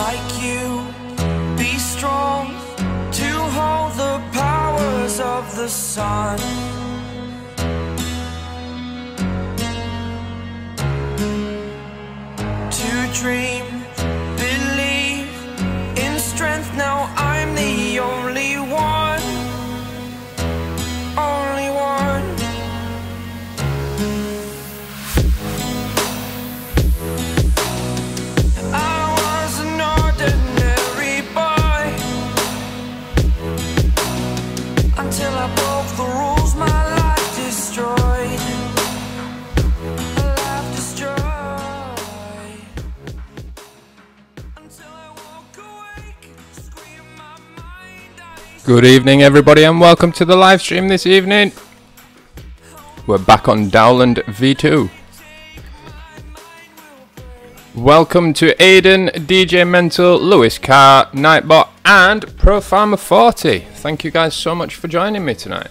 like you, be strong to hold the powers of the sun. To dream, believe in strength, now I'm the only one, only one. I was an ordinary boy until I broke the rules, my life destroyed, a life destroyed. Good evening everybody and welcome to the live stream this evening. We're back on Dowland V2. Welcome to Aiden, DJ Mental, Lewis Carr, Nightbot and Profarmer 40. Thank you guys so much for joining me tonight.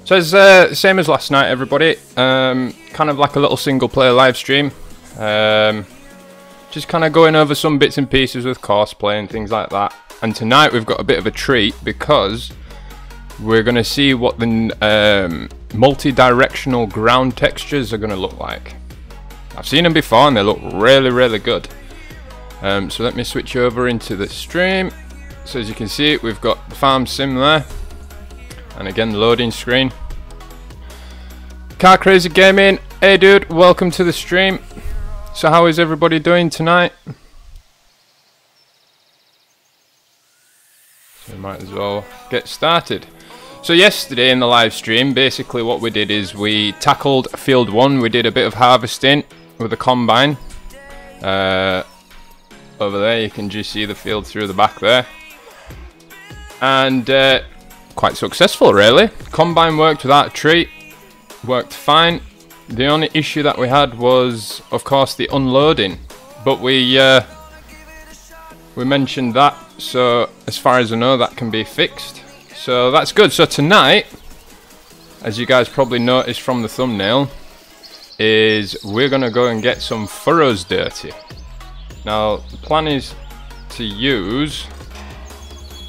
So it's same as last night everybody, kind of like a little single player live stream. Just kind of going over some bits and pieces with Courseplay and things like that. And tonight we've got a bit of a treat because we're going to see what the multi-directional ground textures are going to look like. I've seen them before and they look really good. So let me switch over into the stream. So as you can see, we've got the farm sim there. And again, the loading screen. Car Crazy Gaming, hey dude, welcome to the stream. So how is everybody doing tonight? So we might as well get started. So yesterday in the live stream, basically what we did is we tackled field 1. We did a bit of harvesting with a combine. Over there you can just see the field through the back there. And quite successful really. Combine worked without a treat. Worked fine. The only issue that we had was, of course, the unloading, but we mentioned that, so as far as I know, that can be fixed. So that's good. So tonight, as you guys probably noticed from the thumbnail, is we're gonna go and get some furrows dirty. Now the plan is to use.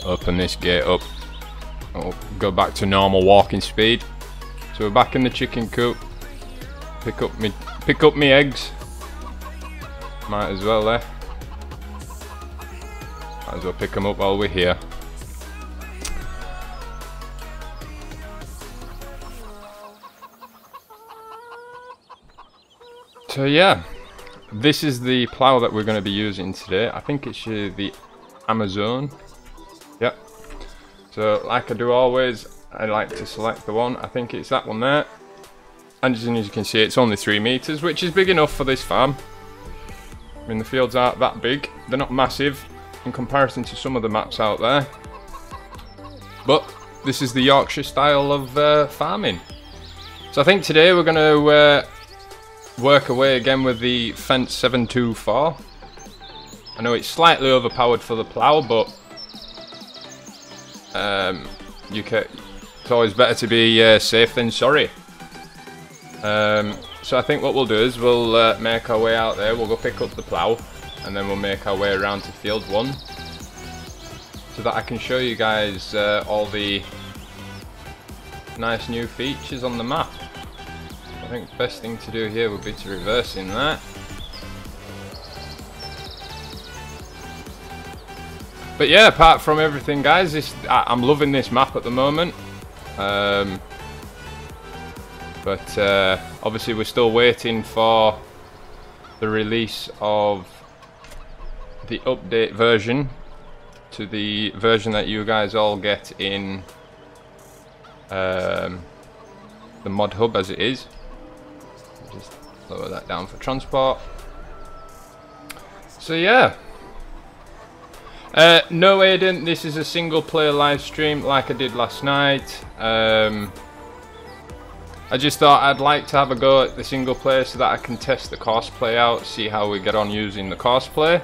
Open this gate up. I'll go back to normal walking speed. So we're back in the chicken coop. Pick up me eggs. Might as well there. Might as well pick them up while we're here. So yeah, this is the plough that we're going to be using today. I think it's the Amazon. Yep. So like I do always, I like to select the one. I think it's that one there. And as you can see, it's only 3 meters, which is big enough for this farm. I mean, the fields aren't that big. They're not massive in comparison to some of the maps out there. But this is the Yorkshire style of farming. So I think today we're going to work away again with the Fence 724. I know it's slightly overpowered for the plough, but it's always better to be safe than sorry. So I think what we'll do is we'll make our way out there, we'll go pick up the plough, and then we'll make our way around to field 1 so that I can show you guys all the nice new features on the map. I think the best thing to do here would be to reverse in that. But yeah, apart from everything guys, I'm loving this map at the moment. But obviously we're still waiting for the release of the update version to the version that you guys all get in the mod hub as it is. Just lower that down for transport. So yeah. No Aiden, this is a single player live stream like I did last night. I just thought I'd like to have a go at the single player so that I can test the Courseplay out, see how we get on using the Courseplay.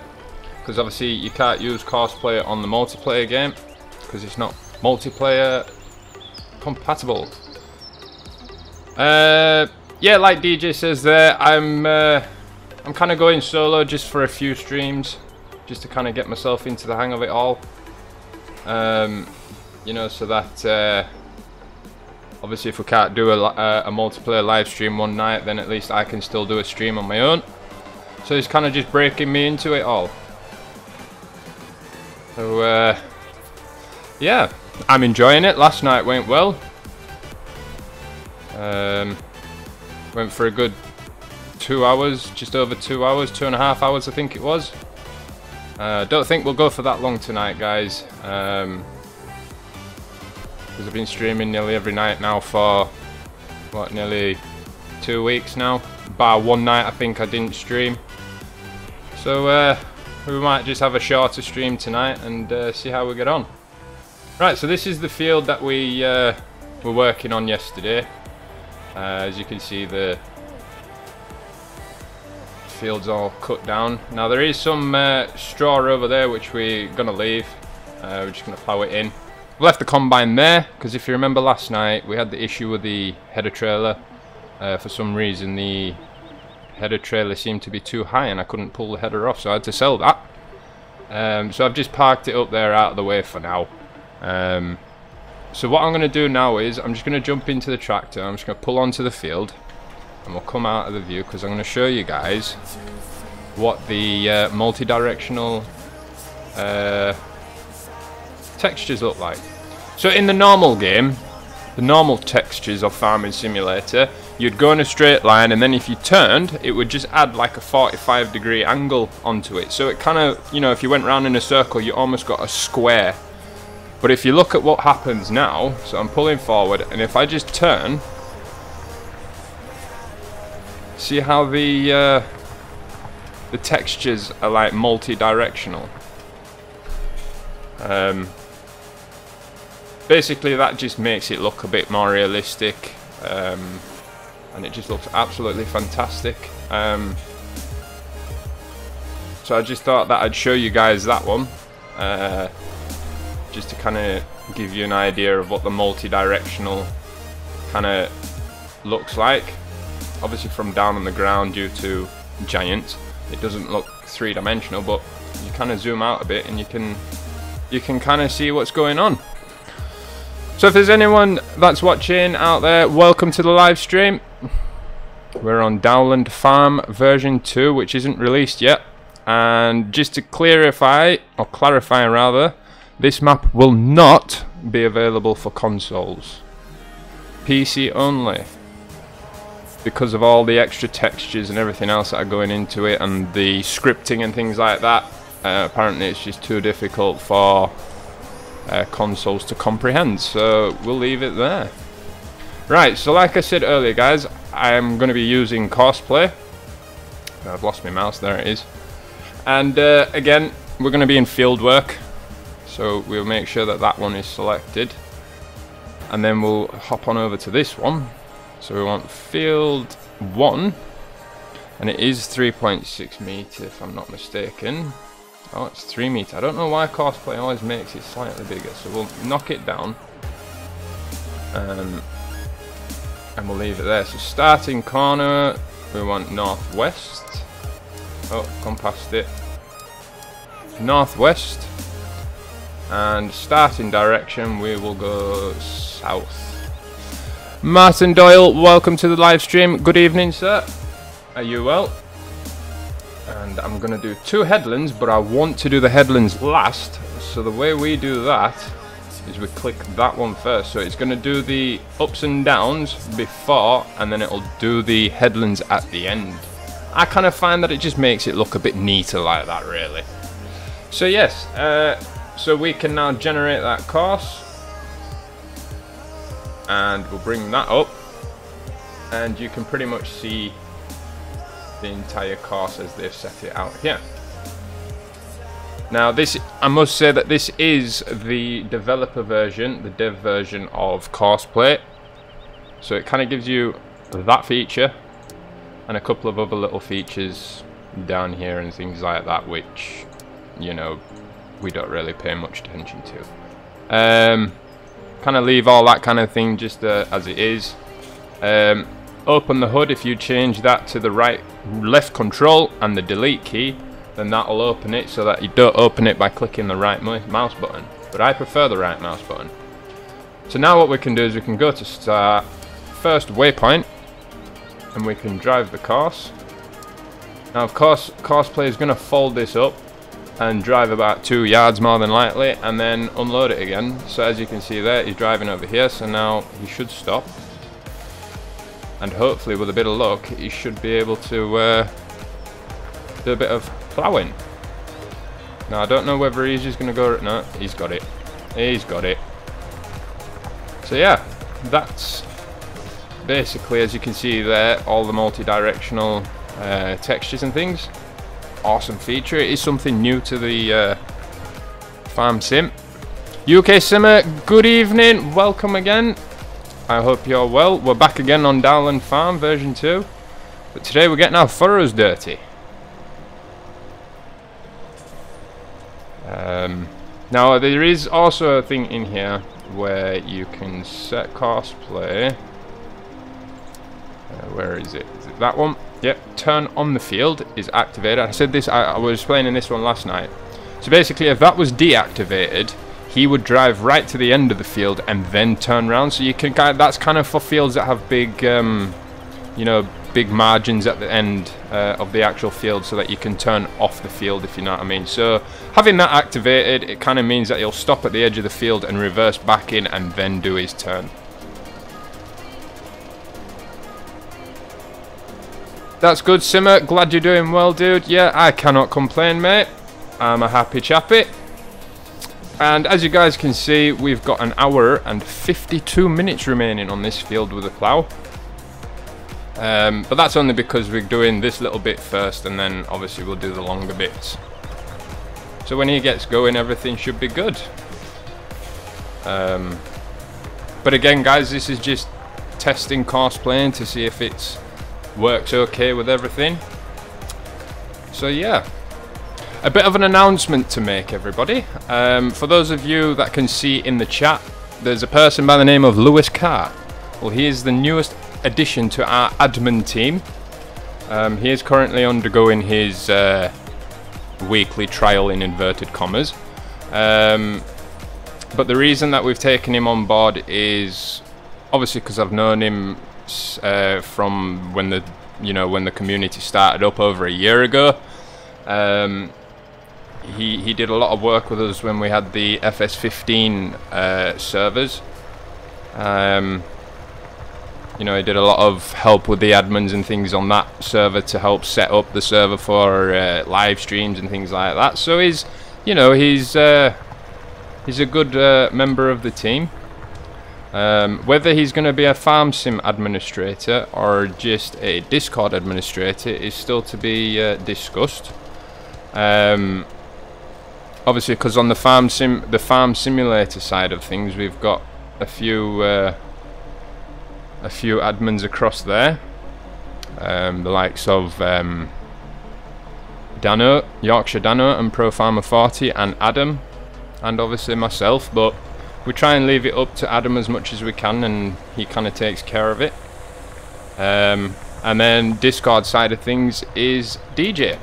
Because obviously you can't use Courseplay on the multiplayer game because it's not multiplayer compatible. Yeah, like DJ says there, I'm kind of going solo just for a few streams. just to kind of get myself into the hang of it all. You know, so that obviously if we can't do a multiplayer live stream one night, then at least I can still do a stream on my own. So it's kind of just breaking me into it all. So yeah, I'm enjoying it. Last night went well. Went for a good 2 hours, just over 2 hours, 2.5 hours I think it was. Don't think we'll go for that long tonight, guys, because I've been streaming nearly every night now for what, nearly 2 weeks now, bar one night I think I didn't stream. So we might just have a shorter stream tonight and see how we get on. Right, so this is the field that we were working on yesterday. As you can see, the field's all cut down. Now there is some straw over there which we're gonna leave. We're just gonna plough it in. We left the combine there because if you remember last night we had the issue with the header trailer. For some reason the header trailer seemed to be too high and I couldn't pull the header off, so I had to sell that. So I've just parked it up there out of the way for now. So what I'm going to do now is I'm just going to jump into the tractor. I'm just going to pull onto the field and we'll come out of the view because I'm going to show you guys what the multi-directional textures look like. So in the normal game, the normal textures of Farming Simulator, you'd go in a straight line and then if you turned, it would just add like a 45-degree angle onto it. So it kind of, you know, if you went round in a circle, you almost got a square. But if you look at what happens now, so I'm pulling forward, and if I just turn, see how the textures are like multi-directional. Basically, that just makes it look a bit more realistic, and it just looks absolutely fantastic. So I just thought that I'd show you guys that one. Just to kind of give you an idea of what the multi-directional kind of looks like. Obviously from down on the ground due to giants, it doesn't look three-dimensional, but you kind of zoom out a bit and you can kind of see what's going on. So if there's anyone that's watching out there, welcome to the live stream. We're on Dowland Farm version 2, which isn't released yet. And just to clarify rather, this map will not be available for consoles. PC only. Because of all the extra textures and everything else that are going into it and the scripting and things like that. Apparently it's just too difficult for consoles to comprehend. So we'll leave it there. Right, so like I said earlier guys, I'm going to be using Courseplay. I've lost my mouse, there it is. And again, we're going to be in fieldwork. So we'll make sure that that one is selected. And then we'll hop on over to this one. So we want field 1. And it is 3.6 meter if I'm not mistaken. Oh, it's 3 meter. I don't know why Courseplay always makes it slightly bigger. So we'll knock it down. And we'll leave it there. So starting corner, we want northwest. Oh, gone past it. Northwest. And starting direction, we will go south. Martin Doyle, welcome to the live stream. Good evening, sir. Are you well? And I'm going to do 2 headlands, but I want to do the headlands last. So the way we do that is we click that one first. So it's going to do the ups and downs before, and then it'll do the headlands at the end. I kind of find that it just makes it look a bit neater like that, really. So yes, so we can now generate that course, and we'll bring that up, and you can pretty much see the entire course as they've set it out here. Now this, I must say that this is the developer version, the dev version of Courseplay, so it kind of gives you that feature and a couple of other little features down here and things like that, which, you know, we don't really pay much attention to. Kind of leave all that kind of thing just as it is. Open the hood. If you change that to the left control and the delete key, then that'll open it, so that you don't open it by clicking the right mouse button. But I prefer the right mouse button. So now what we can do is we can go to start, first waypoint, and we can drive the course. Now of course, Courseplay is going to fold this up and drive about 2 yards more than likely, and then unload it again. So as you can see there, he's driving over here, so now he should stop. And hopefully with a bit of luck, he should be able to do a bit of ploughing. Now I don't know whether he's just going to go... No, he's got it. He's got it. So yeah, that's basically, as you can see there, all the multi-directional textures and things. Awesome feature. It is something new to the farm sim. UK Simmer, good evening, welcome again. I hope you're well. We're back again on Dowland Farm version 2, but today we're getting our furrows dirty. Now there is also a thing in here where you can set Courseplay. Where is it? Is it that one? Yep, turn on the field is activated. I said this, I was playing in this one last night. So basically, if that was deactivated, he would drive right to the end of the field and then turn around. So you can that's kind of for fields that have big, you know, big margins at the end of the actual field, so that you can turn off the field, if you know what I mean. So having that activated, it kind of means that he'll stop at the edge of the field and reverse back in and then do his turn. That's good, Simmer. Glad you're doing well, dude. Yeah, I cannot complain, mate. I'm a happy chappy. And as you guys can see, we've got 1 hour and 52 minutes remaining on this field with a plough. But that's only because we're doing this little bit first, and then obviously we'll do the longer bits. So when he gets going, everything should be good. But again, guys, this is just testing Courseplay to see if it's works okay with everything. So yeah, a bit of an announcement to make, everybody. For those of you that can see in the chat, there's a person by the name of Lewis Carr. Well, he is the newest addition to our admin team. He is currently undergoing his weekly trial in inverted commas. But the reason that we've taken him on board is obviously because I've known him from when the community started up over a year ago. He did a lot of work with us when we had the FS15 servers. You know, he did a lot of help with the admins and things on that server to help set up the server for live streams and things like that. So he's, you know, he's a good member of the team. Whether he's going to be a farm sim administrator or just a Discord administrator is still to be discussed. Obviously, because on the farm simulator side of things, we've got a few admins across there, the likes of Dano, Yorkshire Dano, and Profarmer 40, and Adam, and obviously myself. But we try and leave it up to Adam as much as we can, and he kind of takes care of it. And then Discord side of things is DJ.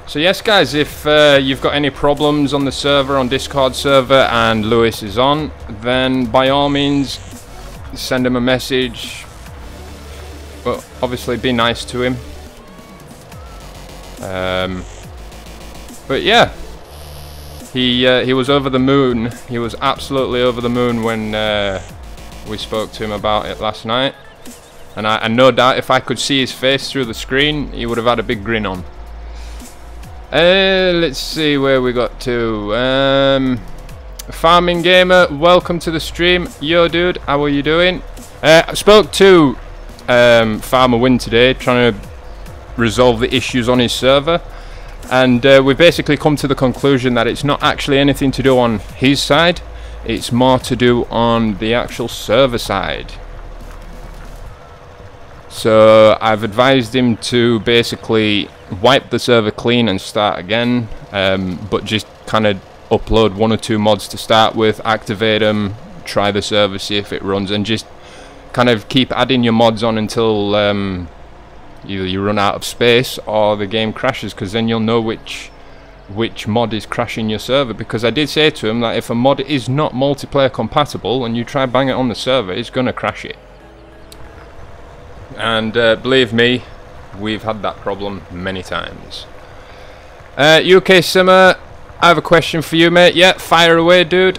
So yes, guys, if you've got any problems on the server, on Discord server, and Lewis is on, then by all means send him a message. But obviously be nice to him. But yeah, he was over the moon. He was absolutely over the moon when we spoke to him about it last night, and no doubt if I could see his face through the screen, he would have had a big grin on. Let's see where we got to. Farming Gamer, welcome to the stream. Yo, dude, how are you doing? I spoke to Farmer Win today, trying to resolve the issues on his server, and we've basically come to the conclusion that it's not actually anything to do on his side, it's more to do on the actual server side. So I've advised him to basically wipe the server clean and start again, but just kind of upload 1 or 2 mods to start with, activate them, try the server, see if it runs, and just kind of keep adding your mods on until Either you run out of space or the game crashes, because then you'll know which mod is crashing your server. Because I did say to him that if a mod is not multiplayer compatible and you try bang it on the server, it's gonna crash it. And believe me, we've had that problem many times. UK Simmer, I have a question for you, mate. Yeah, fire away, dude.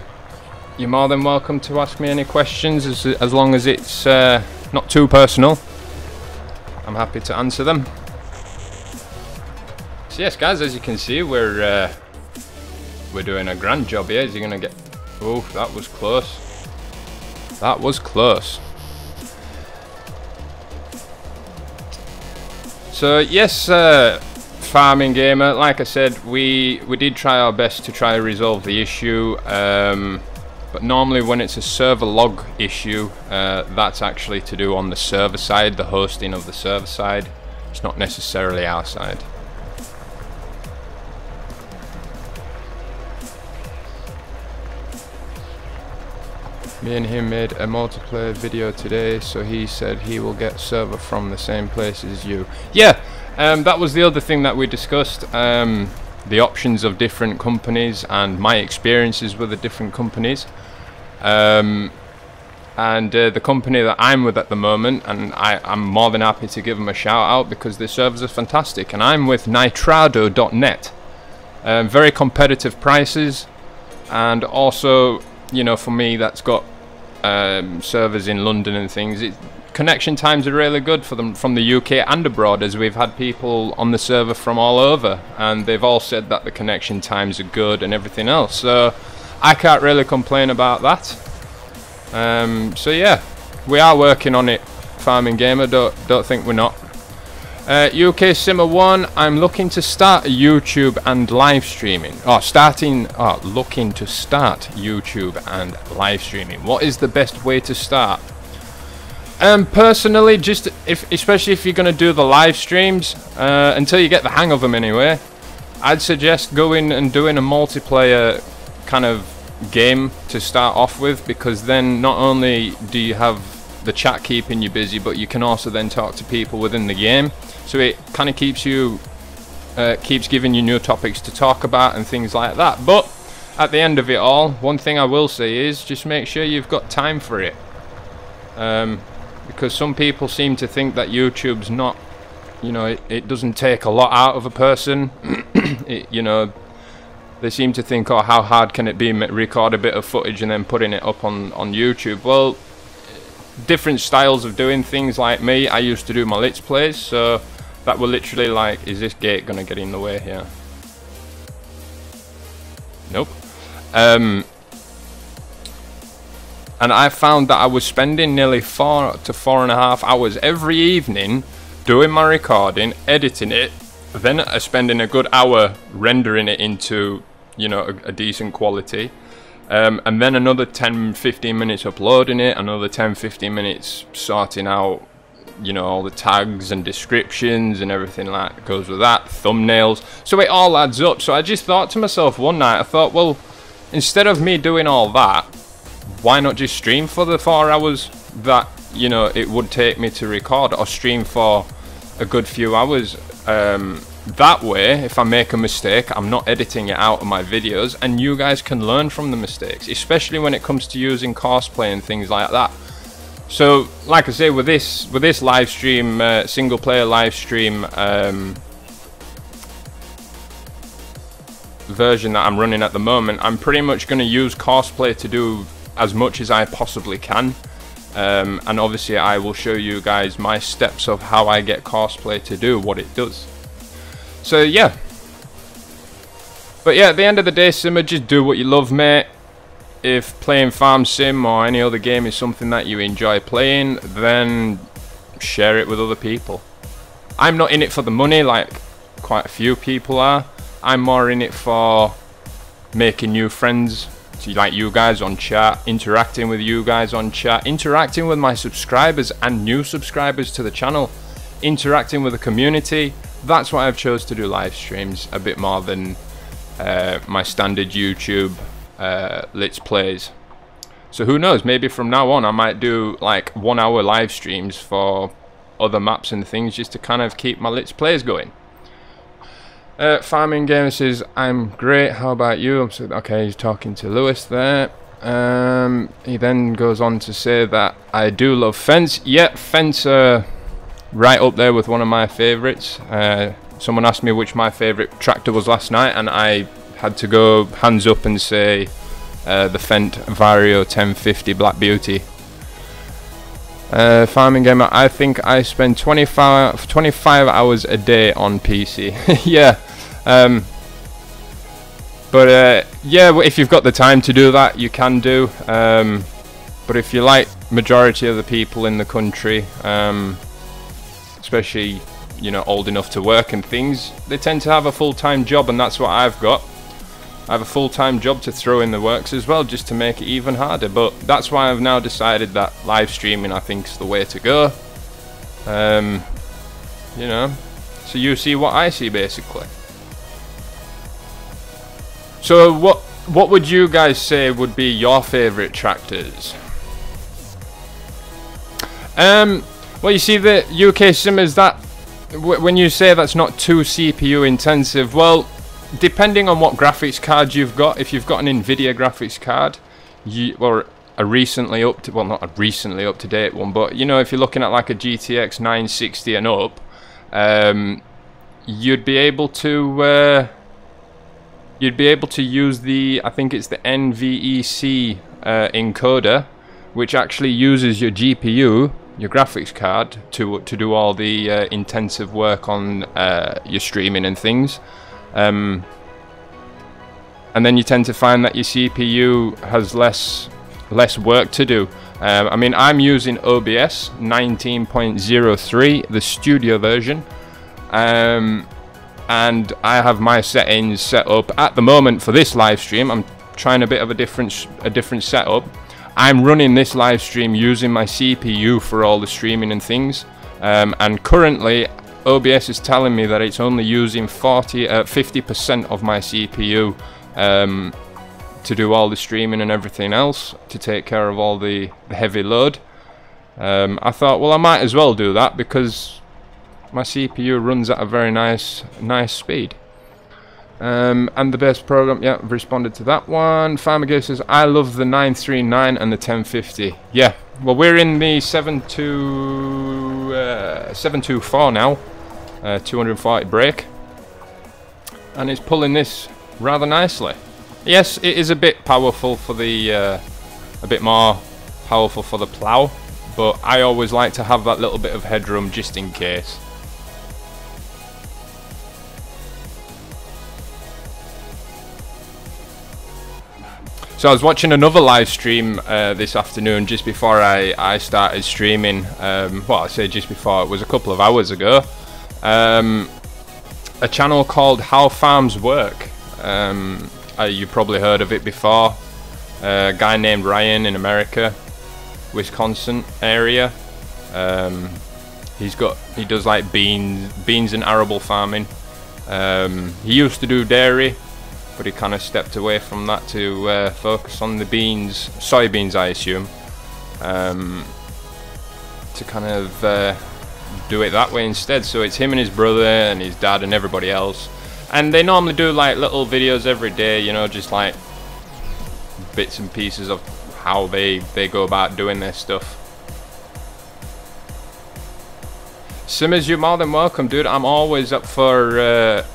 You're more than welcome to ask me any questions, as long as it's not too personal. I'm happy to answer them. So yes, guys, as you can see, we're doing a grand job here. Is he gonna get? Oh, that was close. That was close. So yes, Farming Gamer, like I said, we did try our best to try to resolve the issue, but normally when it's a server log issue, that's actually to do on the server side, the hosting of the server side. It's not necessarily our side. Me and him made a multiplayer video today, so he said he will get server from the same place as you. Yeah, that was the other thing that we discussed, the options of different companies and my experiences with the different companies. And the company that I'm with at the moment, and I'm more than happy to give them a shout out because their servers are fantastic, and I'm with nitrado.net. Very competitive prices, and also, you know, for me that's got servers in London and things. Connection times are really good for them from the UK and abroad, as we've had people on the server from all over, and they've all said that the connection times are good and everything else, so I can't really complain about that. So yeah, we are working on it, Farming Gamer, don't think we're not. UK Simmer 1, I'm looking to start YouTube and live streaming. Looking to start YouTube and live streaming. What is the best way to start? Personally, just especially if you're going to do the live streams, until you get the hang of them anyway, I'd suggest going and doing a multiplayer kind of game to start off with, because then not only do you have the chat keeping you busy, but you can also then talk to people within the game, so it kind of keeps giving you new topics to talk about and things like that. But at the end of it all, one thing I will say is just make sure you've got time for it, because some people seem to think that YouTube's not, you know, it doesn't take a lot out of a person. You know, they seem to think, oh, how hard can it be, record a bit of footage and then putting it up on YouTube. Well, different styles of doing things. Like me, I used to do my Let's Plays, so that were literally like, is this gate gonna get in the way here? Nope. And I found that I was spending nearly 4 to 4.5 hours every evening doing my recording, editing it, then spending a good hour rendering it into, you know, a decent quality, and then another 10-15 minutes uploading it, another 10-15 minutes sorting out, you know, all the tags and descriptions and everything like that goes with that, thumbnails, so it all adds up. So I just thought to myself one night, I thought, well, instead of me doing all that, why not just stream for the 4 hours that, you know, it would take me to record, or stream for a good few hours. That way, if I make a mistake, I'm not editing it out of my videos, and you guys can learn from the mistakes, especially when it comes to using Courseplay and things like that. So, like I say, with this live stream, single player live stream version that I'm running at the moment, I'm pretty much going to use Courseplay to do as much as I possibly can. And obviously I will show you guys my steps of how I get Courseplay to do what it does. So yeah, but yeah, at the end of the day, Simmer, just do what you love, mate. If playing Farm Sim or any other game is something that you enjoy playing, then share it with other people. I'm not in it for the money like quite a few people are. I'm more in it for making new friends, like you guys on chat, interacting with you guys on chat, interacting with my subscribers and new subscribers to the channel, interacting with the community. That's why I've chose to do live streams a bit more than my standard YouTube Let's Plays. So who knows, maybe from now on I might do like 1 hour live streams for other maps and things, just to kind of keep my Let's Plays going. Farming Gamer says, I'm great, how about you? Okay, he's talking to Lewis there. He then goes on to say that I do love Fence. Yeah, Fence right up there with one of my favourites. Someone asked me which my favourite tractor was last night, and I had to go hands up and say the Fendt Vario 1050 Black Beauty. Farming Gamer, I think I spend 25 hours a day on PC. Yeah. Yeah, if you've got the time to do that, you can do. But if you're like majority of the people in the country, especially, you know, old enough to work and things, they tend to have a full-time job, and that's what I've got. I have a full-time job to throw in the works as well, just to make it even harder. But that's why I've now decided that live streaming, I think, is the way to go. You know, so you see what I see, basically. So what would you guys say would be your favourite tractors? Well, you see, the UK Simmers, that when you say that's not too CPU intensive, well, depending on what graphics card you've got, if you've got an NVIDIA graphics card, or a recently up to, well, not a recently up to date one, but you know, if you're looking at like a GTX 960 and up, you'd be able to use the, I think it's the NVEC encoder, which actually uses your GPU, your graphics card, to do all the intensive work on your streaming and things. And then you tend to find that your CPU has less work to do. I mean, I'm using OBS 19.03, the studio version, and I have my settings set up at the moment for this live stream. I'm trying a bit of a different setup. I'm running this live stream using my CPU for all the streaming and things, and currently OBS is telling me that it's only using 50% of my CPU to do all the streaming and everything else, to take care of all the heavy load. I thought, well, I might as well do that, because my CPU runs at a very nice speed. And the best program, yeah, I've responded to that one. Farmer says, I love the 939 and the 1050. Yeah, well, we're in the 724 now, 240 brake, and it's pulling this rather nicely. Yes, it is a bit powerful for the, a bit more powerful for the plough, but I always like to have that little bit of headroom just in case. So I was watching another live stream this afternoon, just before I started streaming. Well, I say just before, it was a couple of hours ago. A channel called How Farms Work. You probably heard of it before. A guy named Ryan in America, Wisconsin area. He does like beans and arable farming. He used to do dairy, but he kind of stepped away from that to focus on the soybeans, I assume, to kind of do it that way instead. So it's him and his brother and his dad and everybody else, and they normally do like little videos every day, you know, just like bits and pieces of how they go about doing their stuff. Simmers, you're more than welcome, dude. I'm always up for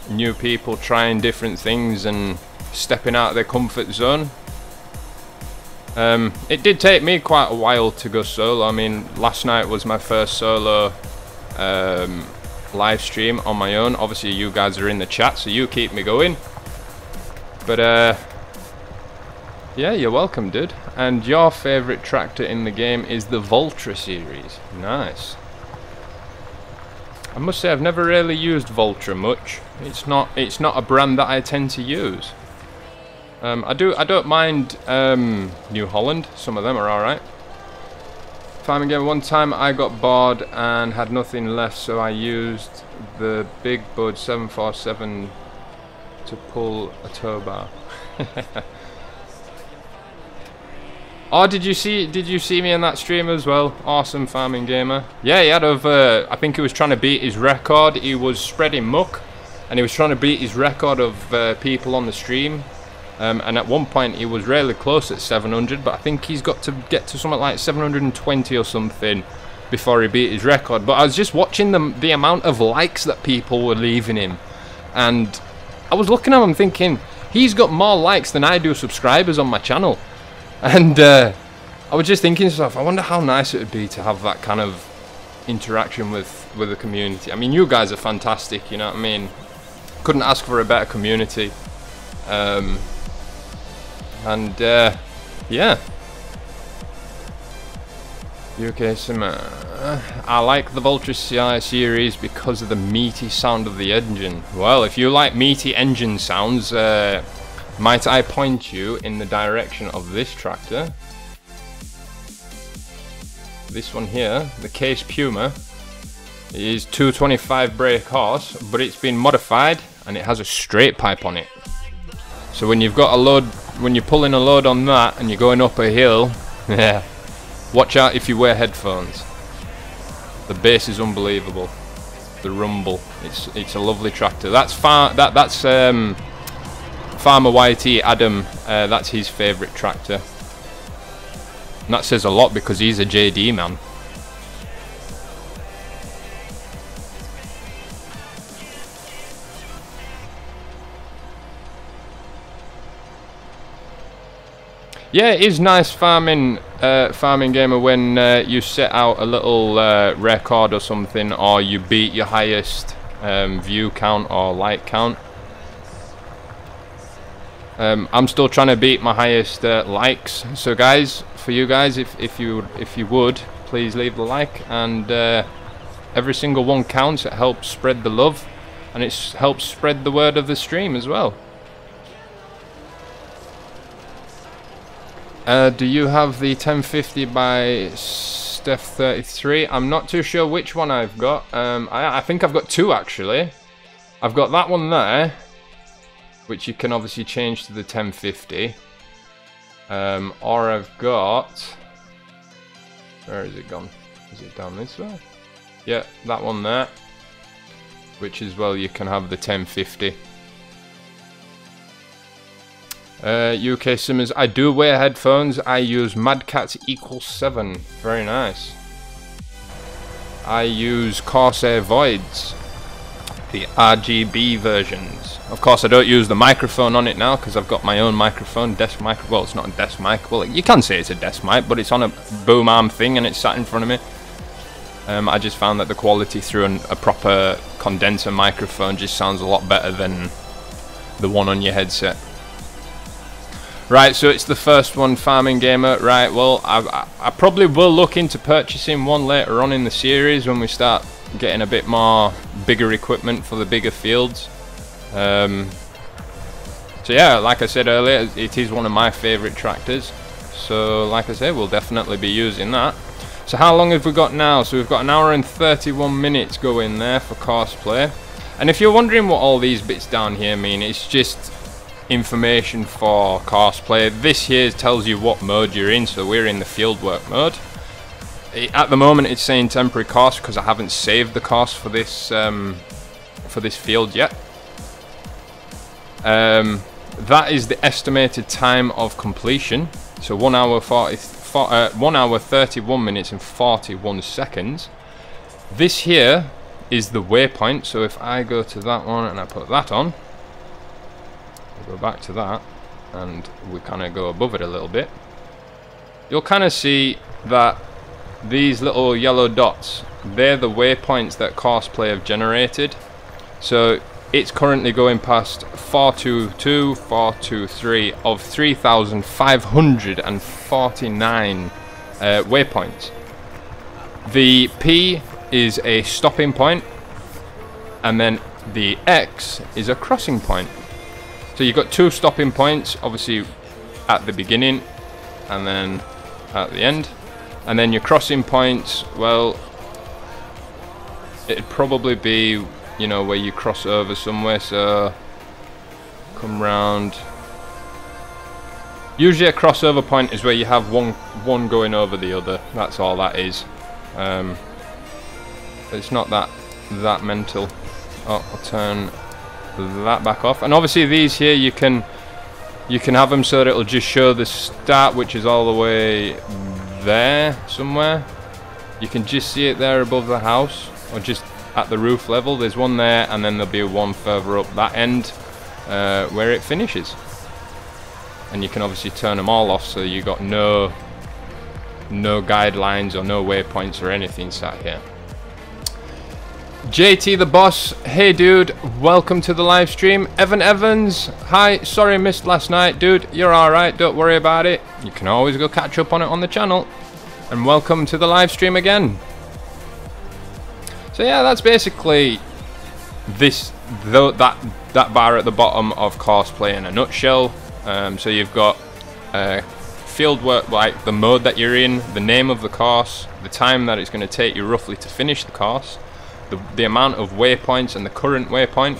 new people trying different things and stepping out of their comfort zone. It did take me quite a while to go solo. I mean, last night was my first solo live stream on my own. Obviously you guys are in the chat, so you keep me going. But yeah, you're welcome, dude. And your favourite tractor in the game is the Voltra series. Nice. I must say I've never really used Voltra much. It's not a brand that I tend to use. I don't mind New Holland. Some of them are alright. Farming Game, one time I got bored and had nothing left, so I used the Big Bud 747 to pull a tow bar. Oh, did you see me in that stream as well? Awesome Farming Gamer. Yeah, he had over, I think he was trying to beat his record. He was spreading muck, and he was trying to beat his record of people on the stream. And at one point he was really close at 700, but I think he's got to get to something like 720 or something before he beat his record. But I was just watching the amount of likes that people were leaving him, and I was looking at him thinking, he's got more likes than I do subscribers on my channel. And I was just thinking to myself, I wonder how nice it would be to have that kind of interaction with the community. I mean, you guys are fantastic, you know what I mean? Couldn't ask for a better community. Yeah. UK Simmer. I like the Vulture CI series because of the meaty sound of the engine. Well, if you like meaty engine sounds, might I point you in the direction of this tractor? This one here, the Case Puma, is 225 brake horse, but it's been modified and it has a straight pipe on it. So when you've got a load, when you're pulling a load on that and you're going up a hill, yeah, watch out if you wear headphones. The bass is unbelievable. The rumble, it's a lovely tractor. That's Farmer YT Adam, that's his favourite tractor. And that says a lot because he's a JD man. Yeah, it is nice farming gamer when you set out a little record or something, or you beat your highest view count or like count. I'm still trying to beat my highest likes. So guys, for you guys, if you would, please leave the like, and every single one counts. It helps spread the love, and it helps spread the word of the stream as well. Do you have the 1050 by Steph 33? I'm not too sure which one I've got. I think I've got two actually. I've got that one there, which you can obviously change to the 1050. Or I've got... Where is it gone? Is it down this way? Yeah, that one there. Which as well you can have the 1050. UK Simmers, I do wear headphones. I use Madcats equals 7. Very nice. I use Corsair Voids, the RGB versions. Of course, I don't use the microphone on it now because I've got my own microphone, desk mic. Well, it's not a desk mic. Well, you can say it's a desk mic, but it's on a boom arm thing and it's sat in front of me. I just found that the quality through a proper condenser microphone just sounds a lot better than the one on your headset. Right, so it's the first one, Farming Gamer. Right, well, I probably will look into purchasing one later on in the series when we start getting a bit more bigger equipment for the bigger fields. So yeah, like I said earlier, it is one of my favourite tractors. So like I said, we'll definitely be using that. So how long have we got now? So we've got an hour and 31 minutes going there for Courseplay. And if you're wondering what all these bits down here mean, it's just information for Courseplay. This here tells you what mode you're in, so we're in the fieldwork mode. At the moment it's saying temporary course because I haven't saved the course for this field yet. That is the estimated time of completion, so 1 hour 31 minutes and 41 seconds. This here is the waypoint, so if I go to that one and I put that on, go back to that and we kind of go above it a little bit, you'll kind of see that these little yellow dots, they're the waypoints that Courseplay have generated. So it's currently going past 422, 423 of 3,549 waypoints. The P is a stopping point, and then the X is a crossing point. So you've got two stopping points, obviously at the beginning and then at the end. And then your crossing points, well, it'd probably be, you know, where you cross over somewhere. So come round Usually a crossover point is where you have one going over the other. That's all that is. It's not that mental. Oh, I'll turn that back off. And obviously these here you can have them so that it'll just show the start, which is all the way there somewhere. You can just see it there above the house, or just at the roof level. There's one there, and then there'll be one further up that end where it finishes. And you can obviously turn them all off, so you got no guidelines or no waypoints or anything sat here. JT the boss, hey dude, welcome to the live stream. Evan Evans, hi, sorry missed last night. Dude, you're alright, don't worry about it. You can always go catch up on it on the channel. And welcome to the live stream again. So yeah, that's basically that bar at the bottom of Courseplay in a nutshell. So you've got fieldwork, like the mode that you're in, the name of the course, the time that it's going to take you roughly to finish the course, the amount of waypoints and the current waypoint,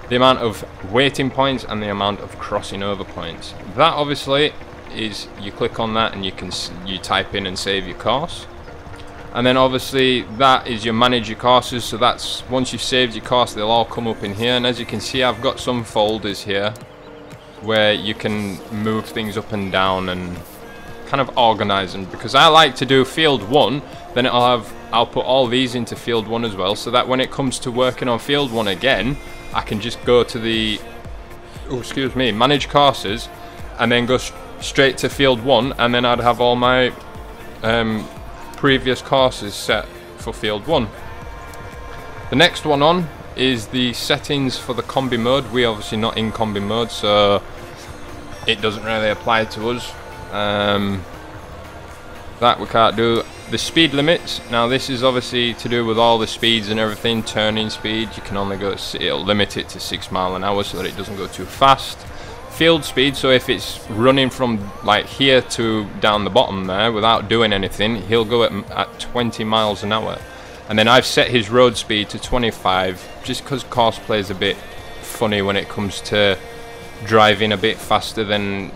the amount of waiting points, and the amount of crossing over points. That obviously is, you click on that and you type in and save your course. And then obviously that is your manage your courses. So that's, once you've saved your course, they'll all come up in here. And as you can see, I've got some folders here where you can move things up and down and kind of organize them, because I like to do field 1, then I'll put all these into field 1 as well, so that when it comes to working on field 1 again, I can just go to the manage courses and then go straight to field 1, and then I'd have all my previous courses set for field 1. The next one on is the settings for the combi mode. We're obviously not in combi mode, so it doesn't really apply to us. That we can't do. The speed limits, now this is obviously to do with all the speeds and everything. Turning speed, you can only go, it'll limit it to 6 miles an hour so that it doesn't go too fast. Field speed, so if it's running from like here to down the bottom there without doing anything, he'll go at 20 miles an hour. And then I've set his road speed to 25, just because Courseplay is a bit funny when it comes to driving a bit faster than,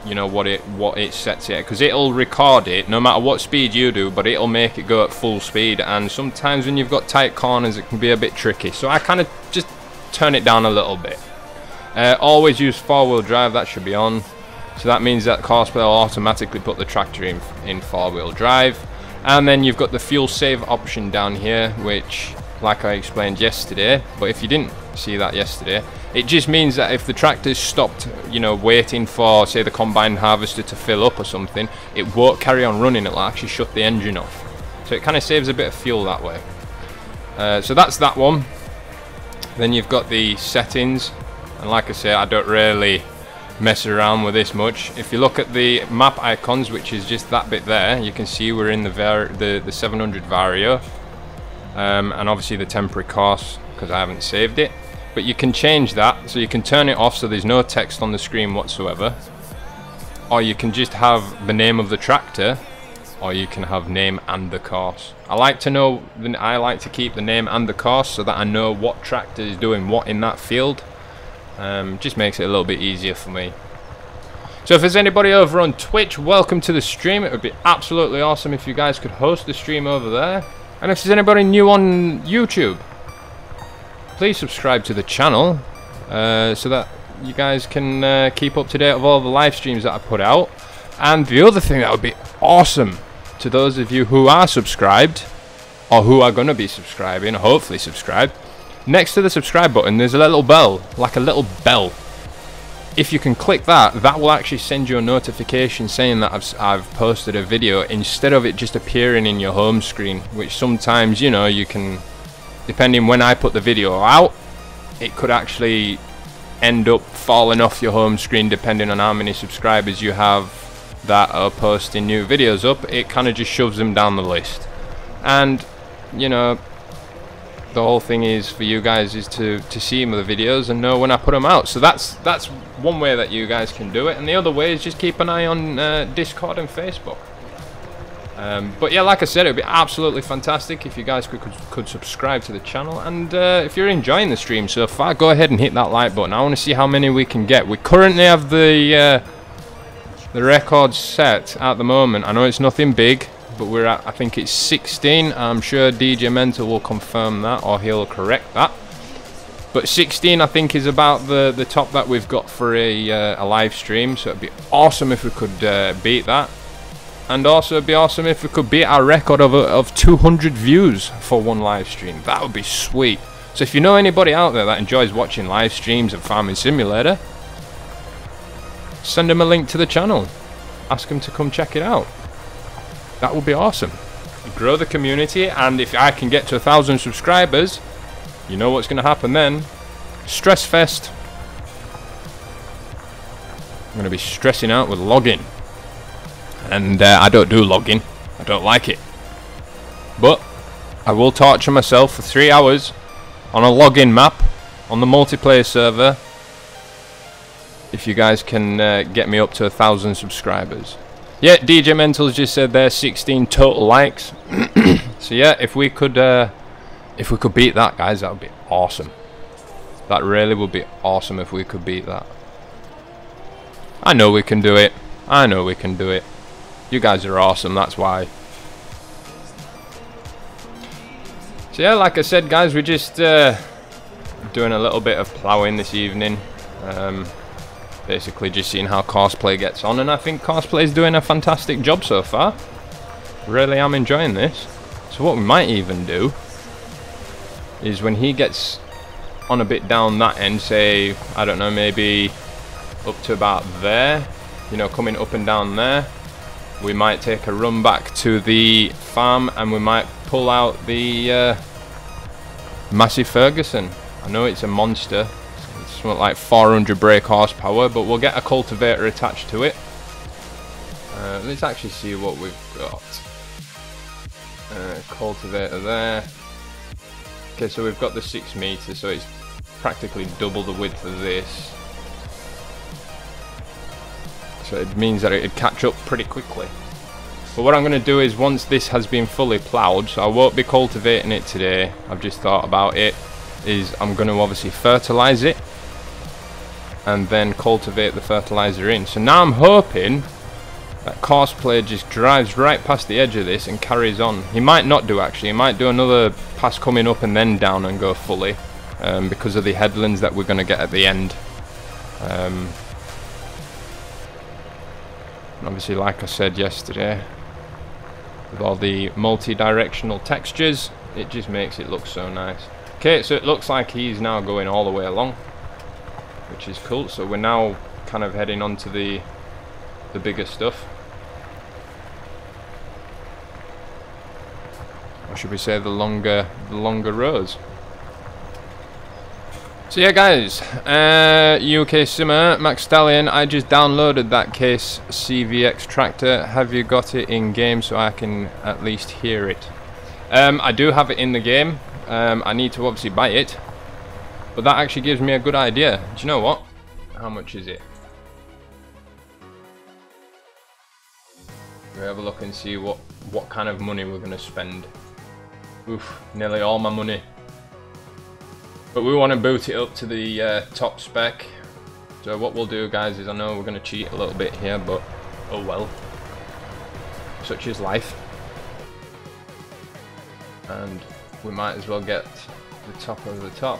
you know, what it sets it, because it'll record it no matter what speed you do, but it'll make it go at full speed. And sometimes when you've got tight corners, it can be a bit tricky, so I kind of just turn it down a little bit. Always use 4-wheel drive, that should be on, so that means that Courseplay will automatically put the tractor in 4-wheel drive. And then you've got the fuel save option down here, which, like I explained yesterday, but if you didn't see that yesterday, it just means that if the tractor's stopped, you know, waiting for, say, the combine harvester to fill up or something, it won't carry on running, it'll actually shut the engine off. So it kind of saves a bit of fuel that way. So that's that one. Then you've got the settings, and like I say, I don't really mess around with this much. If you look at the map icons, which is just that bit there, you can see we're in the 700 Vario, and obviously the temporary course, because I haven't saved it. But you can change that, so you can turn it off so there's no text on the screen whatsoever, or you can just have the name of the tractor, or you can have name and the course. I like to keep the name and the course so that I know what tractor is doing what in that field. Just makes it a little bit easier for me. So if there's anybody over on Twitch, welcome to the stream. It would be absolutely awesome if you guys could host the stream over there. And if there's anybody new on YouTube, please subscribe to the channel so that you guys can keep up to date with all the live streams that I put out. And the other thing that would be awesome, to those of you who are subscribed, or who are going to be subscribing, or hopefully subscribed, next to the subscribe button there's a little bell, like a little bell. If you can click that, that will actually send you a notification saying that I've posted a video, instead of it just appearing in your home screen, which sometimes, you know, you can, depending when I put the video out, it could actually end up falling off your home screen depending on how many subscribers you have that are posting new videos up. It kind of just shoves them down the list. And, you know, the whole thing is for you guys is to see the videos and know when I put them out. So that's one way that you guys can do it, and the other way is just keep an eye on Discord and Facebook. But yeah, like I said, it would be absolutely fantastic if you guys could subscribe to the channel, and if you're enjoying the stream so far, go ahead and hit that like button. I want to see how many we can get. We currently have the the record set at the moment, I know it's nothing big, but we're at, I think it's 16. I'm sure DJ Mental will confirm that, or he'll correct that. But 16 I think is about the top that we've got for a live stream, so it'd be awesome if we could beat that. And also it'd be awesome if we could beat our record of 200 views for one live stream. That would be sweet. So if you know anybody out there that enjoys watching live streams of Farming Simulator, send them a link to the channel. Ask them to come check it out. That would be awesome. Grow the community, and if I can get to 1,000 subscribers, you know what's going to happen then. Stress fest. I'm going to be stressing out with logging. And I don't do logging. I don't like it. But I will torture myself for 3 hours on a login map on the multiplayer server if you guys can get me up to 1,000 subscribers. Yeah, DJ Mental's just said there's 16 total likes. So yeah, if we could beat that, guys, that would be awesome. That really would be awesome if we could beat that. I know we can do it. I know we can do it. You guys are awesome, that's why. So yeah, like I said, guys, we're just doing a little bit of ploughing this evening. Basically just seeing how Courseplay gets on, and I think Courseplay is doing a fantastic job so far. Really am enjoying this. So what we might even do is when he gets on a bit down that end, say, I don't know, maybe up to about there, you know, coming up and down there, we might take a run back to the farm and we might pull out the Massey Ferguson. I know it's a monster. Something like 400 brake horsepower, but we'll get a cultivator attached to it. Let's actually see what we've got. Cultivator there. Okay, so we've got the 6 meters, so it's practically double the width of this. So it means that it'd catch up pretty quickly. But what I'm going to do is, once this has been fully ploughed, so I won't be cultivating it today, I've just thought about it, is I'm going to obviously fertilise it and then cultivate the fertilizer in. So now I'm hoping that Courseplay just drives right past the edge of this and carries on. He might not do, actually. He might do another pass coming up and then down and go fully, because of the headlands that we're going to get at the end. Obviously, like I said yesterday, with all the multi-directional textures, it just makes it look so nice. Okay, so it looks like he's now going all the way along, which is cool. So we're now kind of heading on to the bigger stuff. Or should we say the longer rows. So yeah, guys, UK Simmer, McSTALLION, I just downloaded that Case CVX tractor. Have you got it in game so I can at least hear it? I do have it in the game. I need to obviously buy it, but that actually gives me a good idea. Do you know what? How much is it? We'll have a look and see what kind of money we're going to spend. Oof, nearly all my money. But we want to boot it up to the top spec. So what we'll do, guys, is I know we're going to cheat a little bit here, but oh well. Such is life. And we might as well get the top of the top.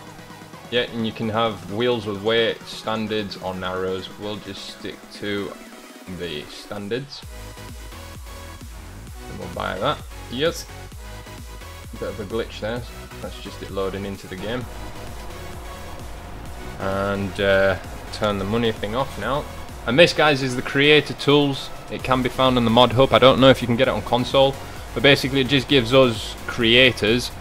Yeah, and you can have wheels with weight, standards or narrows. We'll just stick to the standards. And we'll buy that. Yes. Bit of a glitch there. That's just it loading into the game. And turn the money thing off now. And this, guys, is the creator tools. It can be found in the mod hub. I don't know if you can get it on console, but basically it just gives us creators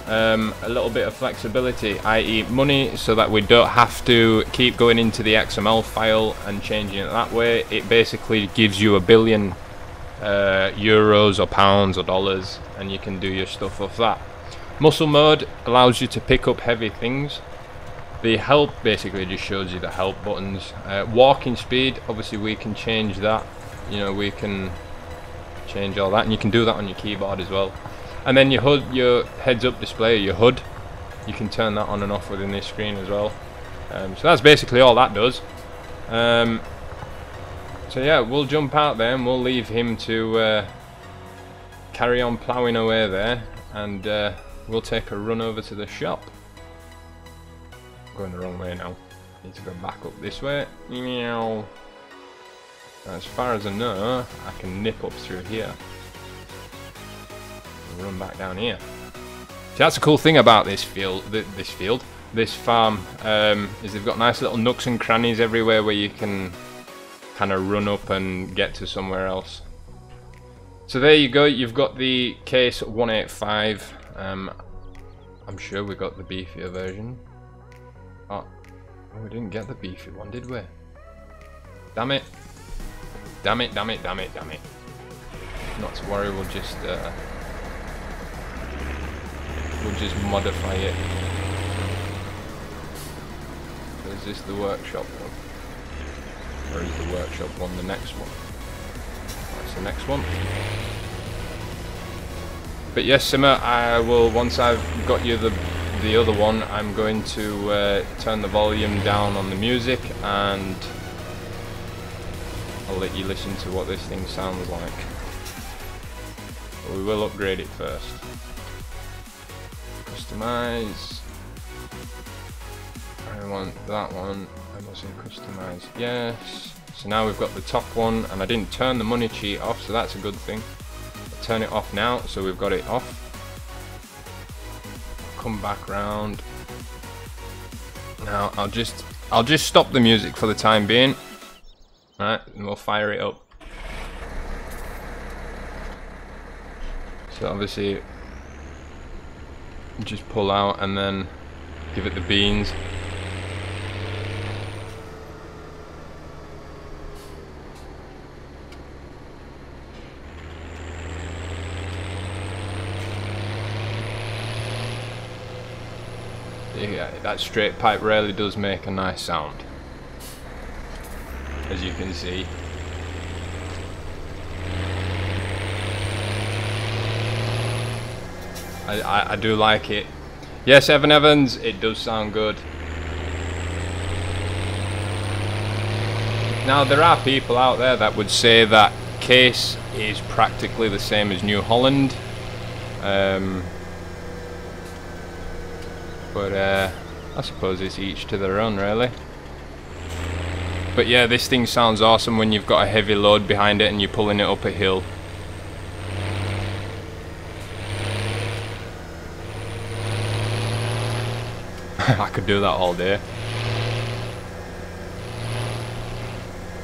a little bit of flexibility, i.e. money, so that we don't have to keep going into the XML file and changing it that way. It basically gives you 1 billion euros or pounds or dollars, and you can do your stuff off that. Muscle mode allows you to pick up heavy things. The help basically just shows you the help buttons. Walking speed, obviously we can change that. You know, we can change all that, and you can do that on your keyboard as well. And then your HUD, your heads-up display, your HUD, you can turn that on and off within this screen as well. So that's basically all that does. So yeah, we'll jump out there and we'll leave him to carry on ploughing away there, and we'll take a run over to the shop. I'm going the wrong way now. Need to go back up this way. Meow. As far as I know, I can nip up through here and run back down here. See, that's a cool thing about this farm, is they've got nice little nooks and crannies everywhere where you can kind of run up and get to somewhere else. So there you go, you've got the case 185. I'm sure we got the beefier version. Oh, we didn't get the beefy one, did we? Damn it. Damn it, damn it, damn it, damn it. Not to worry, we'll just modify it. So is this the workshop one? Or is the workshop one the next one? That's the next one. But yes, Simmer, I will, once I've got you the other one, I'm going to turn the volume down on the music, and I'll let you listen to what this thing sounds like. But we will upgrade it first. Customize. I want that one. I must say customize. Yes. So now we've got the top one, and I didn't turn the money cheat off, so that's a good thing. I'll turn it off now, so we've got it off. Come back round. Now I'll just stop the music for the time being. Right, and we'll fire it up. So obviously just pull out and then give it the beans. Yeah, that straight pipe really does make a nice sound, as you can see. I do like it. Yes, Evan Evans, it does sound good. Now there are people out there that would say that Case is practically the same as New Holland. But I suppose it's each to their own, really. But yeah, this thing sounds awesome when you've got a heavy load behind it and you're pulling it up a hill. I could do that all day.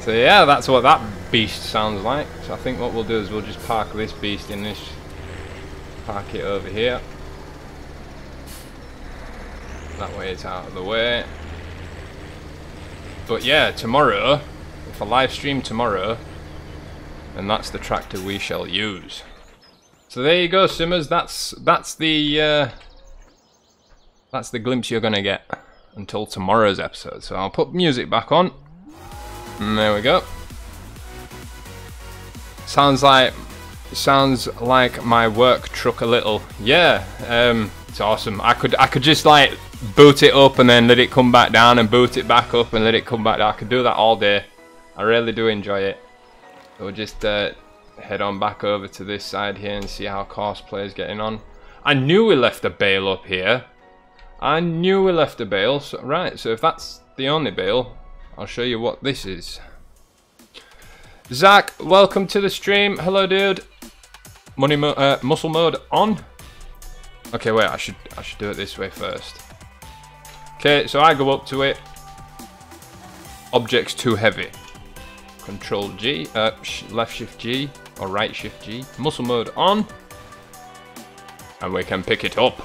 So yeah, that's what that beast sounds like. So I think what we'll do is we'll just park this beast in this, park it over here. That way it's out of the way. But yeah, tomorrow, if I live stream tomorrow, then that's the tractor we shall use. So there you go, Simmers. That's the glimpse you're gonna get until tomorrow's episode. So I'll put music back on. And there we go. Sounds like my work truck a little. Yeah, it's awesome. I could just like boot it up and then let it come back down and boot it back up and let it come back down. I could do that all day. I really do enjoy it. So we'll just head on back over to this side here and see how Courseplay is getting on. I knew we left a bale up here. I knew we left a bale. So, right, so if that's the only bale, I'll show you what this is. Zach, welcome to the stream. Hello, dude. Muscle mode on. Okay, wait. I should do it this way first. Okay, so I go up to it. Object's too heavy. Control G, left shift G or right shift G. Muscle mode on, and we can pick it up.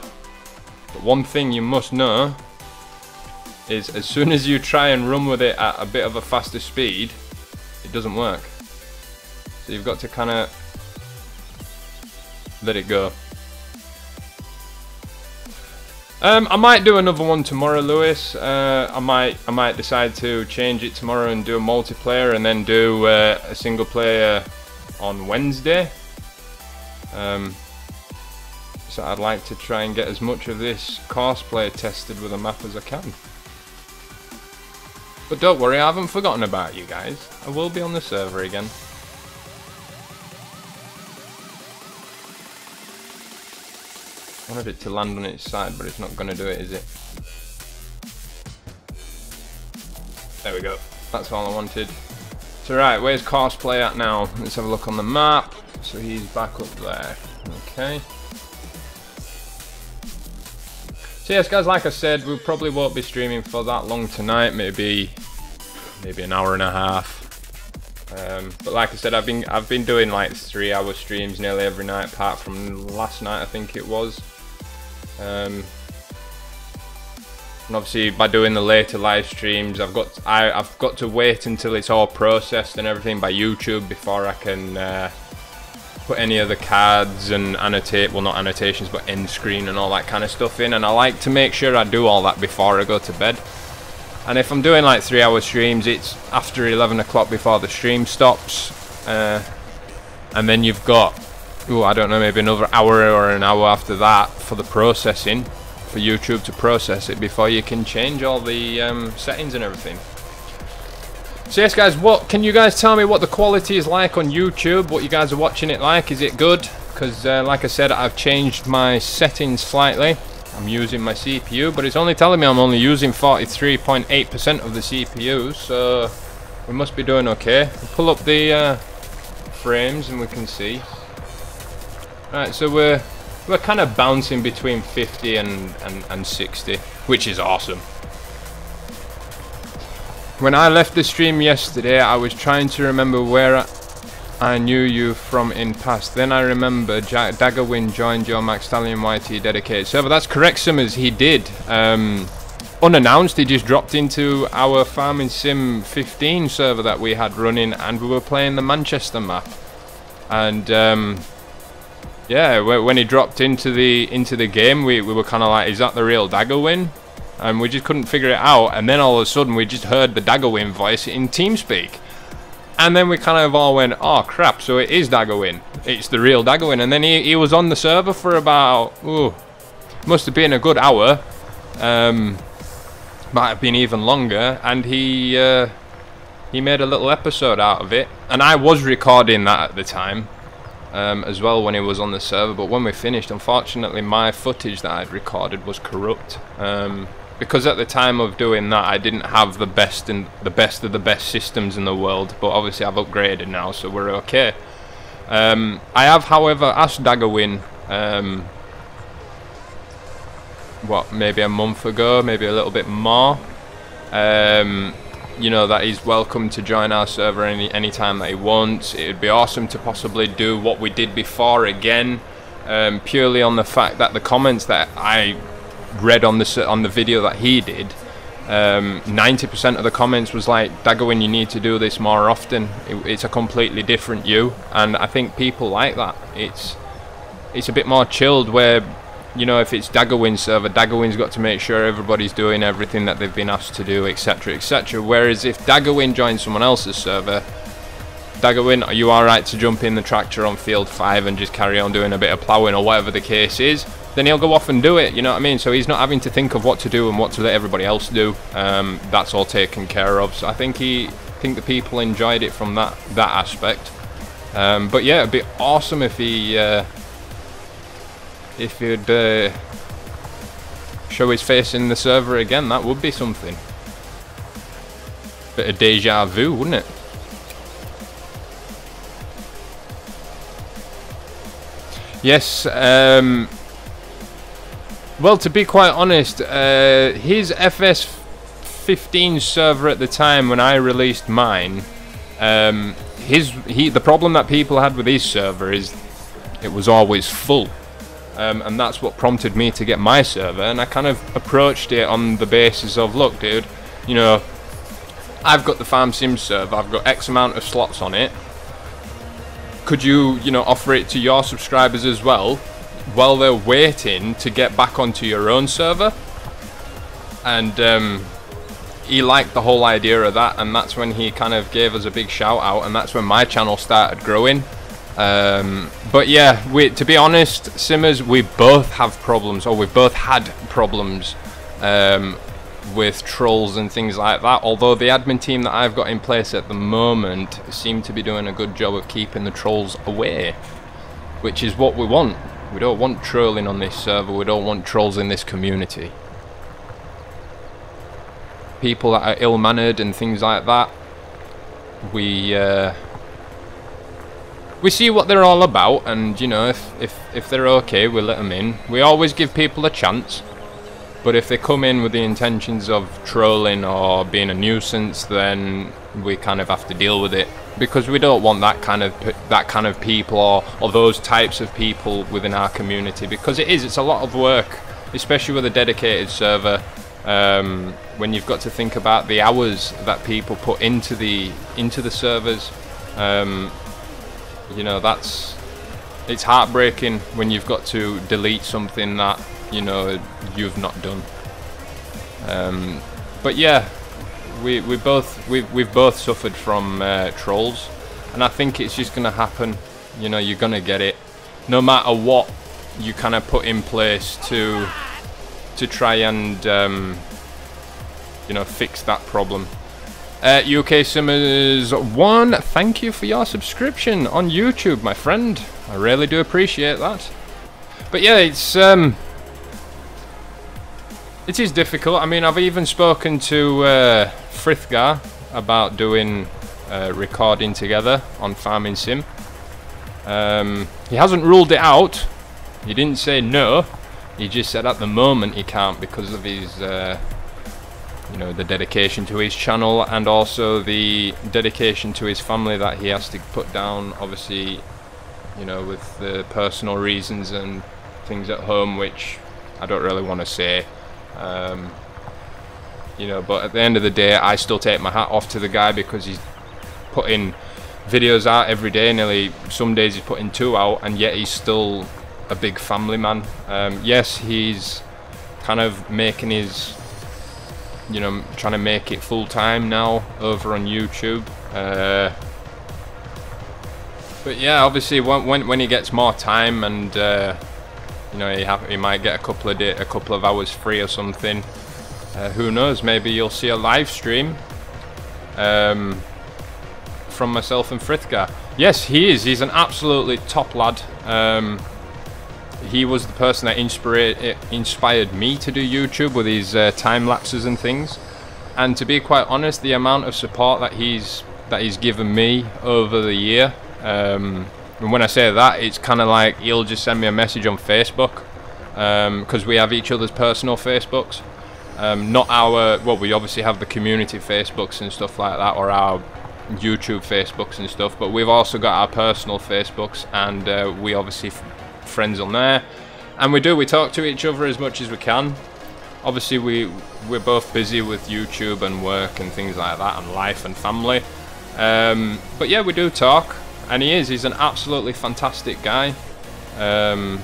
But one thing you must know is as soon as you try and run with it at a bit of a faster speed, it doesn't work. So you've got to kind of let it go. I might do another one tomorrow, Lewis. I might decide to change it tomorrow and do a multiplayer, and then do a single player on Wednesday. So I'd like to try and get as much of this Courseplay tested with a map as I can. But don't worry, I haven't forgotten about you guys. I will be on the server again. I wanted it to land on its side, but it's not going to do it, is it? There we go. That's all I wanted. So right, where's Courseplay at now? Let's have a look on the map. So he's back up there. Okay. So yes, guys, like I said, we probably won't be streaming for that long tonight. Maybe an hour and a half. But like I said, I've been doing like 3-hour streams nearly every night, apart from last night, I think it was. And obviously, by doing the later live streams, I've got to wait until it's all processed and everything by YouTube before I can put any of the cards and annotate, well, not annotations, but end screen and all that kind of stuff in. And I like to make sure I do all that before I go to bed. And if I'm doing like 3-hour streams, it's after 11 o'clock before the stream stops. And then you've got, I don't know, maybe another hour or an hour after that for the processing, for YouTube to process it before you can change all the settings and everything. So yes, guys, can you guys tell me what the quality is like on YouTube? What you guys are watching it like? Is it good? Because like I said, I've changed my settings slightly. I'm using my CPU, but it's only telling me I'm only using 43.8% of the CPU, so we must be doing okay. We'll pull up the frames and we can see. Right, so we're kind of bouncing between 50 and 60, which is awesome. When I left the stream yesterday, I was trying to remember where I knew you from in past. Then I remember Daggerwin joined your McSTALLION YT dedicated server. That's correct, Summers, he did. Unannounced, he just dropped into our Farming Sim 15 server that we had running, and we were playing the Manchester map. And yeah, when he dropped into the game, we were kind of like, is that the real Daggerwin? And we just couldn't figure it out. And then all of a sudden, we just heard the Daggerwin voice in TeamSpeak. And then we kind of all went, oh crap, so it is Daggerwin. It's the real Daggerwin. And then he was on the server for about, must have been a good hour. Might have been even longer. And he made a little episode out of it. And I was recording that at the time. As well when he was on the server, but when we finished, unfortunately my footage that I'd recorded was corrupt, because at the time of doing that I didn't have the best of the best systems in the world, but obviously I've upgraded now, so we're okay. I have, however, asked Daggerwin what, maybe a month ago, maybe a little bit more, you know, that he's welcome to join our server any time that he wants. It would be awesome to possibly do what we did before again, purely on the fact that the comments that I read on the video that he did, 90% of the comments was like, Daggerwin, you need to do this more often. It's a completely different you, and I think people like that. It's a bit more chilled, where, you know, if it's Daggerwin's server, Daggerwin's got to make sure everybody's doing everything that they've been asked to do, etc, etc. Whereas if Daggerwin joins someone else's server, Daggerwin, are you alright to jump in the tractor on field 5 and just carry on doing a bit of ploughing or whatever the case is? Then he'll go off and do it, you know what I mean? So he's not having to think of what to do and what to let everybody else do. That's all taken care of. So I think the people enjoyed it from that aspect. But yeah, it'd be awesome if he'd show his face in the server again. That would be something. Bit of deja vu, wouldn't it? Yes, well, to be quite honest, his FS15 server at the time when I released mine, the problem that people had with his server is it was always full. And that's what prompted me to get my server, and I kind of approached it on the basis of, look dude, you know, I've got the Farm Sim server, I've got X amount of slots on it, could you know, offer it to your subscribers as well, while they're waiting to get back onto your own server? And he liked the whole idea of that, and that's when he kind of gave us a big shout out, and that's when my channel started growing. But yeah, to be honest, Simmers, we both have problems, or we've both had problems with trolls and things like that, although the admin team that I've got in place at the moment seem to be doing a good job of keeping the trolls away, which is what we want. We don't want trolling on this server, we don't want trolls in this community. People that are ill-mannered and things like that, we see what they're all about, and you know, if they're okay, we let them in. We always give people a chance, but if they come in with the intentions of trolling or being a nuisance, then we kind of have to deal with it, because we don't want that kind of people or those types of people within our community, because it's a lot of work, especially with a dedicated server. When you've got to think about the hours that people put into the servers, you know, it's heartbreaking when you've got to delete something that, you know, you've not done. But yeah, we've both suffered from trolls, and I think it's just gonna happen. You know, you're gonna get it, no matter what you kind of put in place to try and you know, fix that problem. UK Summers 1, thank you for your subscription on YouTube, my friend. I really do appreciate that. But yeah, it is difficult. I mean, I've even spoken to Frithgar about doing recording together on Farming Sim. He hasn't ruled it out. He didn't say no. He just said at the moment he can't because of his you know, the dedication to his channel, and also the dedication to his family that he has to put down, obviously, you know, with the personal reasons and things at home, which I don't really want to say. You know, but at the end of the day, I still take my hat off to the guy, because he's putting videos out every day. Nearly some days he's putting 2 out, and yet he's still a big family man. Yes, he's kind of making his, you know, trying to make it full time now over on YouTube. But yeah, obviously when he gets more time, and you know, he might get a couple of hours free or something. Who knows? Maybe you'll see a live stream from myself and Frithgar. Yes, he is. He's an absolutely top lad. He was the person that inspired me to do YouTube with his time lapses and things. And to be quite honest, the amount of support that he's given me over the year, and when I say that, it's kind of like he'll just send me a message on Facebook, because we have each other's personal Facebooks, not our, well, we obviously have the community Facebooks and stuff like that, or our YouTube Facebooks and stuff, but we've also got our personal Facebooks, and we obviously friends on there, and we talk to each other as much as we can. Obviously we're both busy with YouTube and work and things like that, and life and family, but yeah, we do talk, and he's an absolutely fantastic guy. And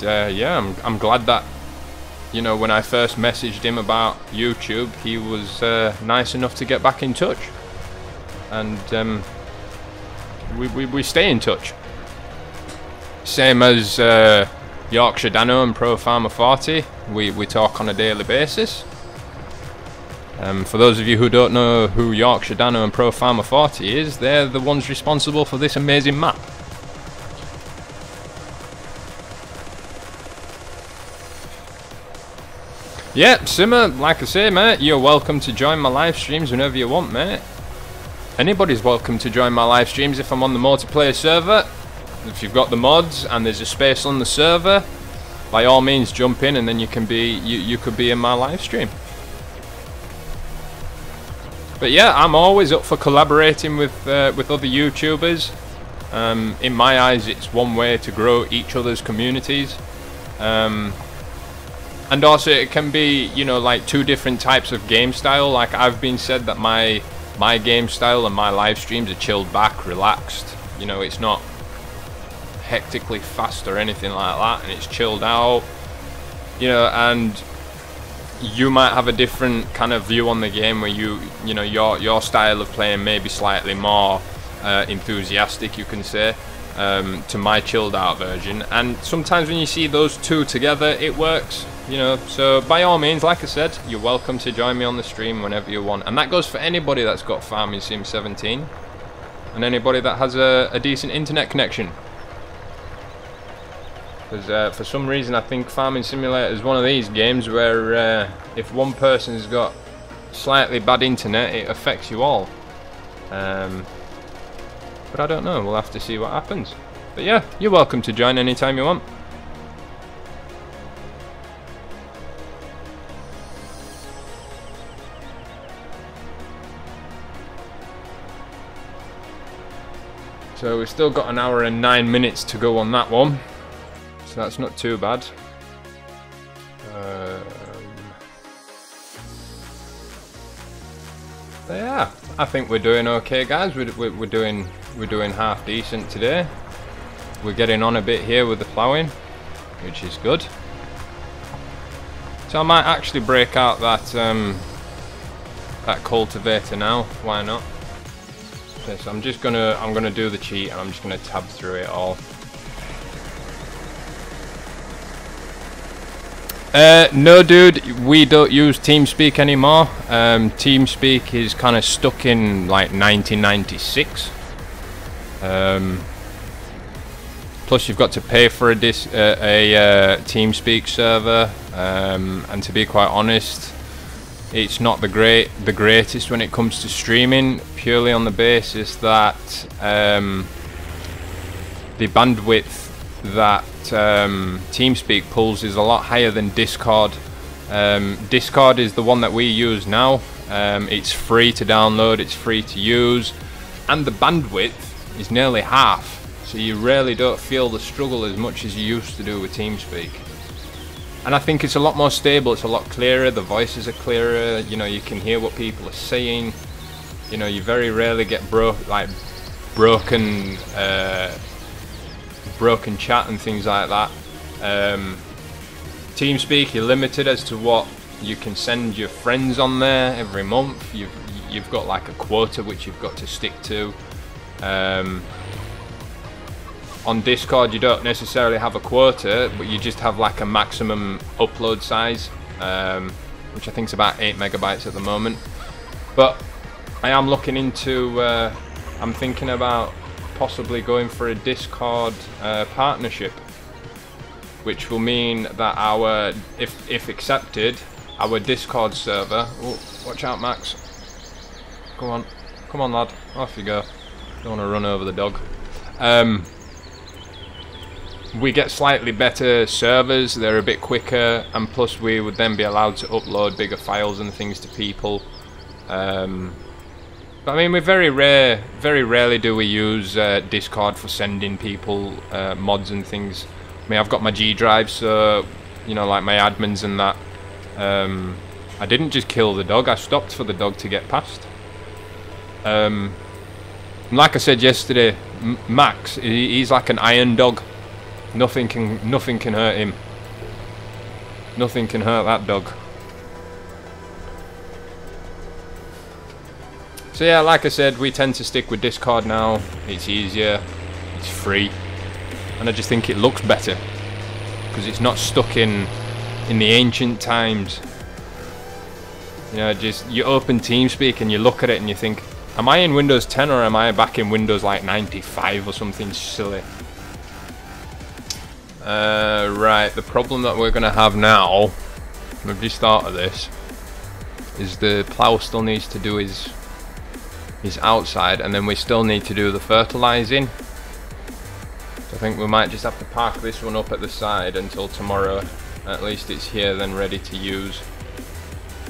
yeah, I'm glad that, you know, when I first messaged him about YouTube, he was nice enough to get back in touch, and we stay in touch. Same as Yorkshire Dano and Profarmer 40, we talk on a daily basis. For those of you who don't know who Yorkshire Dano and Profarmer 40 is, they're the ones responsible for this amazing map. Yeah, Simmer, like I say, mate, you're welcome to join my live streams whenever you want, mate. Anybody's welcome to join my live streams if I'm on the multiplayer server. If you've got the mods and there's a space on the server, by all means jump in, and then you could be in my live stream. But yeah, I'm always up for collaborating with other YouTubers. In my eyes, it's one way to grow each other's communities, and also it can be, you know, like 2 different types of game style. Like I've been said that my game style and my live streams are chilled back, relaxed. You know, it's not hectically fast or anything like that, and it's chilled out, you know. And you might have a different kind of view on the game, where you know, your style of playing may be slightly more enthusiastic, you can say, to my chilled out version, and sometimes when you see those two together it works, you know. So by all means, like I said, you're welcome to join me on the stream whenever you want, and that goes for anybody that's got Farming Sim 17 and anybody that has a decent internet connection, because for some reason I think Farming Simulator is one of these games where if one person's got slightly bad internet it affects you all. But I don't know, we'll have to see what happens. But yeah, you're welcome to join anytime you want. So we've still got an hour and 9 minutes to go on that one. So that's not too bad. Yeah, I think we're doing okay, guys. We're doing half decent today. We're getting on a bit here with the ploughing, which is good. So I might actually break out that that cultivator now. Why not? Okay, so I'm gonna do the cheat, and I'm just gonna tab through it all. No dude, we don't use TeamSpeak anymore. TeamSpeak is kind of stuck in like 1996. Plus you've got to pay for a TeamSpeak server, and to be quite honest, it's not the greatest when it comes to streaming, purely on the basis that the bandwidth that TeamSpeak pulls is a lot higher than Discord. Discord is the one that we use now. It's free to download, it's free to use, and the bandwidth is nearly half, so you really don't feel the struggle as much as you used to do with TeamSpeak. And I think it's a lot more stable, it's a lot clearer, the voices are clearer, you know, you can hear what people are saying, you know, you very rarely get broken chat and things like that. TeamSpeak, you're limited as to what you can send your friends on there every month. You've got like a quota which you've got to stick to. On Discord you don't necessarily have a quota, but you just have like a maximum upload size, which I think is about 8 megabytes at the moment. But I am looking into, I'm thinking about possibly going for a Discord partnership, which will mean that our, if accepted, our Discord server, oh, watch out Max, come on lad, off you go, don't want to run over the dog. We get slightly better servers, they're a bit quicker, and plus we would then be allowed to upload bigger files and things to people. But I mean, we very rarely do we use Discord for sending people mods and things. I mean, I've got my G drive, so you know, like my admins and that. I didn't just kill the dog, I stopped for the dog to get past. Like I said yesterday, Max, he's like an iron dog. Nothing can hurt him. Nothing can hurt that dog. So yeah, like I said, we tend to stick with Discord now. It's easier, it's free, and I just think it looks better because it's not stuck in the ancient times. You know, just you open TeamSpeak and you look at it and you think, am I in Windows 10 or am I back in Windows like 95 or something silly? Right, the problem that we're gonna have now, we've just started this, is the plough still needs to do his outside, and then we still need to do the fertilizing. So I think we might just have to park this one up at the side until tomorrow. At least it's here then ready to use.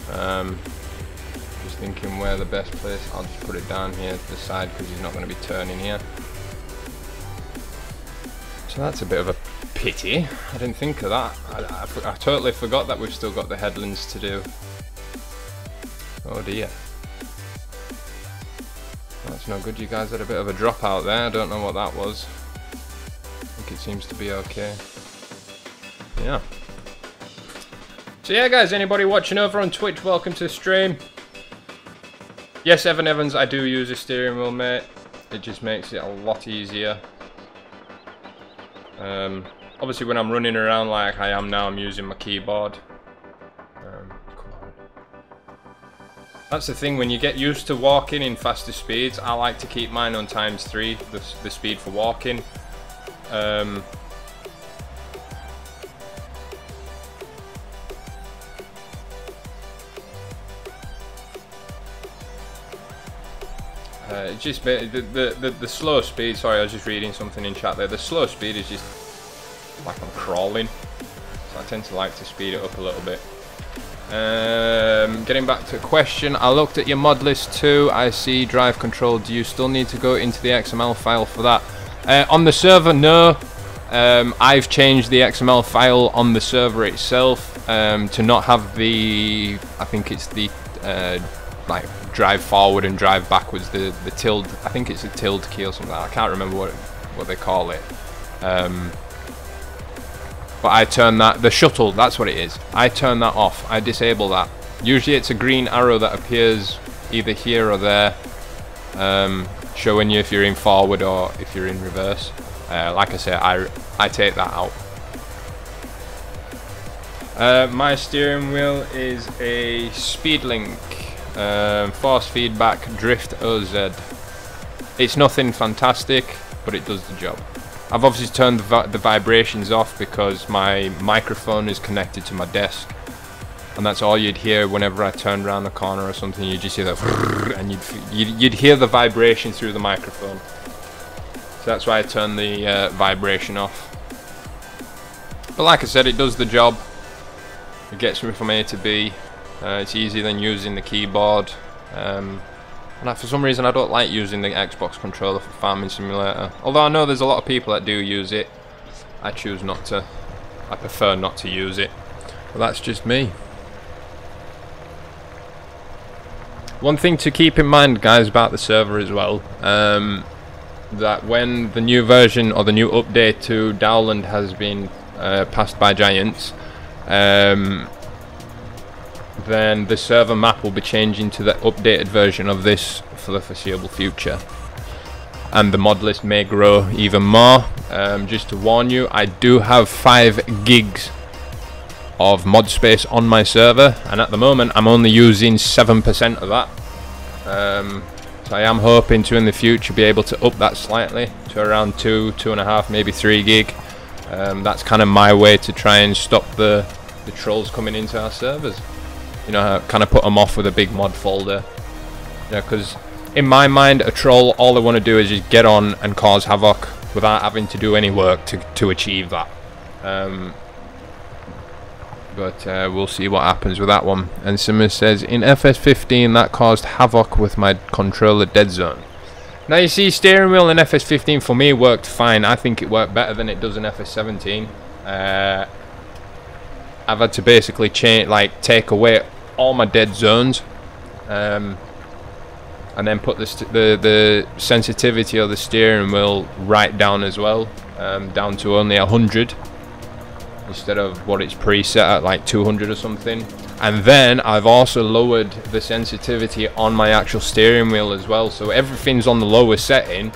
Just thinking where the best place, I'll just put it down here to the side because he's not going to be turning here. So that's a bit of a pity, I didn't think of that. I totally forgot that we've still got the headlands to do. Oh dear. That's no good, you guys had a bit of a drop out there, I don't know what that was. I think it seems to be okay. Yeah. So yeah guys, anybody watching over on Twitch, welcome to the stream. Yes, Evan Evans, I do use a steering wheel, mate. It just makes it a lot easier. Obviously when I'm running around like I am now, I'm using my keyboard. Come on. That's the thing, when you get used to walking in faster speeds, I like to keep mine on ×3, the speed for walking. Just the slow speed, sorry, I was just reading something in chat there. The slow speed is just like I'm crawling, so I tend to like to speed it up a little bit. Getting back to a question, I looked at your mod list too. I see drive control. Do you still need to go into the XML file for that? On the server, no. I've changed the XML file on the server itself to not have the, I think it's the like drive forward and drive backwards, the tilde, I think it's a tilde key or something. I can't remember what they call it. But I turn that, the shuttle, that's what it is. I turn that off, I disable that. Usually it's a green arrow that appears either here or there, showing you if you're in forward or if you're in reverse. Like I say, I take that out. My steering wheel is a Speedlink force feedback drift OZ. It's nothing fantastic, but it does the job. I've obviously turned the vibrations off because my microphone is connected to my desk, and that's all you'd hear whenever I turned around the corner or something. You'd just hear that, and you'd hear the vibration through the microphone. So that's why I turned the vibration off. But like I said, it does the job. It gets me from A to B. It's easier than using the keyboard. And for some reason I don't like using the Xbox controller for Farming Simulator. Although I know there's a lot of people that do use it. I choose not to. I prefer not to use it. But that's just me. One thing to keep in mind, guys, about the server as well, that when the new version or the new update to Dowland has been passed by Giants, then the server map will be changing to the updated version of this for the foreseeable future, and the mod list may grow even more. Just to warn you, I do have 5 gigs of mod space on my server, and at the moment I'm only using 7% of that. So I am hoping to in the future be able to up that slightly to around 2.5, maybe 3 gig. That's kind of my way to try and stop the trolls coming into our servers. You know, kind of put them off with a big mod folder. You know, because in my mind, a troll, all they want to do is just get on and cause havoc without having to do any work to achieve that. But we'll see what happens with that one. And Simmons says, in FS15 that caused havoc with my controller dead zone. Now you see, steering wheel in FS15 for me worked fine. I think it worked better than it does in FS17. I've had to basically change, like take away all my dead zones, and then put the sensitivity of the steering wheel right down as well, down to only 100 instead of what it's preset at like 200 or something. And then I've also lowered the sensitivity on my actual steering wheel as well, so everything's on the lower setting.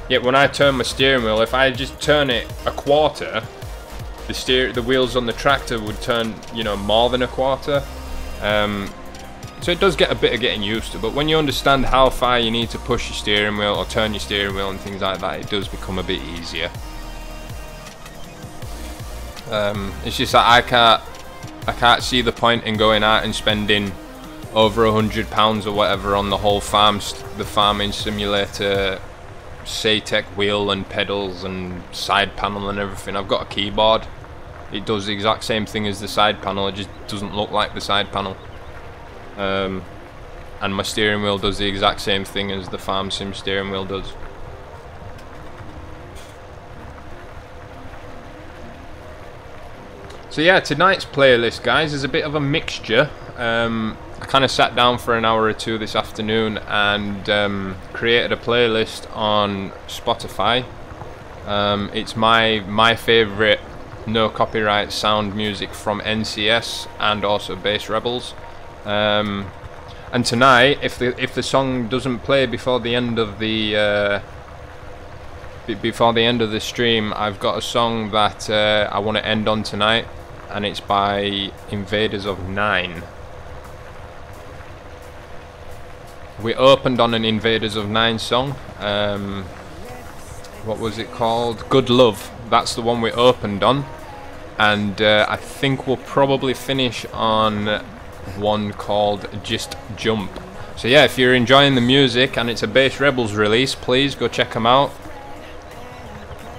Yet when I turn my steering wheel, if I just turn it a quarter, the wheels on the tractor would turn, you know, more than a quarter. So it does get a bit of getting used to, but when you understand how far you need to push your steering wheel or turn your steering wheel and things like that, it does become a bit easier. It's just that I can't see the point in going out and spending over £100 or whatever on the whole farm, the farming simulator, Saytech wheel and pedals and side panel and everything. I've got a keyboard. It does the exact same thing as the side panel, it just doesn't look like the side panel. And my steering wheel does the exact same thing as the farm sim steering wheel does. So yeah, tonight's playlist, guys, is a bit of a mixture. I kind of sat down for an hour or two this afternoon and created a playlist on Spotify. It's my favourite no copyright sound music from NCS and also Bass Rebels. And tonight, if the song doesn't play before the end of the before the end of the stream, I've got a song that I want to end on tonight, and it's by Invaders of Nine. We opened on an Invaders of Nine song. What was it called? Good Love. That's the one we opened on. And I think we'll probably finish on one called Just Jump. So yeah, if you're enjoying the music and it's a Bass Rebels release, please go check them out.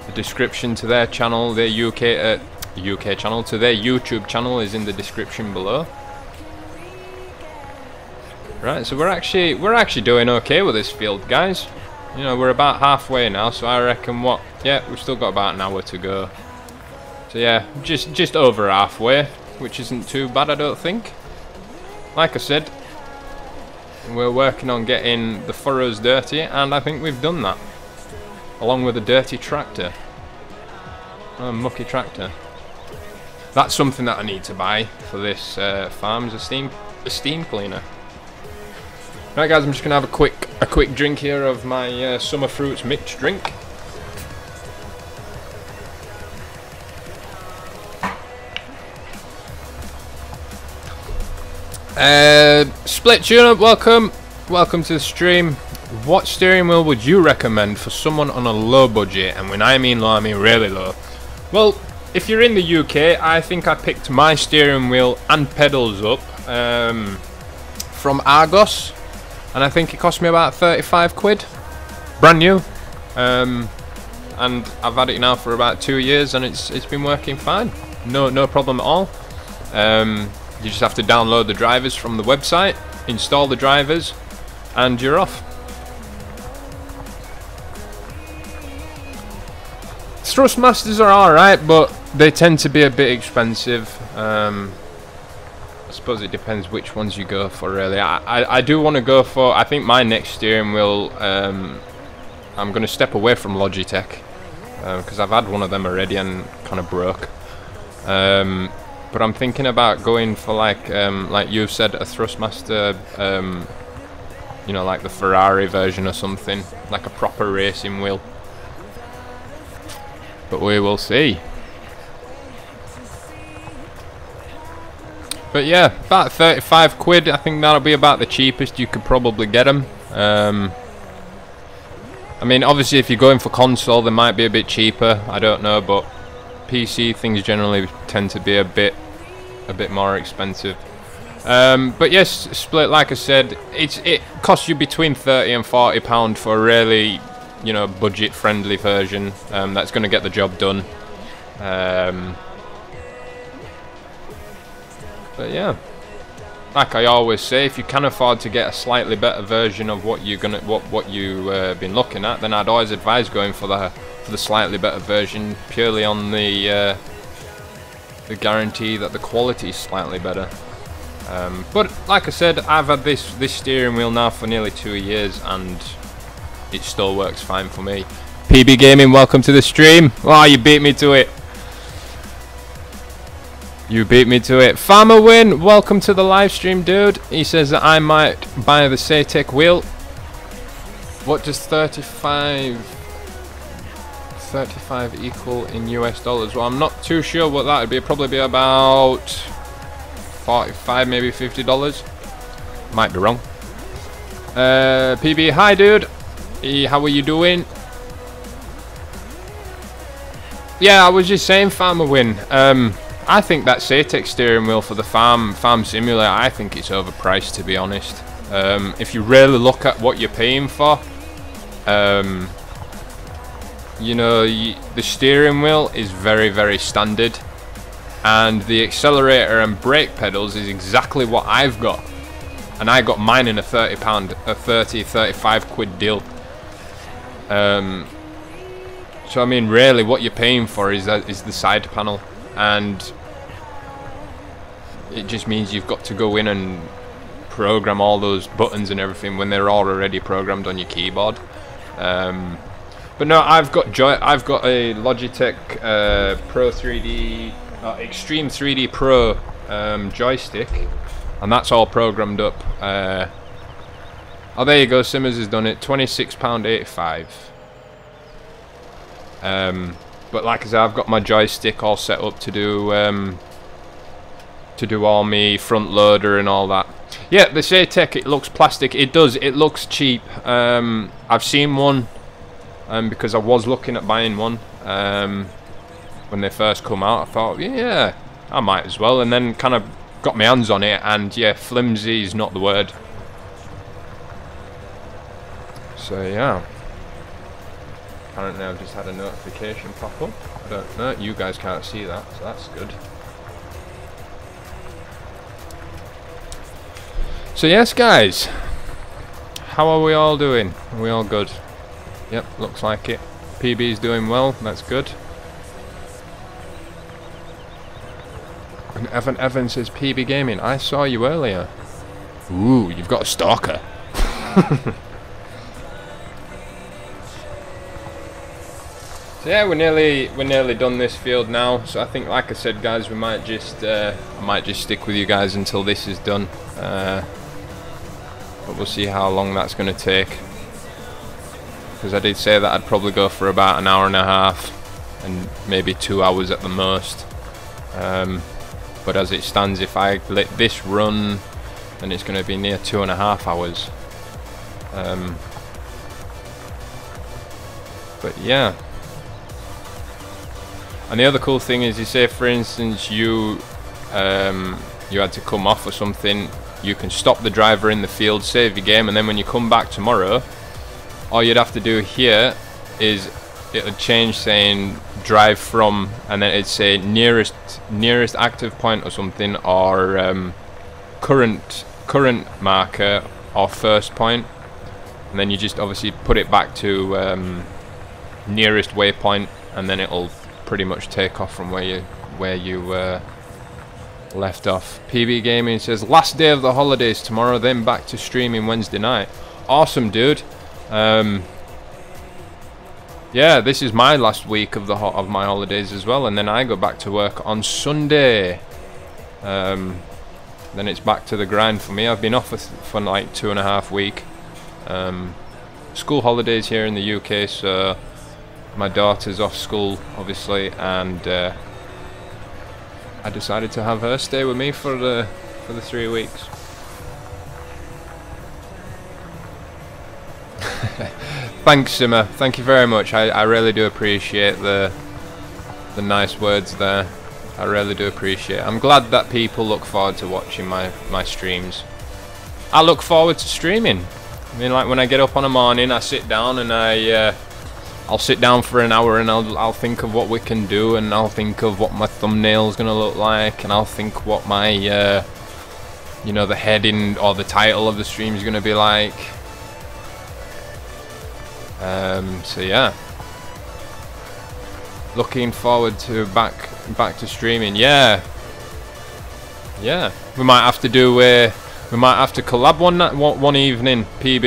The description to their channel, their UK channel, to their YouTube channel is in the description below. Right, so we're actually doing okay with this field, guys. You know, we're about halfway now, so I reckon we've still got about an hour to go. So yeah, just over halfway, which isn't too bad, I don't think. Like I said, we're working on getting the furrows dirty, and I think we've done that. Along with a dirty tractor. A mucky tractor. That's something that I need to buy for this farm, is a steam cleaner. Right guys, I'm just gonna have a quick drink here of my summer fruits mixed drink. Split tune-up, welcome to the stream. What steering wheel would you recommend for someone on a low budget? And when I mean low, I mean really low. Well, if you're in the UK, I think I picked my steering wheel and pedals up from Argos, and I think it cost me about 35 quid, brand new. And I've had it now for about 2 years, and it's been working fine. No problem at all. You just have to download the drivers from the website, install the drivers, and you're off. Thrustmasters are alright, but they tend to be a bit expensive. I suppose it depends which ones you go for, really. I do want to go for, I think my next steering wheel, I'm going to step away from Logitech, because I've had one of them already and kind of broke. But I'm thinking about going for like you've said, a Thrustmaster, you know, like the Ferrari version or something, like a proper racing wheel. But we will see. But yeah, about 35 quid, I think that'll be about the cheapest you could probably get them. I mean, obviously if you're going for console, they might be a bit cheaper, I don't know, but PC things generally tend to be a bit more expensive. But yes, Split, like I said, it costs you between 30 and 40 pound for a really, you know, budget friendly version that's going to get the job done. But yeah, like I always say, if you can afford to get a slightly better version of what you've been looking at, then I'd always advise going for the slightly better version, purely on the guarantee that the quality is slightly better. But like I said, I've had this steering wheel now for nearly 2 years, and it still works fine for me. PB Gaming, welcome to the stream. Oh, you beat me to it. You beat me to it. Farmer Win, welcome to the live stream, dude. He says that I might buy the Satek wheel. What does 35 equal in US dollars? Well, I'm not too sure what that would be. It'd probably be about 45, maybe $50. Might be wrong. PB, hi, dude. How are you doing? Yeah, I was just saying, Farmer Win. I think that Satek steering wheel for the farm simulator, I think it's overpriced, to be honest. If you really look at what you're paying for, you know, the steering wheel is very, very standard, and the accelerator and brake pedals is exactly what I've got, and I got mine in a 35 quid deal. So I mean, really, what you're paying for is the side panel, and it just means you've got to go in and program all those buttons and everything when they're all already programmed on your keyboard. But no, I've got a Logitech Pro 3D Extreme 3D Pro joystick, and that's all programmed up. Oh, there you go. Simmers has done it. £26.85. But like I said, I've got my joystick all set up to do all me front loader and all that. Yeah, they say tech, it looks plastic. It does. It looks cheap. I've seen one because I was looking at buying one when they first come out. I thought, yeah, I might as well, and then kind of got my hands on it, and yeah, flimsy is not the word. So yeah. Apparently I've just had a notification pop up. I don't know, you guys can't see that, so that's good. So yes guys, how are we all doing? Are we all good? Yep, looks like it. PB's doing well, that's good. And Evan says, PB Gaming, I saw you earlier. Ooh, you've got a stalker. So yeah, we're nearly done this field now. So I think, like I said, guys, we might just I might just stick with you guys until this is done. But we'll see how long that's going to take. Because I did say that I'd probably go for about an hour and a half, and maybe 2 hours at the most. But as it stands, if I let this run, then it's going to be near 2.5 hours. But yeah. And the other cool thing is, you say for instance you had to come off or something, you can stop the driver in the field, save your game, and then when you come back tomorrow, all you'd have to do here is it would change saying drive from, and then it'd say nearest active point or something, or current marker, or first point, and then you just obviously put it back to nearest waypoint, and then it'll pretty much take off from where you left off. PB Gaming says last day of the holidays tomorrow, then back to streaming Wednesday night. Awesome, dude. Yeah, this is my last week of my holidays as well, and then I go back to work on Sunday. Then it's back to the grind for me. I've been off for like 2.5 weeks. School holidays here in the UK, so my daughter's off school, obviously, and I decided to have her stay with me for the 3 weeks. Thanks, Simmer. Thank you very much. I really do appreciate the nice words there. I really do appreciate it. I'm glad that people look forward to watching my streams. I look forward to streaming. I mean, like when I get up on a morning, I sit down and I'll sit down for an hour and I'll think of what we can do, and I'll think of what my thumbnail's gonna look like, and I'll think what my you know, the heading or the title of the stream is gonna be like. So yeah, looking forward to back to streaming. Yeah, we might have to do we might have to collab one evening. PB,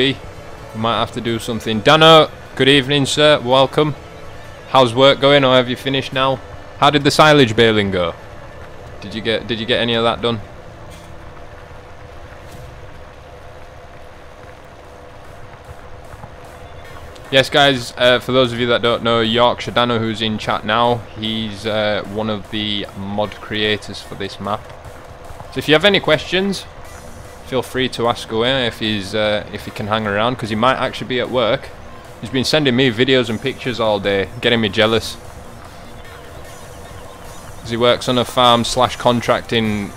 we might have to do something. Dano, good evening, sir. Welcome. How's work going, or have you finished now? How did the silage baling go? Did you get any of that done? Yes, guys, for those of you that don't know, Yorkshire Dano, who's in chat now, he's one of the mod creators for this map. So if you have any questions, feel free to ask away if he can hang around, because he might actually be at work. He's been sending me videos and pictures all day, getting me jealous. Because he works on a farm/contracting,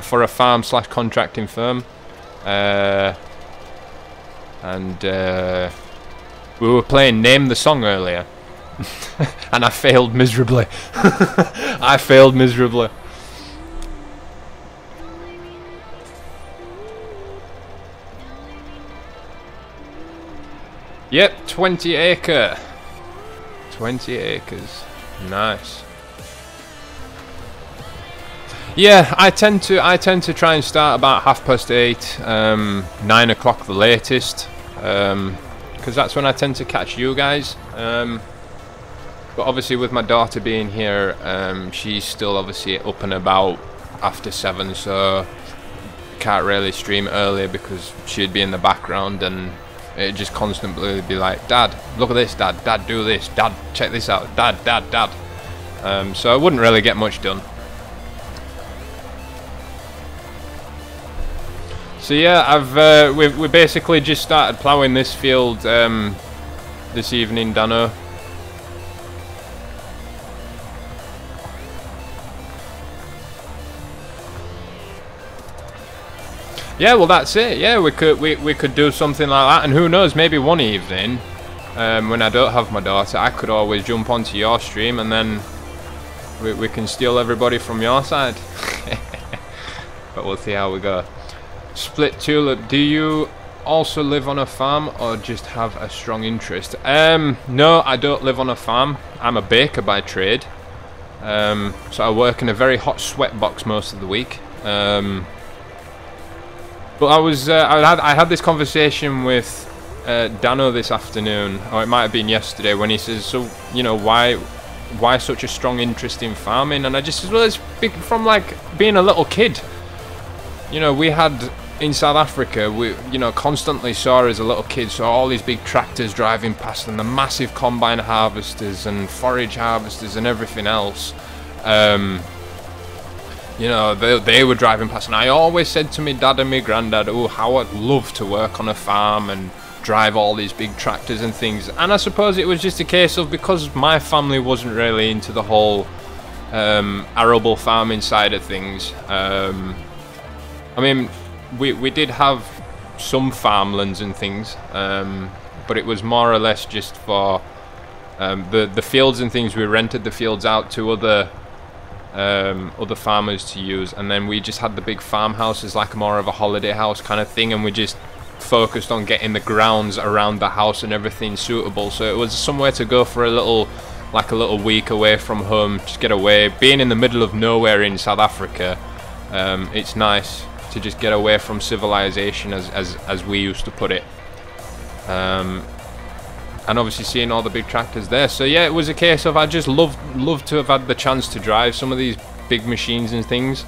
for a farm/contracting firm. We were playing Name the Song earlier. And I failed miserably. I failed miserably. Yep, 20 acre. 20 acres. Nice. Yeah, I tend to try and start about 8:30, 9 o'clock the latest, because that's when I tend to catch you guys. But obviously with my daughter being here, she's still obviously up and about after 7, so can't really stream earlier because she'd be in the background, and It'd just constantly be like, Dad, look at this, Dad, Dad, do this, Dad, check this out, Dad, Dad, Dad. So I wouldn't really get much done. So yeah, we basically just started ploughing this field this evening, Dano. Yeah, well that's it. Yeah, we could do something like that, and who knows, maybe one evening, when I don't have my daughter, I could always jump onto your stream, and then we can steal everybody from your side. But we'll see how we go. Split Tulip, do you also live on a farm or just have a strong interest? No, I don't live on a farm. I'm a baker by trade. So I work in a very hot sweat box most of the week. But I had this conversation with Dano this afternoon, or it might have been yesterday, when he says, so, you know, why such a strong interest in farming? And I just said, well, it's from like being a little kid. You know, we had in South Africa, we, you know, constantly saw as a little kid, saw all these big tractors driving past, and the massive combine harvesters and forage harvesters and everything else. You know, they were driving past, and I always said to me dad and my granddad, oh, how I'd love to work on a farm and drive all these big tractors and things. And I suppose it was just a case of, because my family wasn't really into the whole arable farming side of things. I mean, we did have some farmlands and things, but it was more or less just for the fields and things. We rented the fields out to other farmers to use, and then we just had the big farmhouses, like more of a holiday house kind of thing, and we just focused on getting the grounds around the house and everything suitable. So it was somewhere to go for a little week away from home, just get away. Being in the middle of nowhere in South Africa, it's nice to just get away from civilization, as we used to put it. And obviously seeing all the big tractors there. So yeah, it was a case of I just loved to have had the chance to drive some of these big machines and things.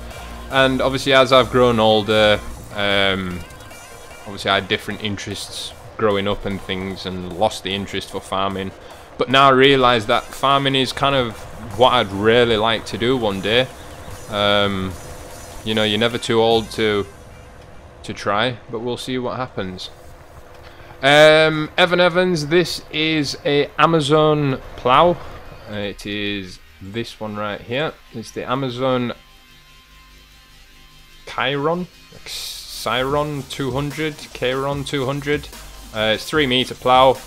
And obviously as I've grown older, obviously I had different interests growing up and things, and lost the interest for farming. But now I realise that farming is kind of what I'd really like to do one day. You know, you're never too old to try, but we'll see what happens. Evan Evans, this is a Amazon plough. It is this one right here. It's the Amazon Chiron 200. It's 3 meter plough.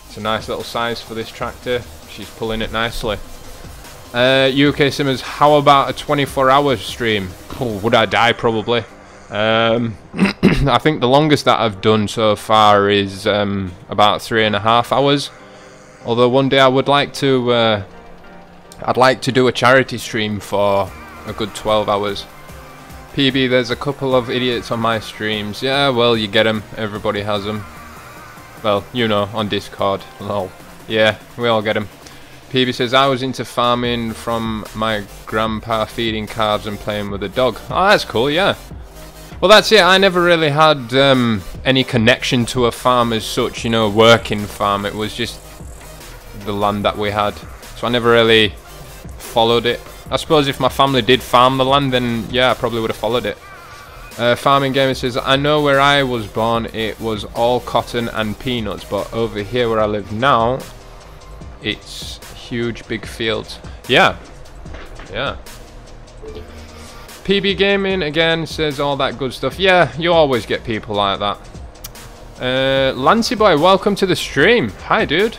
It's a nice little size for this tractor. She's pulling it nicely. UK Simmers, how about a 24-hour stream? Oh, would I die? Probably. I think the longest that I've done so far is about 3.5 hours. Although one day I would like to, I'd like to do a charity stream for a good 12 hours. PB, there's a couple of idiots on my streams. Yeah, well, you get them. Everybody has them. Well, you know, on Discord. Lol. Yeah, we all get them. PB says, I was into farming from my grandpa, feeding calves and playing with a dog. Oh, that's cool, yeah. Well, that's it. I never really had any connection to a farm as such, you know, working farm. It was just the land that we had. So I never really followed it. I suppose if my family did farm the land, then yeah, I probably would have followed it. Farming Gamer says, I know where I was born, it was all cotton and peanuts, but over here where I live now, it's huge big fields. Yeah. Yeah. PB Gaming again says all that good stuff. Yeah, you always get people like that. Lancy Boy, welcome to the stream. Hi, dude.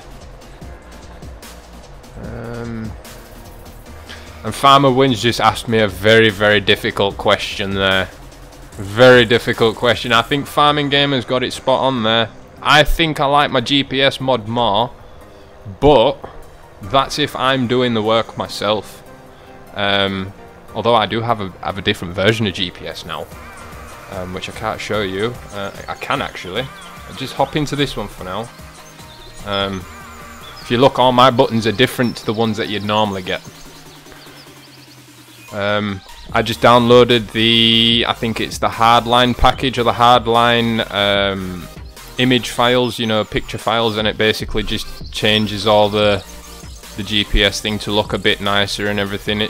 And Farmer Wins just asked me a very, very difficult question there. Very difficult question. I think Farming Gamer's got it spot on there. I think I like my GPS mod more, but that's if I'm doing the work myself. Although I do have a different version of GPS now, which I can't show you. I can actually. I'll just hop into this one for now. If you look, all my buttons are different to the ones that you'd normally get. I just downloaded the, I think it's the Hardline package, or the Hardline image files, you know, picture files, and it basically just changes all the GPS thing to look a bit nicer and everything.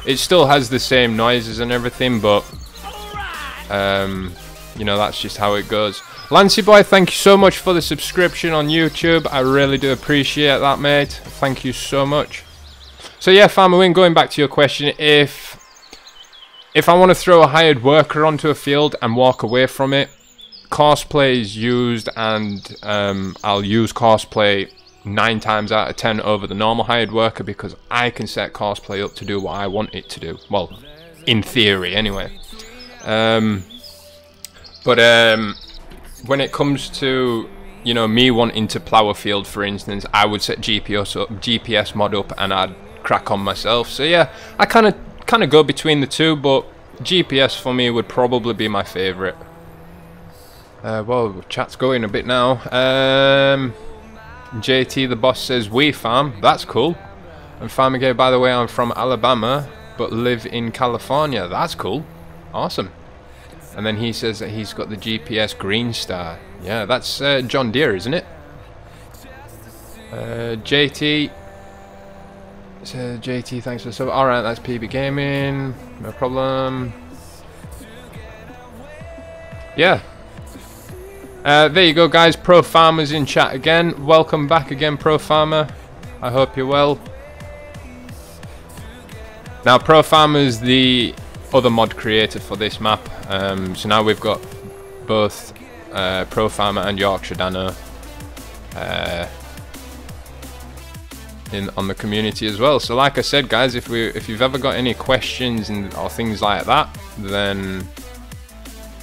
It still has the same noises and everything, but you know, that's just how it goes. Lancey boy, thank you so much for the subscription on YouTube. I really do appreciate that, mate. Thank you so much. So yeah, Farmer Win, going back to your question, if I want to throw a hired worker onto a field and walk away from it, Courseplay is used, and I'll use Courseplay 9 times out of 10 over the normal hired worker, because I can set Courseplay up to do what I want it to do. Well, in theory anyway. But when it comes to, you know, me wanting to plough a field, for instance, I would set GPS mod up and I'd crack on myself. So yeah, I kind of go between the two, but GPS for me would probably be my favourite. Well, chat's going a bit now. JT the boss says we farm. That's cool. And Farmigate, by the way, I'm from Alabama but live in California. That's cool. Awesome. And then he says that he's got the GPS Green Star. Yeah, that's John Deere, isn't it? JT. JT, thanks for the sub. Alright, that's PB Gaming. No problem. Yeah. There you go, guys. Profarmer's in chat again. Welcome back again, Profarmer. I hope you're well. Now, Profarmer's the other mod creator for this map. So now we've got both Profarmer and Yorkshire Dano on the community as well. So like I said, guys, if you've ever got any questions or things like that, then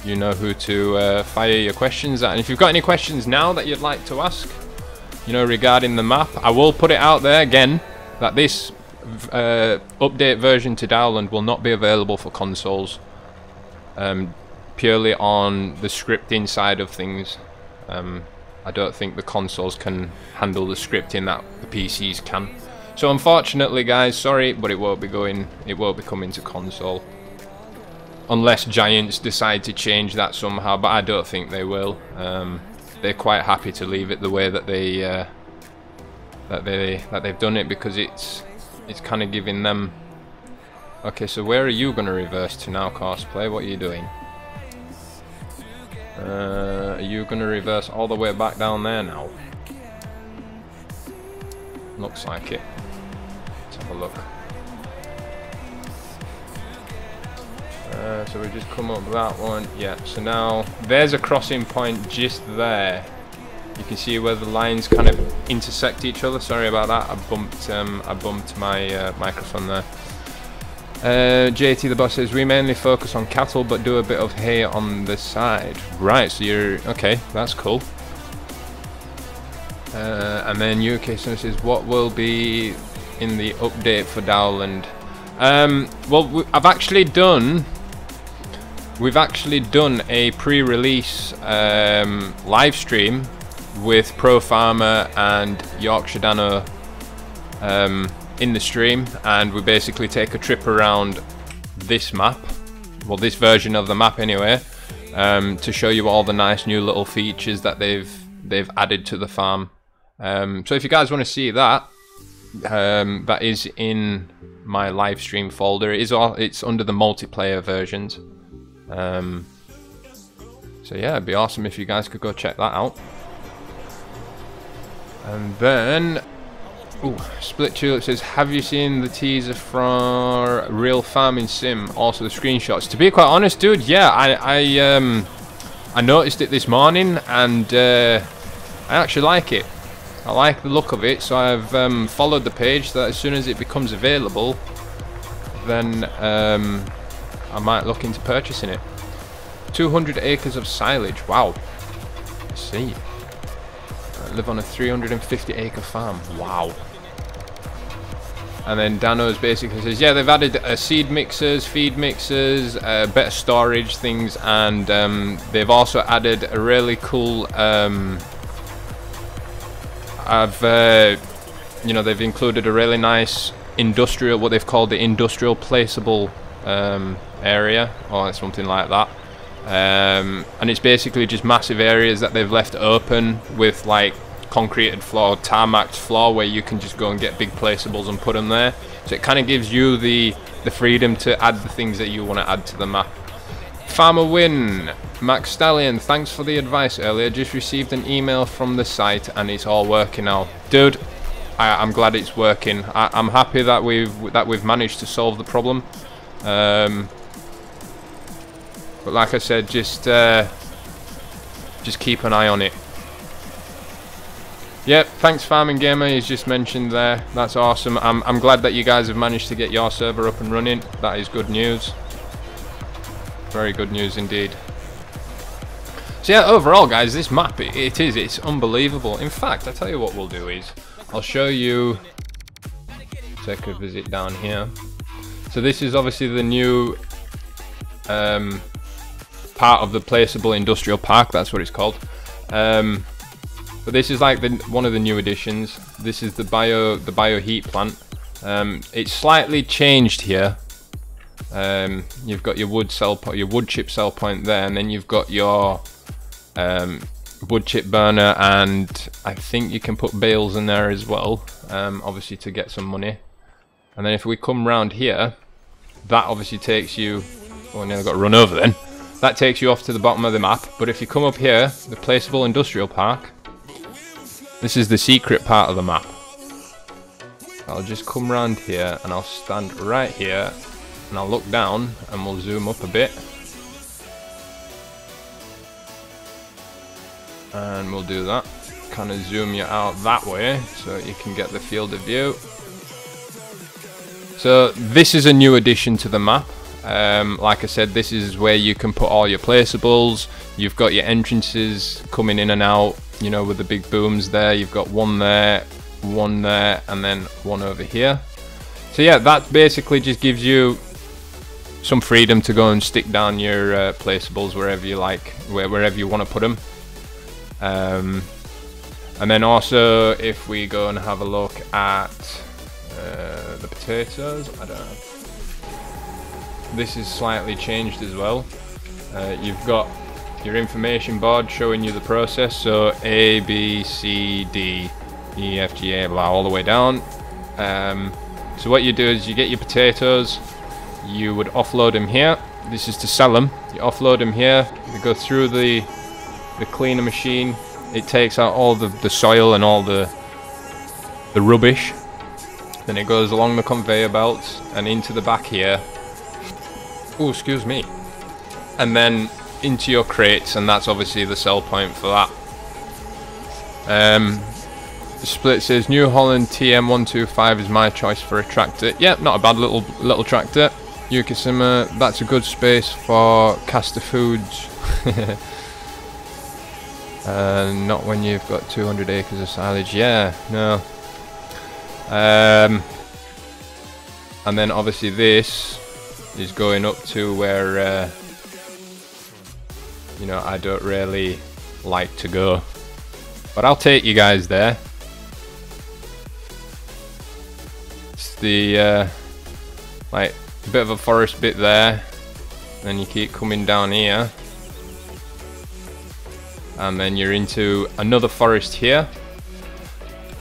you know who to fire your questions at. And if you've got any questions now that you'd like to ask, you know, regarding the map, I will put it out there again that this update version to Dowland will not be available for consoles, purely on the scripting side of things. I don't think the consoles can handle the scripting that the PCs can. So unfortunately, guys, sorry, but it won't be coming to console. Unless Giants decide to change that somehow, but I don't think they will. They're quite happy to leave it the way that they've done it, because it's kind of giving them. Okay, so where are you going to reverse to now, Courseplay? What are you doing? Are you going to reverse all the way back down there now? Looks like it. Let's have a look. So we just come up that one. Yeah, so now there's a crossing point just there. You can see where the lines kind of intersect each other. Sorry about that. I bumped my microphone there. JT the boss says we mainly focus on cattle but do a bit of hay on the side. Right, so you're okay. That's cool. And then UK says what will be in the update for Dowland. Well, we've actually done a pre-release live stream with Profarmer and Yorkshire Dano in the stream, and we basically take a trip around this map, well, this version of the map anyway, to show you all the nice new little features that they've added to the farm. So if you guys want to see that, that is in my live stream folder. It's under the multiplayer versions. So yeah, it'd be awesome if you guys could go check that out. And then, Split Tulip says, have you seen the teaser for Real Farming Sim? Also the screenshots. To be quite honest, dude, yeah, I noticed it this morning, and I actually like it. I like the look of it, so I've followed the page, that as soon as it becomes available, then I might look into purchasing it. 200 acres of silage. Wow. Let's see. I live on a 350 acre farm. Wow. And then Dano's basically says, yeah, they've added seed mixers, feed mixers, better storage things, and they've also added a really cool. You know, they've included a really nice industrial, what they've called the industrial placeable area, or something like that. and it's basically just massive areas that they've left open with like concreted floor, tarmacked floor, where you can just go and get big placeables and put them there. So it kind of gives you the freedom to add the things that you want to add to the map. Farmer Win, McSTALLION, thanks for the advice earlier. Just received an email from the site and it's all working now. Dude, I'm glad it's working. I'm happy that we've managed to solve the problem. But like I said, just keep an eye on it. Yep, thanks Farming Gamer, he's just mentioned there. That's awesome. I'm glad that you guys have managed to get your server up and running. That is good news. Very good news indeed. So yeah, overall guys, this map, it's unbelievable. In fact, I tell you what we'll do is, I'll show you, take a visit down here. So this is obviously the new part of the placeable industrial park, that's what it's called. But this is like one of the new additions. This is the bio heat plant. It's slightly changed here. You've got your wood chip cell point there, and then you've got your wood chip burner, and I think you can put bales in there as well, obviously to get some money. And then if we come round here, that obviously takes you, oh, I nearly got to run over then. That takes you off to the bottom of the map. But if you come up here, the placeable industrial park, this is the secret part of the map. I'll just come round here and I'll stand right here and I'll look down and we'll zoom up a bit. And we'll do that. Kind of zoom you out that way so you can get the field of view. So this is a new addition to the map. Like I said, this is where you can put all your placeables. You've got your entrances coming in and out, you know, with the big booms there. You've got one there, and then one over here. So yeah, that basically just gives you some freedom to go and stick down your placeables wherever you like, wherever you want to put them. And then also, if we go and have a look at the potatoes, I don't know. This is slightly changed as well. You've got your information board showing you the process, so A, B, C, D, E, F, G, A, blah, all the way down. So what you do is you get your potatoes, you would offload them here. This is to sell them. You offload them here, you go through the cleaner machine. It takes out all the soil and all the rubbish. Then it goes along the conveyor belts and into the back here. Oh, excuse me. And then into your crates, and that's obviously the sell point for that. The split says New Holland TM125 is my choice for a tractor. Yeah, not a bad little tractor. Yukisima, that's a good space for caster foods. Not when you've got 200 acres of silage. Yeah, no. And then obviously this is going up to where you know, I don't really like to go, but I'll take you guys there. It's the like a bit of a forest bit there, then you keep coming down here, and then you're into another forest here,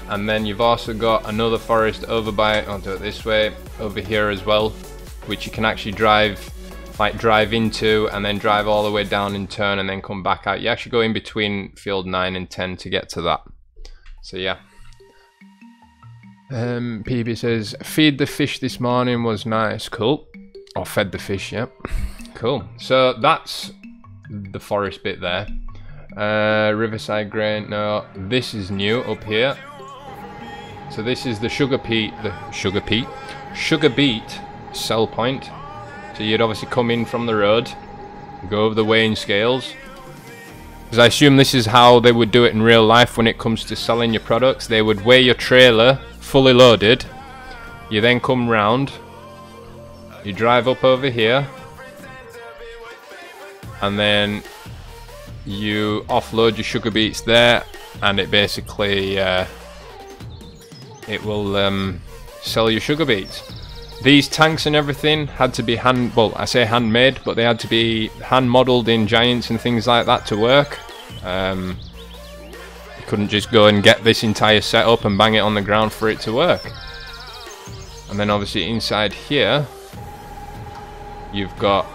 and then you've also got another forest over by, I'll do it this way, over here as well, which you can actually drive into and then drive all the way down and turn and then come back out. You actually go in between field 9 and 10 to get to that. So yeah. PB says, feed the fish this morning was nice. Cool. Or fed the fish, yep. Cool. So that's the forest bit there. Riverside grain, no, this is new up here. So this is the sugar beet sell point. So you'd obviously come in from the road, go over the weighing scales, because I assume this is how they would do it in real life when it comes to selling your products. They would weigh your trailer fully loaded, you then come round, you drive up over here, and then you offload your sugar beets there, and it basically it will sell your sugar beets. These tanks and everything had to be I say handmade, but they had to be hand modelled in giants and things like that to work. You couldn't just go and get this entire setup and bang it on the ground for it to work. And then obviously inside here, you've got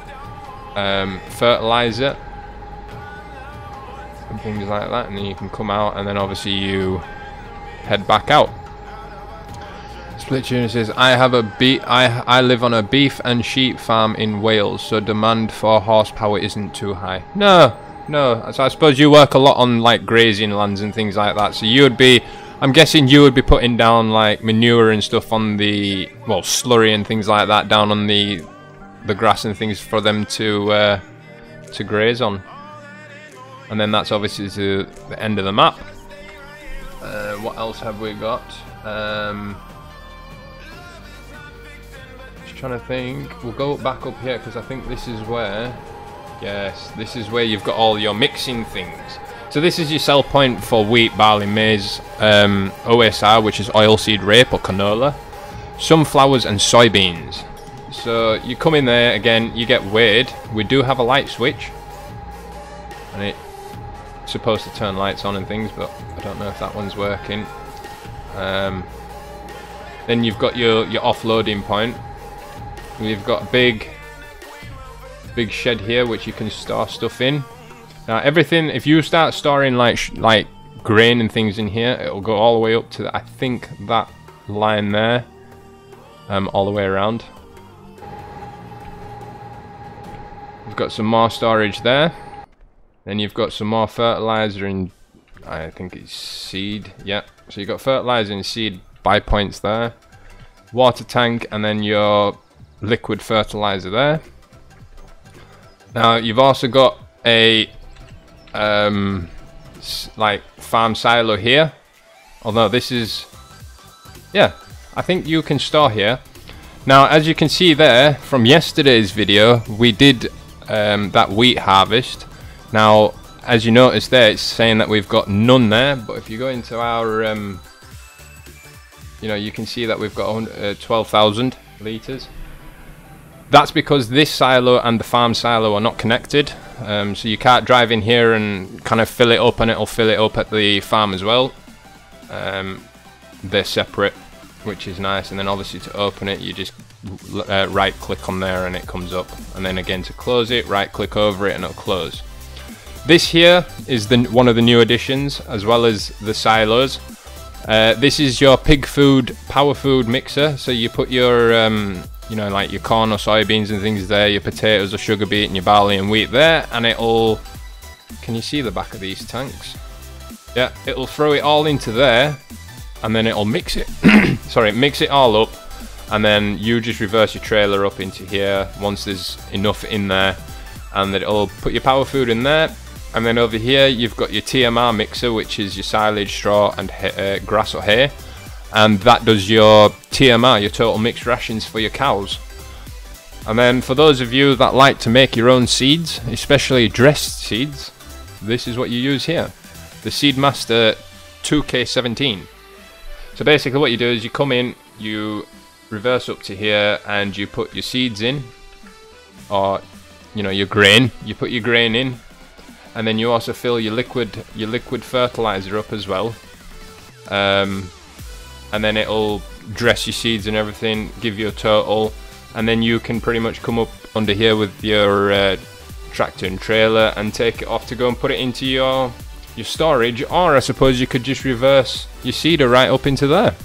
fertilizer and things like that, and then you can come out, and then obviously you head back out. Split Tuna says, I live on a beef and sheep farm in Wales, so demand for horsepower isn't too high. No, so I suppose you work a lot on like grazing lands and things like that, so you would be, I'm guessing you would be putting down like manure and stuff on the, well, slurry and things like that down on the grass and things for them to graze on. And then that's obviously to the end of the map. What else have we got? Just trying to think. We'll go back up here because I think this is where, yes, this is where you've got all your mixing things. So this is your sell point for wheat, barley, maize, OSR, which is oilseed rape or canola, sunflowers and soybeans. So you come in there, again, you get weighed. We do have a light switch, and it's supposed to turn lights on and things, but I don't know if that one's working. Then you've got your offloading point. You've got a big shed here which you can store stuff in. Now everything, if you start storing like grain and things in here, it'll go all the way up to I think that line there, all the way around. You've got some more storage there. Then you've got some more fertilizer and I think it's seed. Yeah, so you've got fertilizer and seed buy points there. Water tank, and then your liquid fertilizer there. Now you've also got a like farm silo here. Although this is, yeah, I think you can store here. Now as you can see there from yesterday's video, we did that wheat harvest. Now as you notice there, it's saying that we've got none there, but if you go into our you know, you can see that we've got 12,000 litres. That's because this silo and the farm silo are not connected, so you can't drive in here and kind of fill it up and it'll fill it up at the farm as well. They're separate, which is nice. And then obviously to open it, you just right click on there and it comes up, and then again to close it, right click over it and it'll close. This here is one of the new additions, as well as the silos. This is your pig food, power food mixer. So you put your you know, like your corn or soybeans and things there, your potatoes or sugar beet and your barley and wheat there, and it'll, can you see the back of these tanks? Yeah, it'll throw it all into there, and then it'll mix it sorry, mix it all up, and then you just reverse your trailer up into here once there's enough in there, and then it'll put your power food in there. And then over here you've got your TMR mixer, which is your silage, straw and grass or hay, and that does your TMR, your total mixed rations for your cows. And then for those of you that like to make your own seeds, especially dressed seeds, this is what you use here, the Seedmaster 2K17. So basically what you do is you come in, you reverse up to here, and you put your seeds in, or you know, your grain, you put your grain in, and then you also fill your liquid fertilizer up as well, and then it'll dress your seeds and everything, give you a total, and then you can pretty much come up under here with your tractor and trailer and take it off to go and put it into your storage, or I suppose you could just reverse your seeder right up into there.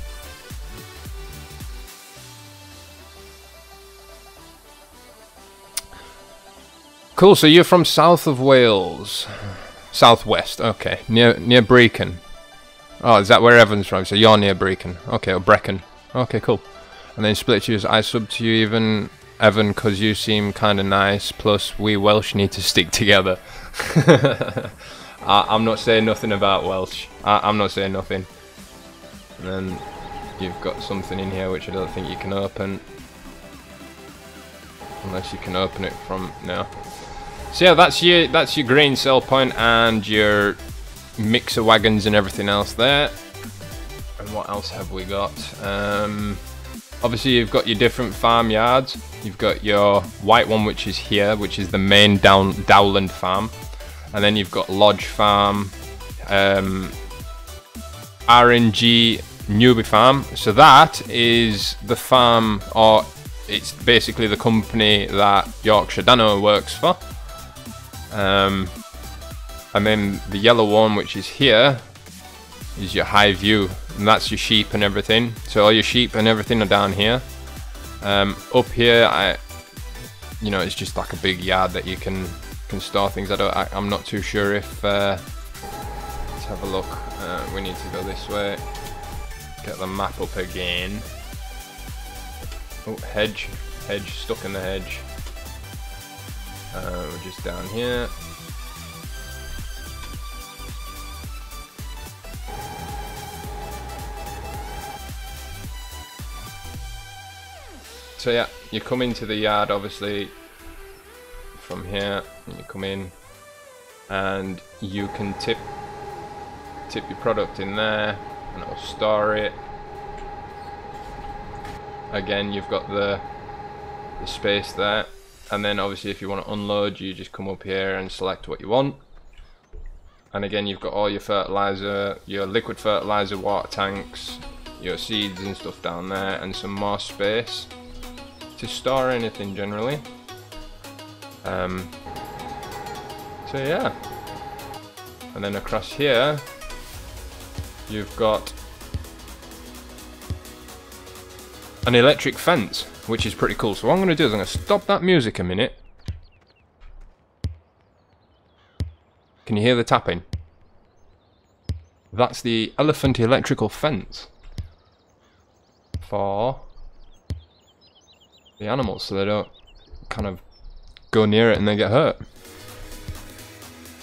Cool, so you're from south of Wales. Southwest, okay. Near Brecon. Oh, is that where Evan's from? So you're near Brecon. Okay, or Brecon. Okay, cool. And then Split Chews, I sub to you even, Evan, because you seem kind of nice. Plus, we Welsh need to stick together. I'm not saying nothing about Welsh. I'm not saying nothing. And then you've got something in here which I don't think you can open. Unless you can open it from... no. So yeah, that's your grain sell point and your mixer wagons and everything else there. And what else have we got? Obviously you've got your different farmyards. You've got your white one, which is here, which is the main Dowland Farm, and then you've got Lodge Farm, RNG Newbie Farm. So that is the farm, or it's basically the company that Yorkshire Dano works for. And then the yellow one, which is here, is your high view, and that's your sheep and everything. So all your sheep and everything are down here. Up here, you know, it's just like a big yard that you can store things. I'm not too sure if. Let's have a look. We need to go this way. Get the map up again. Oh, hedge, stuck in the hedge. We're just down here. So yeah, you come into the yard obviously from here, and you come in and you can tip your product in there and it'll store it. Again, you've got the space there, and then obviously if you want to unload, you just come up here and select what you want. And again, you've got all your fertilizer, your liquid fertilizer, water tanks, your seeds and stuff down there, and some more space to store anything generally. So yeah, and then across here you've got an electric fence, which is pretty cool. So what I'm going to do is I'm going to stop that music a minute. Can you hear the tapping? That's the elephant electrical fence for the animals, so they don't kind of go near it and they get hurt.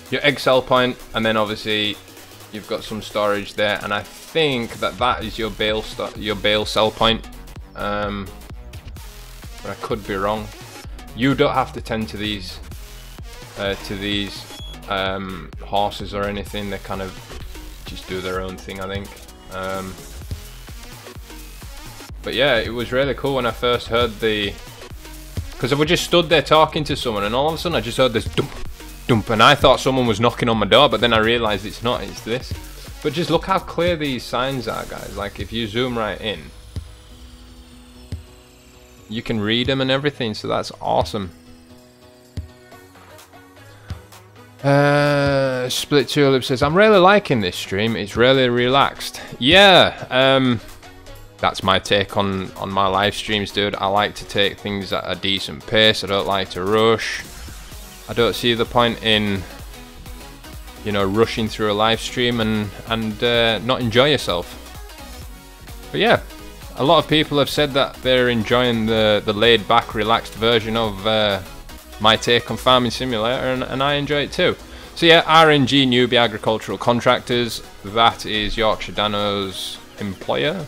Your egg cell point, and then obviously you've got some storage there, and I think that is your bale cell point, but I could be wrong. You don't have to tend to these horses or anything. They kind of just do their own thing, I think. But yeah, it was really cool when I first heard because I was just stood there talking to someone, and all of a sudden I just heard this dump, dump, and I thought someone was knocking on my door, but then I realised it's not, it's this. But just look how clear these signs are, guys. Like if you zoom right in, you can read them and everything, so that's awesome. Split Tulip says, I'm really liking this stream, it's really relaxed. Yeah, that's my take on my live streams, dude. I like to take things at a decent pace. I don't like to rush. I don't see the point in, you know, rushing through a live stream and not enjoy yourself. But yeah, a lot of people have said that they're enjoying the laid back, relaxed version of my take on Farming Simulator, and I enjoy it too. So yeah, RNG Newbie Agricultural Contractors, that is Yorkshire Dano's employer.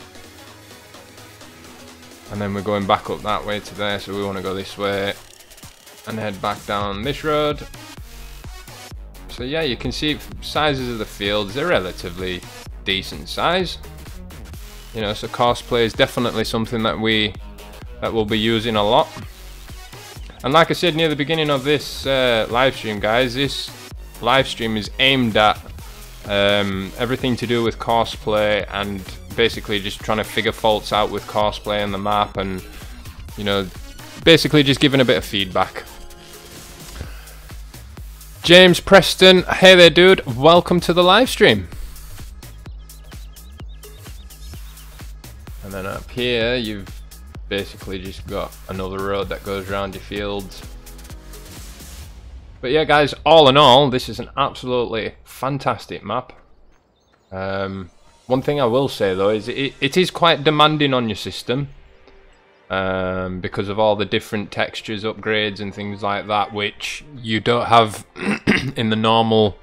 And then we're going back up that way to there, so we want to go this way and head back down this road. So yeah, you can see sizes of the fields, they're relatively decent size. You know, so Courseplay is definitely something that we'll be using a lot. And like I said near the beginning of this live stream, guys, this live stream is aimed at everything to do with Courseplay, and basically just trying to figure faults out with Courseplay and the map, and you know, basically just giving a bit of feedback. James Preston, hey there dude, welcome to the live stream. And then up here you've basically just got another road that goes around your fields. But yeah guys, all in all, this is an absolutely fantastic map. One thing I will say though is it is quite demanding on your system, because of all the different textures, upgrades and things like that, which you don't have in the normal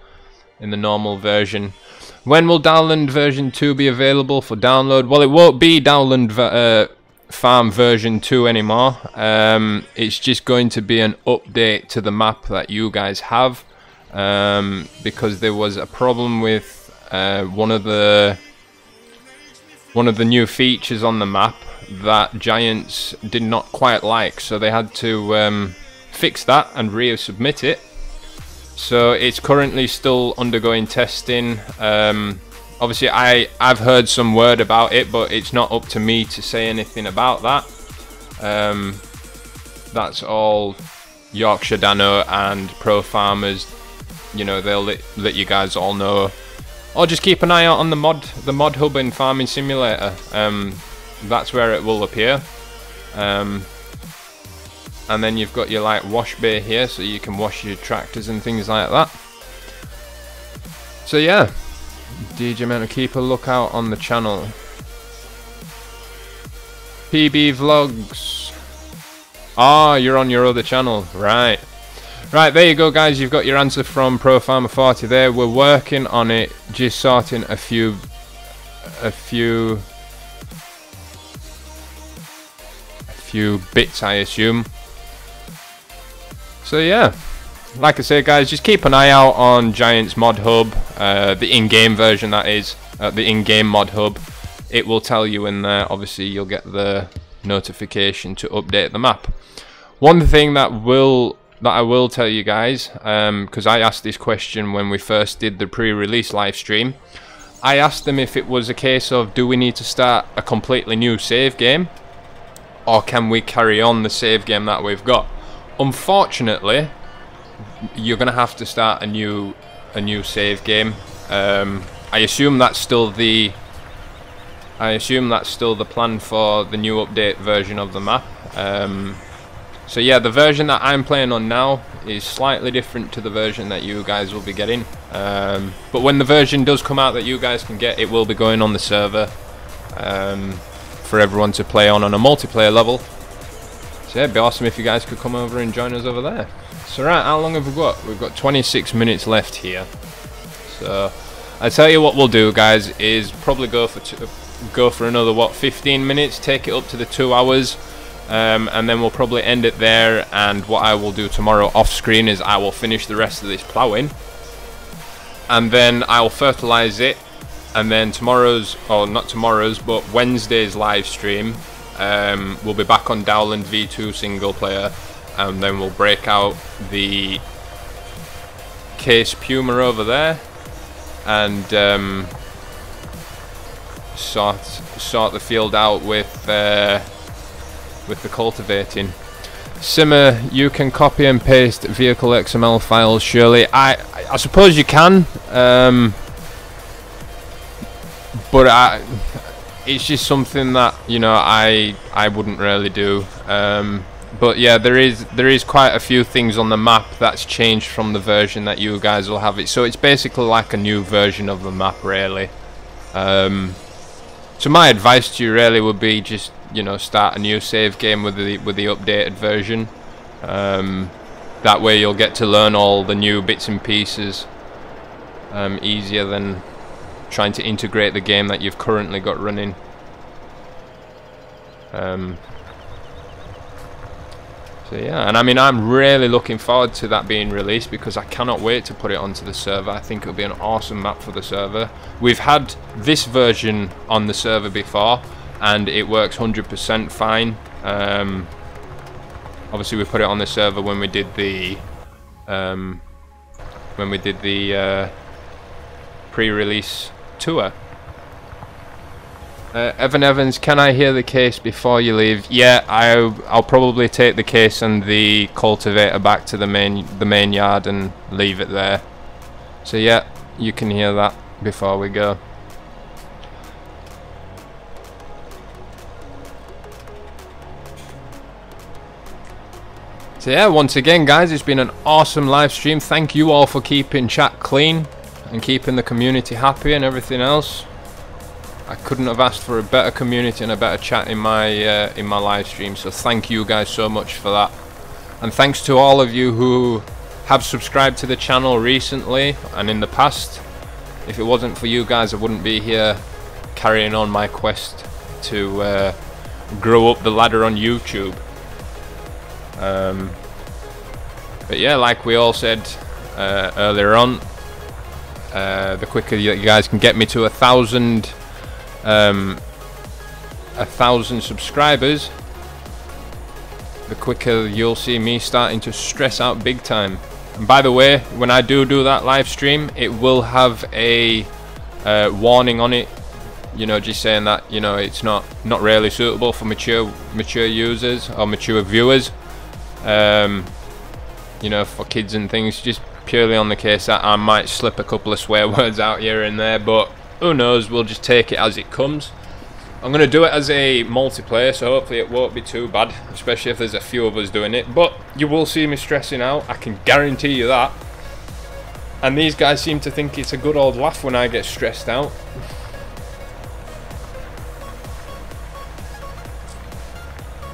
version. When will Dowland version 2 be available for download? Well, it won't be Dowland Farm version 2 anymore. It's just going to be an update to the map that you guys have, because there was a problem with one of the new features on the map that Giants did not quite like, so they had to fix that and resubmit it. So it's currently still undergoing testing. Obviously I've heard some word about it, but it's not up to me to say anything about that. That's all Yorkshire Dano and Profarmers, you know, they'll let you guys all know. Or just keep an eye out on the mod hub in Farming Simulator. That's where it will appear. And then you've got your like wash bay here, so you can wash your tractors and things like that. So yeah, DJ Mentor, keep a lookout on the channel. PB Vlogs. Ah, you're on your other channel, right? Right, there you go, guys. You've got your answer from Profarmer 40 there. We're working on it, just sorting a few bits, I assume. So yeah, like I say, guys, just keep an eye out on Giants Mod Hub, the in-game version, that is, the in-game Mod Hub. It will tell you in there. Obviously, you'll get the notification to update the map. One thing that I will tell you guys, because I asked this question when we first did the pre-release live stream. I asked them if it was a case of, do we need to start a completely new save game, or can we carry on the save game that we've got? Unfortunately, you're gonna have to start a new save game. I assume that's still the plan for the new update version of the map. So yeah, the version that I'm playing on now is slightly different to the version that you guys will be getting. But when the version does come out that you guys can get, it will be going on the server for everyone to play on a multiplayer level. So yeah, it'd be awesome if you guys could come over and join us over there. So right, how long have we got? We've got 26 minutes left here. So I tell you what we'll do, guys, is probably go for another, what, 15 minutes, take it up to the 2 hours. And then we'll probably end it there, and what I will do tomorrow off screen is I will finish the rest of this ploughing, and then I'll fertilize it, and then tomorrow's, or not tomorrow's, but Wednesday's live stream, we'll be back on Dowland V2 single player, and then we'll break out the Case Puma over there, and sort the field out with the cultivating. Simmer, you can copy and paste vehicle XML files, surely. I suppose you can, but it's just something that, you know, I wouldn't really do. But yeah, there is quite a few things on the map that's changed from the version that you guys will have it. So it's basically like a new version of the map, really. So my advice to you really would be just, you know, start a new save game with the updated version. That way you'll get to learn all the new bits and pieces easier than trying to integrate the game that you've currently got running. So yeah, and I mean, I'm really looking forward to that being released, because I cannot wait to put it onto the server. I think it'll be an awesome map for the server. We've had this version on the server before, and it works 100% fine. Obviously, we put it on the server when we did the pre-release tour. Evan Evans, can I hear the case before you leave? Yeah, I'll probably take the case and the cultivator back to the main yard and leave it there. So yeah, you can hear that before we go. So yeah, once again, guys, it's been an awesome live stream. Thank you all for keeping chat clean and keeping the community happy and everything else. I couldn't have asked for a better community and a better chat in my live stream, so thank you guys so much for that. And thanks to all of you who have subscribed to the channel recently and in the past. If it wasn't for you guys, I wouldn't be here carrying on my quest to grow up the ladder on YouTube. But yeah, like we all said earlier on, the quicker you guys can get me to 1,000 1,000 subscribers, the quicker you'll see me starting to stress out big time. And by the way, when I do that live stream, it will have a warning on it, you know, just saying that, you know, it's not really suitable for mature users or mature viewers, you know, for kids and things, just purely on the case that I might slip a couple of swear words out here and there, but who knows, we'll just take it as it comes. I'm going to do it as a multiplayer, so hopefully it won't be too bad, especially if there's a few of us doing it, but you will see me stressing out, I can guarantee you that. And these guys seem to think it's a good old laugh when I get stressed out.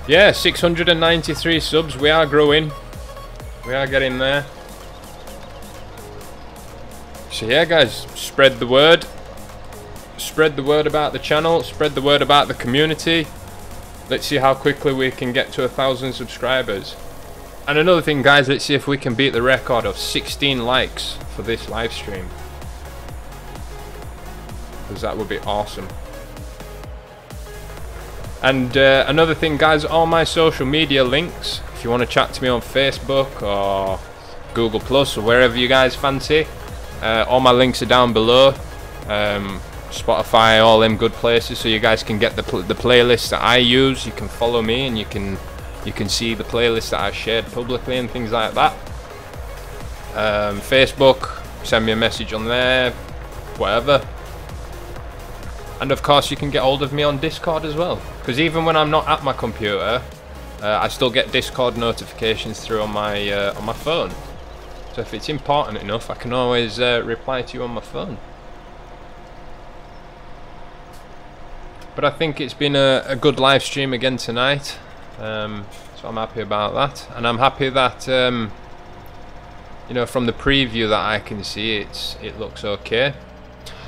Yeah, 693 subs, we are growing, we are getting there. So yeah guys, spread the word. Spread the word about the channel, spread the word about the community. Let's see how quickly we can get to 1,000 subscribers. And another thing guys, let's see if we can beat the record of 16 likes for this live stream, because that would be awesome. And another thing guys, all my social media links, if you want to chat to me on Facebook or Google Plus or wherever you guys fancy, all my links are down below. Spotify, all them good places, so you guys can get the playlists that I use. You can follow me and you can see the playlists that I shared publicly and things like that. Facebook, send me a message on there, whatever. And of course you can get hold of me on Discord as well, because even when I'm not at my computer, I still get Discord notifications through on my phone. So if it's important enough, I can always reply to you on my phone. But I think it's been a good live stream again tonight, so I'm happy about that. And I'm happy that you know, from the preview that I can see, it looks okay.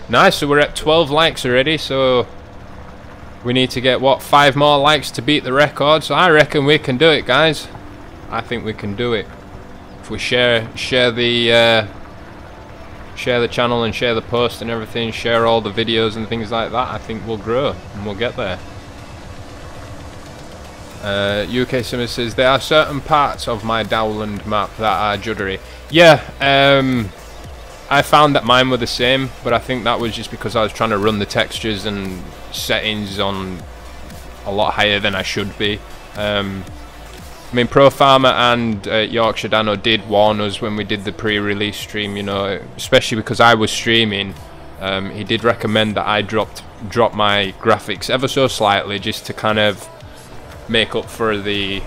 Nice, so we're at 12 likes already, so we need to get, what, 5 more likes to beat the record. So I reckon we can do it, guys. I think we can do it if we share the channel and share the post and everything, share all the videos and things like that. I think we'll grow and we'll get there. UK Simmer says, there are certain parts of my Dowland map that are juddery. Yeah, I found that mine were the same, but I think that was just because I was trying to run the textures and settings on a lot higher than I should be. I mean, Profarmer and Yorkshire Dano did warn us when we did the pre-release stream, you know, especially because I was streaming. He did recommend that I drop my graphics ever so slightly, just to kind of make up for the,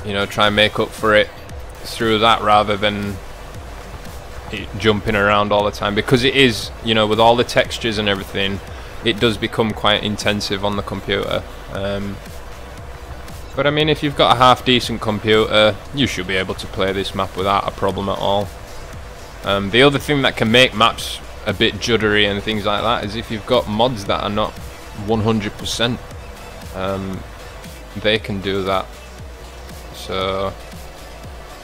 you know, try and make up for it through that, rather than it jumping around all the time, because it is, you know, with all the textures and everything, it does become quite intensive on the computer. But I mean, if you've got a half decent computer, you should be able to play this map without a problem at all. The other thing that can make maps a bit juddery and things like that is if you've got mods that are not 100%. They can do that. So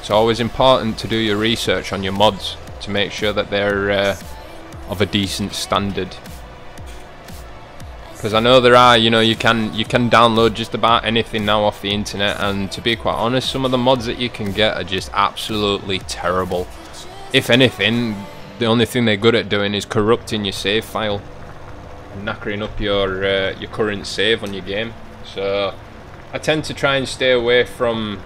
it's always important to do your research on your mods to make sure that they're of a decent standard. Because I know there are, you know, you can download just about anything now off the internet, and to be quite honest, some of the mods that you can get are just absolutely terrible. If anything, the only thing they're good at doing is corrupting your save file and knackering up your current save on your game. So I tend to try and stay away from,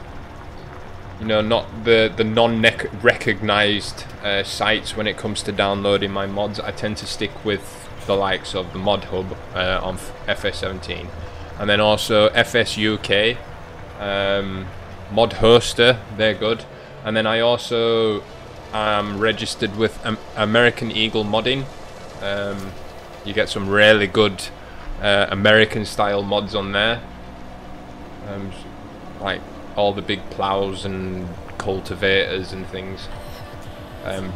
you know, not the non-recognized sites when it comes to downloading my mods. I tend to stick with the likes of the Mod Hub on FS17, and then also FS UK, Mod Hoster, they're good. And then I also am registered with American Eagle Modding. You get some really good American style mods on there, like all the big plows and cultivators and things.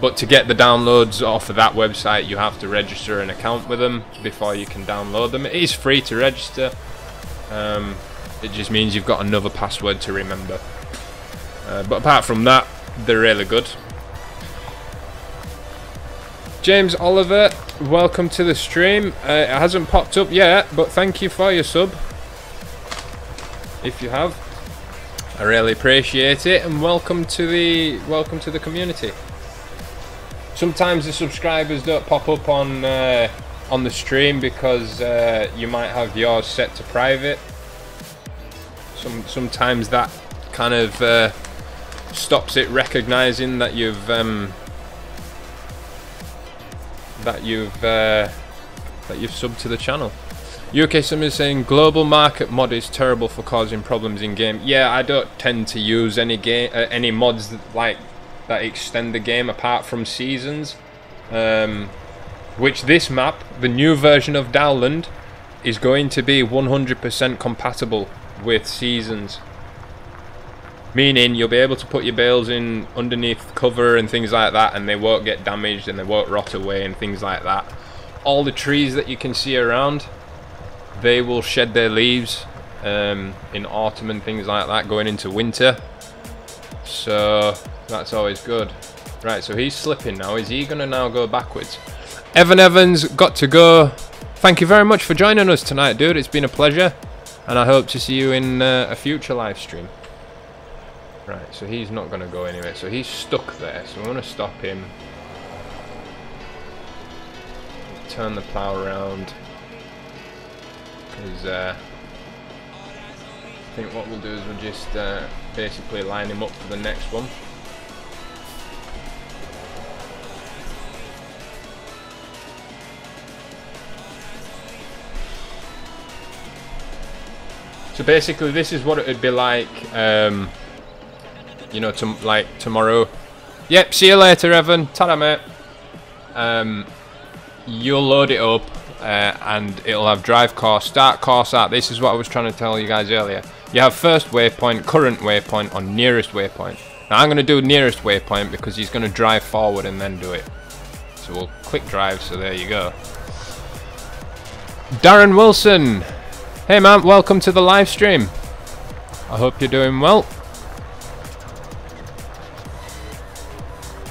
But to get the downloads off of that website, you have to register an account with them before you can download them. It is free to register. It just means you've got another password to remember. But apart from that, they're really good. James Oliver, welcome to the stream. It hasn't popped up yet, but thank you for your sub. If you have, I really appreciate it, and welcome to the community. Sometimes the subscribers don't pop up on the stream because you might have yours set to private. Sometimes that kind of stops it recognizing that you've subbed to the channel. UK Sim is saying global market mod is terrible for causing problems in game. Yeah, I don't tend to use any mods that extend the game apart from seasons. Which this map, the new version of Dowland, is going to be 100% compatible with seasons. Meaning you'll be able to put your bales in underneath cover and things like that, and they won't get damaged and they won't rot away and things like that. All the trees that you can see around, they will shed their leaves in autumn and things like that, going into winter. So that's always good. Right, so he's slipping now. Is he going to now go backwards? Evan Evans got to go. Thank you very much for joining us tonight, dude. It's been a pleasure, and I hope to see you in a future live stream. Right, so he's not going to go anywhere. So he's stuck there. So I'm going to stop him. Turn the plow around. Because I think what we'll do is we'll just basically line him up for the next one. So basically this is what it would be like, you know, like tomorrow. Yep, see you later, Evan. Ta-da, mate. You'll load it up and it'll have drive course, start course out. This is what I was trying to tell you guys earlier. You have first waypoint, current waypoint, or nearest waypoint. Now I'm going to do nearest waypoint because he's going to drive forward and then do it. So we'll click drive, so there you go. Darren Wilson. Hey man, welcome to the live stream. I hope you're doing well.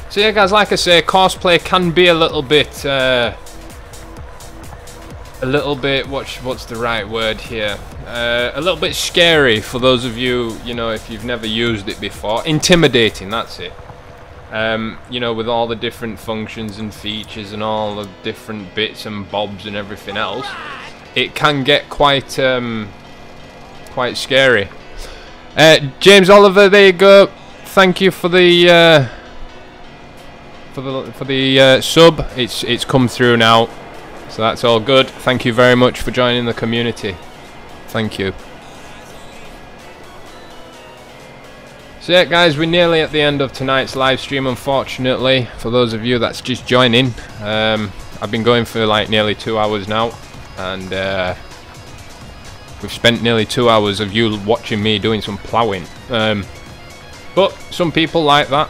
So yeah guys, like I say, Courseplay can be a little bit what's the right word here? A little bit scary for those of you, you know, if you've never used it before. Intimidating, that's it. You know, with all the different functions and features and all the different bits and bobs and everything else, it can get quite scary. James Oliver, there you go. Thank you for the sub. It's come through now, so that's all good. Thank you very much for joining the community. Thank you. So yeah guys, we're nearly at the end of tonight's live stream, unfortunately, for those of you that's just joining. I've been going for like nearly 2 hours now, and we've spent nearly 2 hours of you watching me doing some ploughing. But some people like that.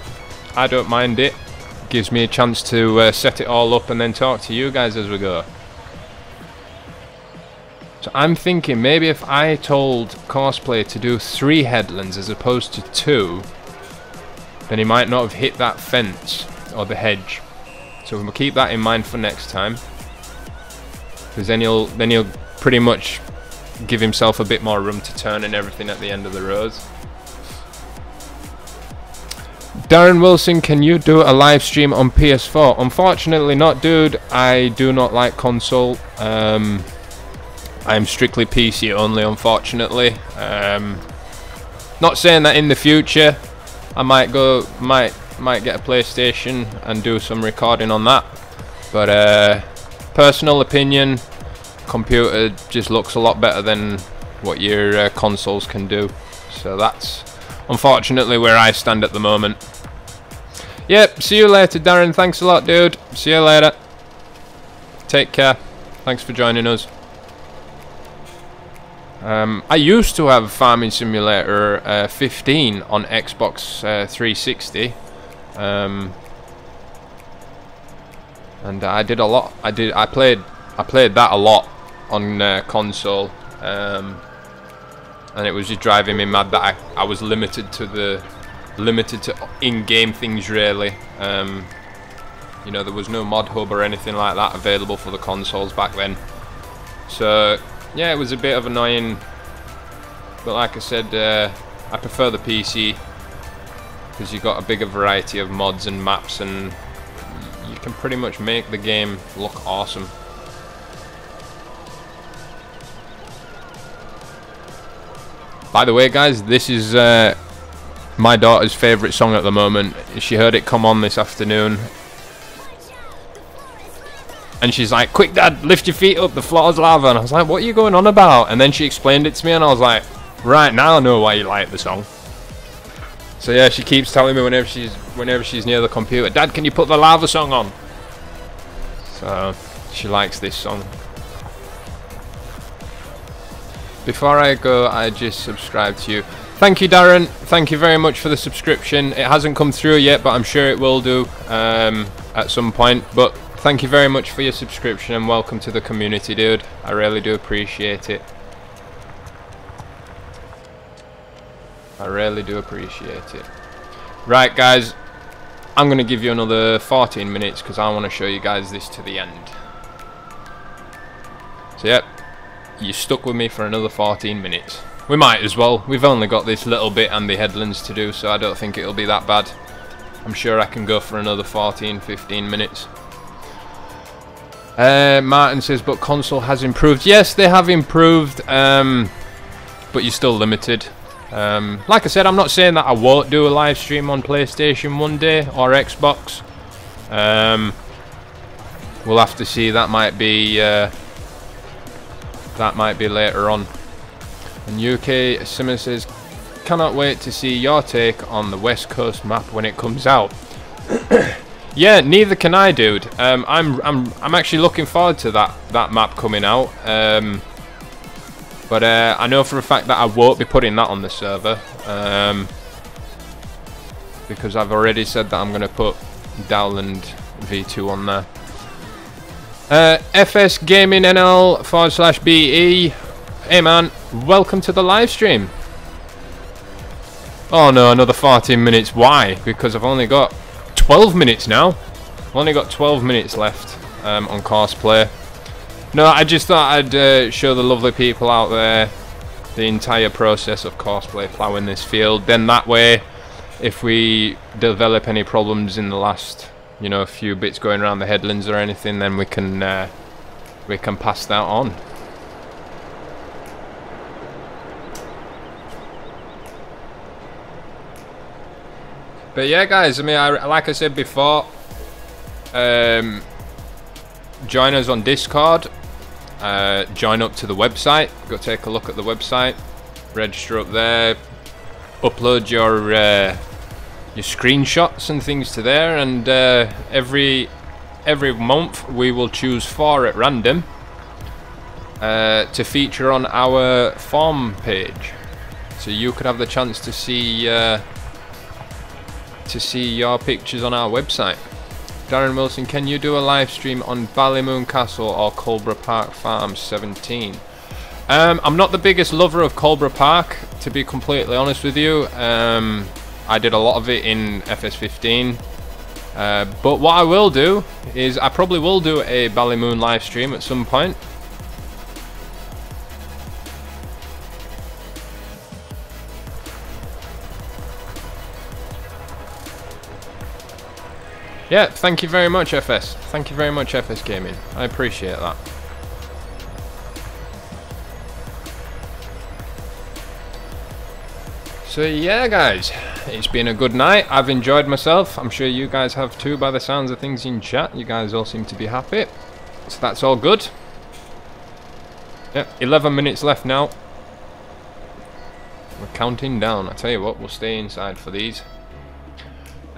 I don't mind it. Gives me a chance to set it all up and then talk to you guys as we go. So I'm thinking maybe if I told Courseplay to do 3 headlands as opposed to 2, then he might not have hit that fence or the hedge. So we'll keep that in mind for next time, because then he'll pretty much give himself a bit more room to turn and everything at the end of the rows. Darren Wilson, can you do a live stream on PS4? Unfortunately not, dude. I do not like console. I'm strictly PC only, unfortunately. Not saying that in the future I might get a PlayStation and do some recording on that, but personal opinion, computer just looks a lot better than what your consoles can do. So that's unfortunately where I stand at the moment. Yep, see you later, Darren. Thanks a lot, dude. See you later. Take care. Thanks for joining us. I used to have Farming Simulator 15 on Xbox 360, and I did a lot. I played that a lot on console, and it was just driving me mad that I was limited to in-game things really. You know, there was no mod hub or anything like that available for the consoles back then. So yeah, it was a bit of annoying, but like I said, I prefer the PC because you've got a bigger variety of mods and maps, and you can pretty much make the game look awesome. By the way, guys, this is my daughter's favourite song at the moment. She heard it come on this afternoon, and she's like, "Quick, Dad, lift your feet up, the floor's lava." And I was like, "What are you going on about?" And then she explained it to me, and I was like, "Right, now I know why you like the song." So yeah, she keeps telling me whenever she's near the computer, "Dad, can you put the lava song on?" So she likes this song. Before I go, I just subscribed to you. Thank you, Darren. Thank you very much for the subscription. It hasn't come through yet, but I'm sure it will do at some point. But thank you very much for your subscription, and welcome to the community, dude. I really do appreciate it. I really do appreciate it. Right, guys, I'm going to give you another 14 minutes because I want to show you guys this to the end. So, yep, you stuck with me for another 14 minutes. We might as well. We've only got this little bit and the headlands to do, so I don't think it'll be that bad. I'm sure I can go for another 14-15 minutes. Martin says, but console has improved. Yes, they have improved, but you're still limited. Like I said, I'm not saying that I won't do a live stream on PlayStation one day or Xbox. We'll have to see. That might be later on. And UK Simon says, cannot wait to see your take on the West Coast map when it comes out. Yeah, neither can I, dude. I'm actually looking forward to that map coming out. But I know for a fact that I won't be putting that on the server, because I've already said that I'm going to put Dowland V2 on there. FS Gaming NL/BE. Hey man, welcome to the live stream. Oh no, another 14 minutes. Why? Because I've only got 12 minutes now. I've only got 12 minutes left on Courseplay. No, I just thought I'd show the lovely people out there the entire process of Courseplay Plowing this field. Then that way, if we develop any problems in the last, you know, few bits going around the headlands or anything, then we can pass that on. But yeah, guys, I mean, like I said before, join us on Discord. Join up to the website. Go take a look at the website. Register up there. Upload your screenshots and things to there. And every month we will choose 4 at random to feature on our farm page. So you could have the chance to see your pictures on our website. Darren Wilson, can you do a live stream on Ballymoon Castle or Culborough Park Farm 17? I'm not the biggest lover of Culborough Park, to be completely honest with you. I did a lot of it in FS15. But what I will do is I probably will do a Ballymoon live stream at some point. Yeah, thank you very much, FS. Thank you very much, FS Gaming. I appreciate that. So yeah, guys, it's been a good night. I've enjoyed myself. I'm sure you guys have too by the sounds of things in chat. You guys all seem to be happy. So that's all good. Yep, 11 minutes left now. We're counting down. I tell you what, we'll stay inside for these.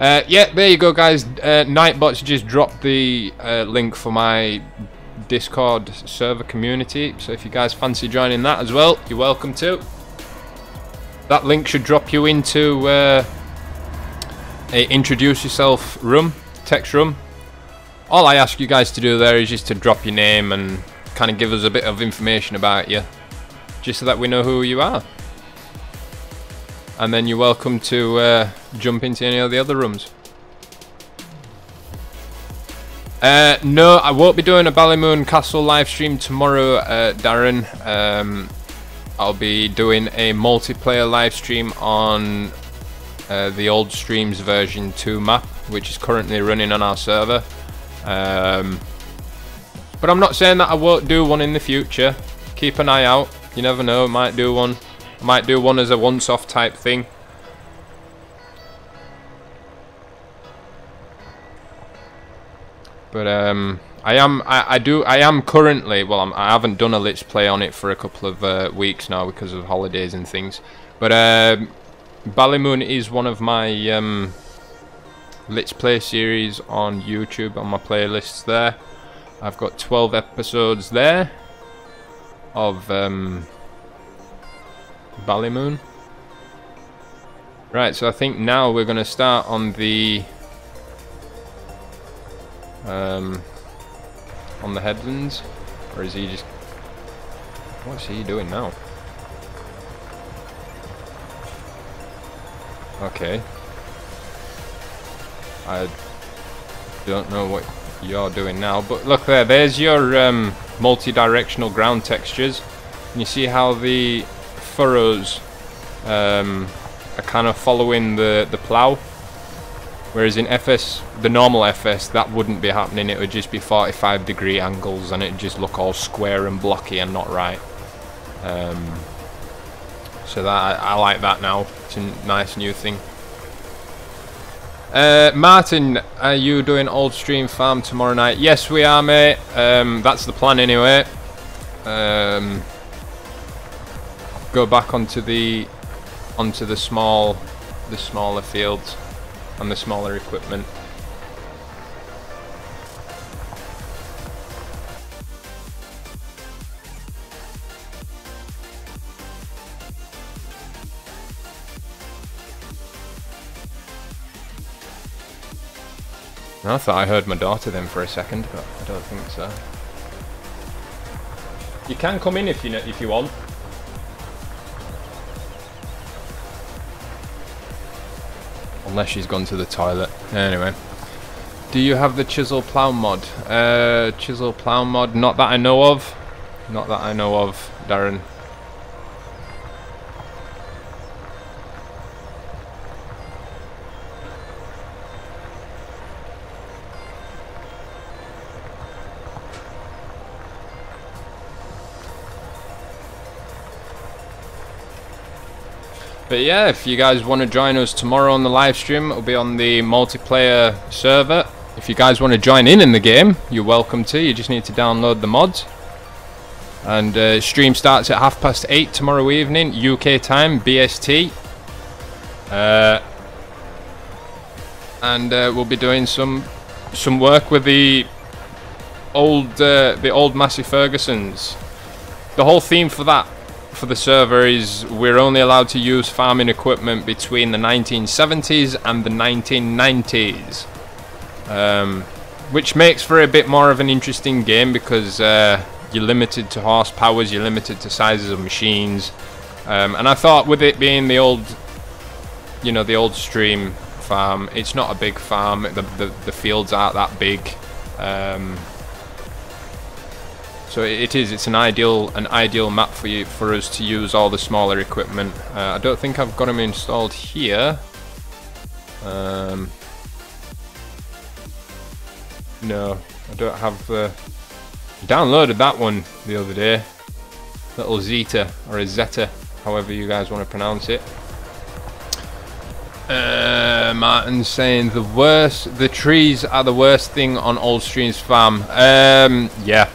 Yeah, there you go, guys. Nightbot's just dropped the link for my Discord server community, so if you guys fancy joining that as well, you're welcome to. That link should drop you into a introduce yourself room, text room. All I ask you guys to do there is just to drop your name and kind of give us a bit of information about you, just so that we know who you are. And then you're welcome to jump into any of the other rooms. No, I won't be doing a Ballymoon Castle live stream tomorrow, Darren. I'll be doing a multiplayer live stream on the Old Streams version 2 map, which is currently running on our server. But I'm not saying that I won't do one in the future. Keep an eye out. You never know, might do one. Might do one as a once-off type thing. But I am currently, well, I haven't done a Let's Play on it for a couple of weeks now because of holidays and things. But Ballymoon is one of my Let's Play series on YouTube, on my playlists there. I've got 12 episodes there of Ballymoon. Right, so I think now we're going to start on the headlands, or is he just... what's he doing now? Okay, I don't know what you're doing now, but look there, there's your multi-directional ground textures, and you see how the furrows are kind of following the plough. Whereas in FS, the normal FS, that wouldn't be happening. It would just be 45-degree angles, and it'd just look all square and blocky and not right. So that I like that now. It's a nice new thing. Martin, are you doing Old Stream Farm tomorrow night? Yes, we are, mate. That's the plan anyway. Go back onto the smaller fields and the smaller equipment. I thought I heard my daughter then for a second, but I don't think so. You can come in if you want. Unless she's gone to the toilet. Anyway. Do you have the chisel plow mod? Chisel plow mod? Not that I know of. Not that I know of, Darren. But yeah, if you guys want to join us tomorrow on the live stream, it'll be on the multiplayer server. If you guys want to join in the game, you're welcome to. You just need to download the mods. And stream starts at 8:30 tomorrow evening, UK time, BST. And we'll be doing some work with the old Massey Fergusons. The whole theme for that, for the server, is we're only allowed to use farming equipment between the 1970s and the 1990s, which makes for a bit more of an interesting game because you're limited to horsepowers, you're limited to sizes of machines, and I thought with it being the old, the old stream farm, it's not a big farm, the fields aren't that big. So it's an ideal map for us to use all the smaller equipment. I don't think I've got them installed here. No, I don't have the... Downloaded that one the other day. Little Zeta, or a Zeta, however you guys want to pronounce it. Martin's saying the trees are the worst thing on Old Streams Farm. Yeah.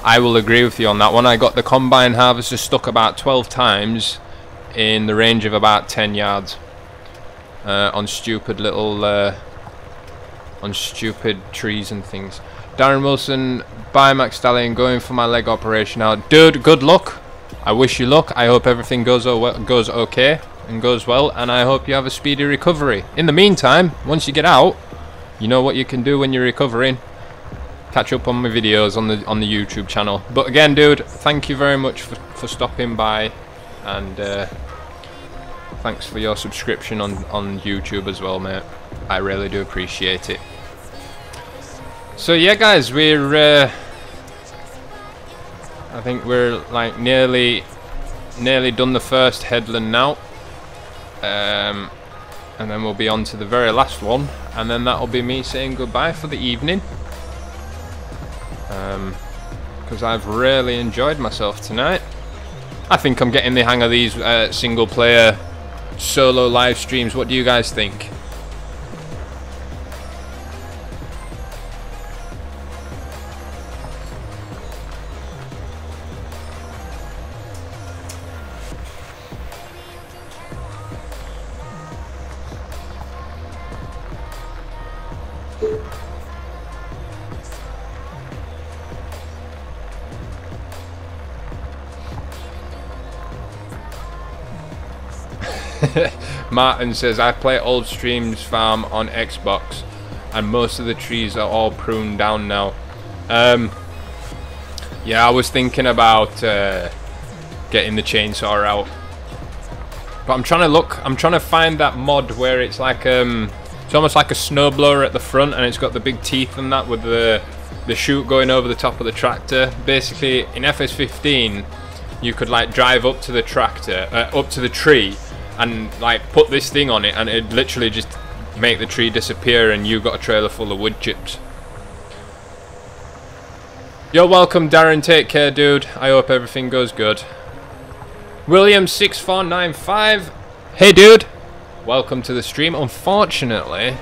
I will agree with you on that one. I got the combine harvester stuck about 12 times in the range of about 10 yards on stupid trees and things. Darren Wilson, bye McStallion, going for my leg operation now. Dude, good luck. I wish you luck. I hope everything goes okay and goes well, and I hope you have a speedy recovery. In the meantime, once you get out, you know what you can do when you're recovering. Catch up on my videos on the YouTube channel. But again, dude, thank you very much for stopping by, and thanks for your subscription on YouTube as well, mate. I really do appreciate it. So yeah, guys, we're I think we're like nearly done the first headland now, and then we'll be on to the very last one, and then that'll be me saying goodbye for the evening, because I've really enjoyed myself tonight. I think I'm getting the hang of these single player solo live streams. What do you guys think? Martin says, I play Old Streams Farm on Xbox and most of the trees are all pruned down now. Yeah, I was thinking about getting the chainsaw out, but I'm trying to find that mod where it's like it's almost like a snowblower at the front and it's got the big teeth and that with the chute going over the top of the tractor. Basically in FS15 you could like drive up to the tractor, up to the tree, and like put this thing on it and it'd literally just make the tree disappear and you got a trailer full of wood chips. You're welcome, Darren. Take care, dude. I hope everything goes good. William6495, hey dude, welcome to the stream. Unfortunately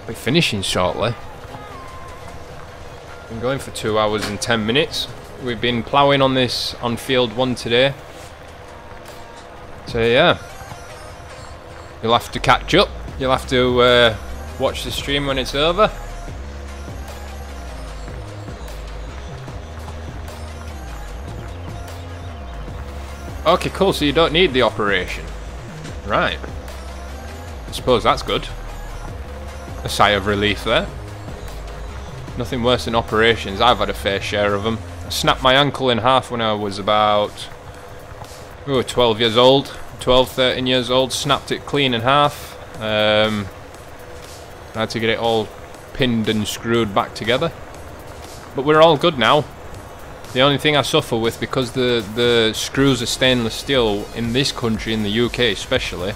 we're finishing shortly. Been going for 2 hours and 10 minutes. We've been ploughing on this on field 1 today. So yeah, you'll have to catch up. You'll have to watch the stream when it's over. Okay, cool, so you don't need the operation. Right. I suppose that's good. A sigh of relief there. Nothing worse than operations. I've had a fair share of them. I snapped my ankle in half when I was about 12 years old, 12, 13 years old, snapped it clean in half. I had to get it all pinned and screwed back together. But we're all good now. The only thing I suffer with, because the screws are stainless steel in this country, in the UK especially,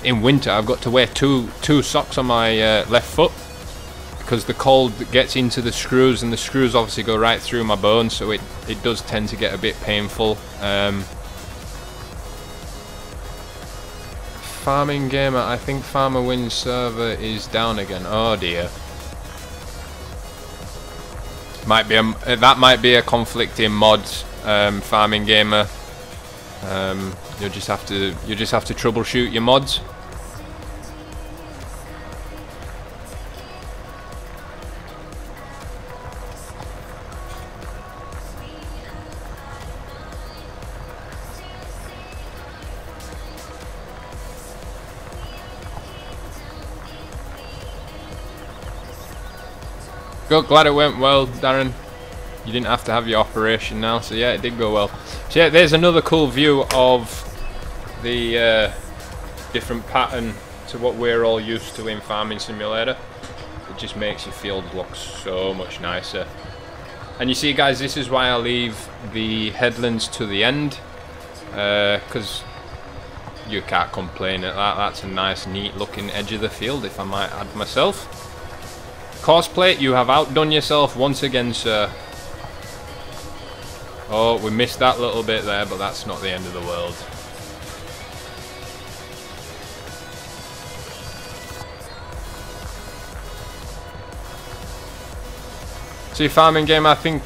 in winter I've got to wear two socks on my left foot, because the cold gets into the screws and the screws obviously go right through my bones, so it does tend to get a bit painful. Farming Gamer, I think Farmer Wins server is down again. Oh dear. Might be that might be a conflict in mods. Farming Gamer. You'll just have to troubleshoot your mods. Good, glad it went well, Darren. You didn't have to have your operation now, so yeah, it did go well. So yeah, there's another cool view of the different pattern to what we're all used to in Farming Simulator. It just makes your field look so much nicer. And you see, guys, this is why I leave the headlands to the end, because you can't complain at that. That's a nice, neat looking edge of the field, if I might add myself. Courseplay, you have outdone yourself once again, sir. Oh, we missed that little bit there, but that's not the end of the world. See, Farming Game, I think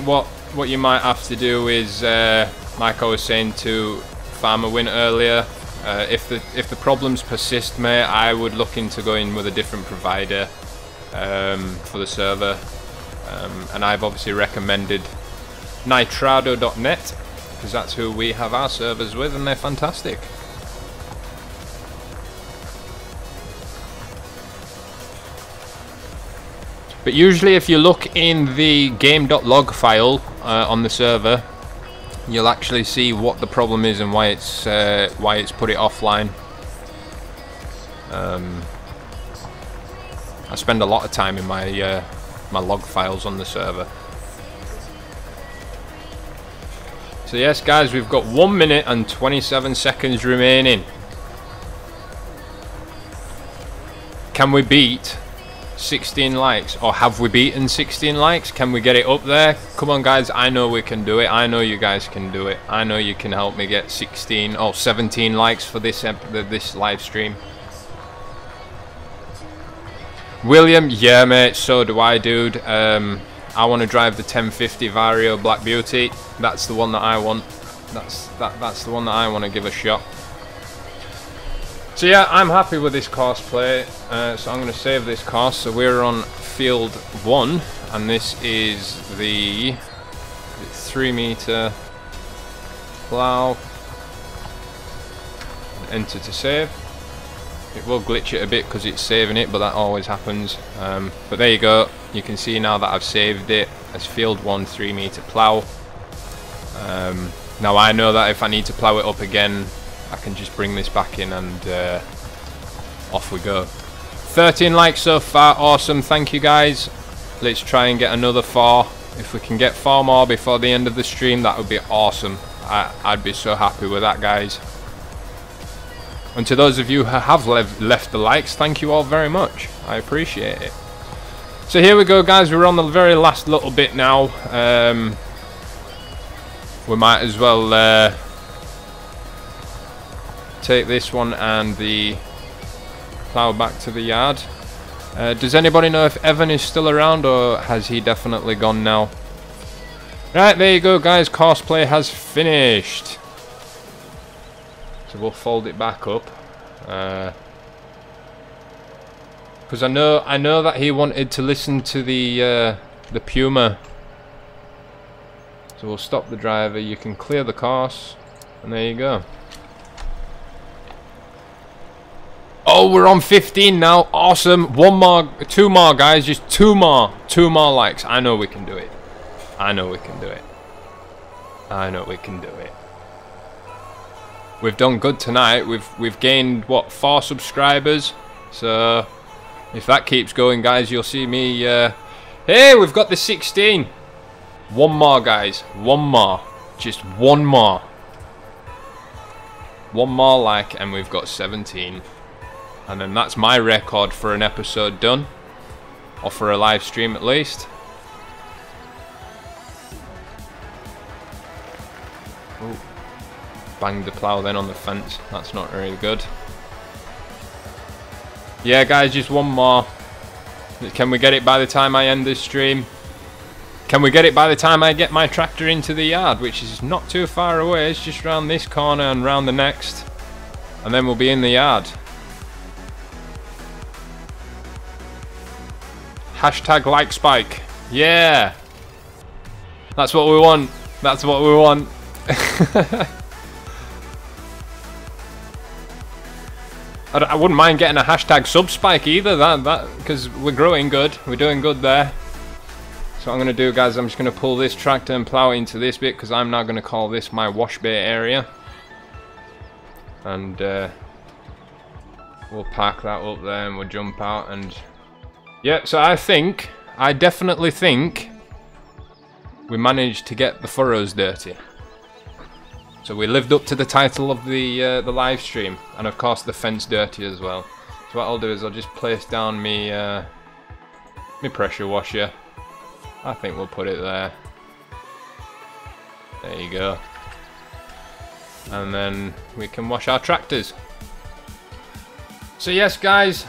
what you might have to do is, like I was saying to Farmer Win earlier, if the problems persist, mate, I would look into going with a different provider for the server, and I've obviously recommended nitrado.net because that's who we have our servers with, and they're fantastic. But usually if you look in the game.log file on the server, you'll actually see what the problem is and why it's put it offline. I spend a lot of time in my my log files on the server. So yes guys, we've got 1 minute and 27 seconds remaining. Can we beat 16 likes, or have we beaten 16 likes? Can we get it up there? Come on guys, I know we can do it. I know you guys can do it. I know you can help me get 16 or 17 likes for this this live stream. William, yeah mate, so do I, dude. I want to drive the 1050 Vario Black Beauty. That's the one that I want. That's the one that I want to give a shot. So yeah, I'm happy with this Courseplay. So I'm going to save this course. So we're on field 1, and this is the 3 meter plough. Enter to save. It will glitch it a bit because it's saving it, but that always happens. But there you go. You can see now that I've saved it as field 1 3 meter plough. Now I know that if I need to plough it up again, I can just bring this back in and off we go. 13 likes so far, awesome, thank you guys. Let's try and get another 4. If we can get 4 more before the end of the stream, that would be awesome. I'd be so happy with that, guys. And to those of you who have left the likes, thank you all very much. I appreciate it. So here we go, guys. We're on the very last little bit now. We might as well take this one and the plough back to the yard. Does anybody know if Evan is still around, or has he definitely gone now? Right, there you go, guys. Courseplay has finished. So we'll fold it back up, because I know that he wanted to listen to the Puma. So we'll stop the driver. You can clear the course, and there you go. Oh, we're on 15 now. Awesome. 1 more, 2 more, guys. Just 2 more likes. I know we can do it. I know we can do it. I know we can do it. We've done good tonight. We've gained what, 4 subscribers. So if that keeps going, guys, you'll see me. Hey, we've got the 16. 1 more, guys. 1 more. Just 1 more. 1 more like, and we've got 17. And then that's my record for an episode done, or for a live stream at least. Ooh. Banged the plough then on the fence. That's not really good. Yeah, guys, just 1 more. Can we get it by the time I end this stream? Can we get it by the time I get my tractor into the yard, which is not too far away? It's just round this corner and round the next, and then we'll be in the yard. Hashtag like spike. Yeah, that's what we want. That's what we want. I wouldn't mind getting a hashtag sub spike either. That because we're growing good. We're doing good there. So what I'm going to do, guys, I'm just going to pull this tractor and plough into this bit, because I'm now going to call this my wash bay area. And we'll park that up there and we'll jump out. And yeah, so I definitely think we managed to get the furrows dirty. So we lived up to the title of the live stream, and of course the fence dirty as well. So what I'll do is I'll just place down me pressure washer. I think we'll put it there. There you go. And then we can wash our tractors. So yes, guys,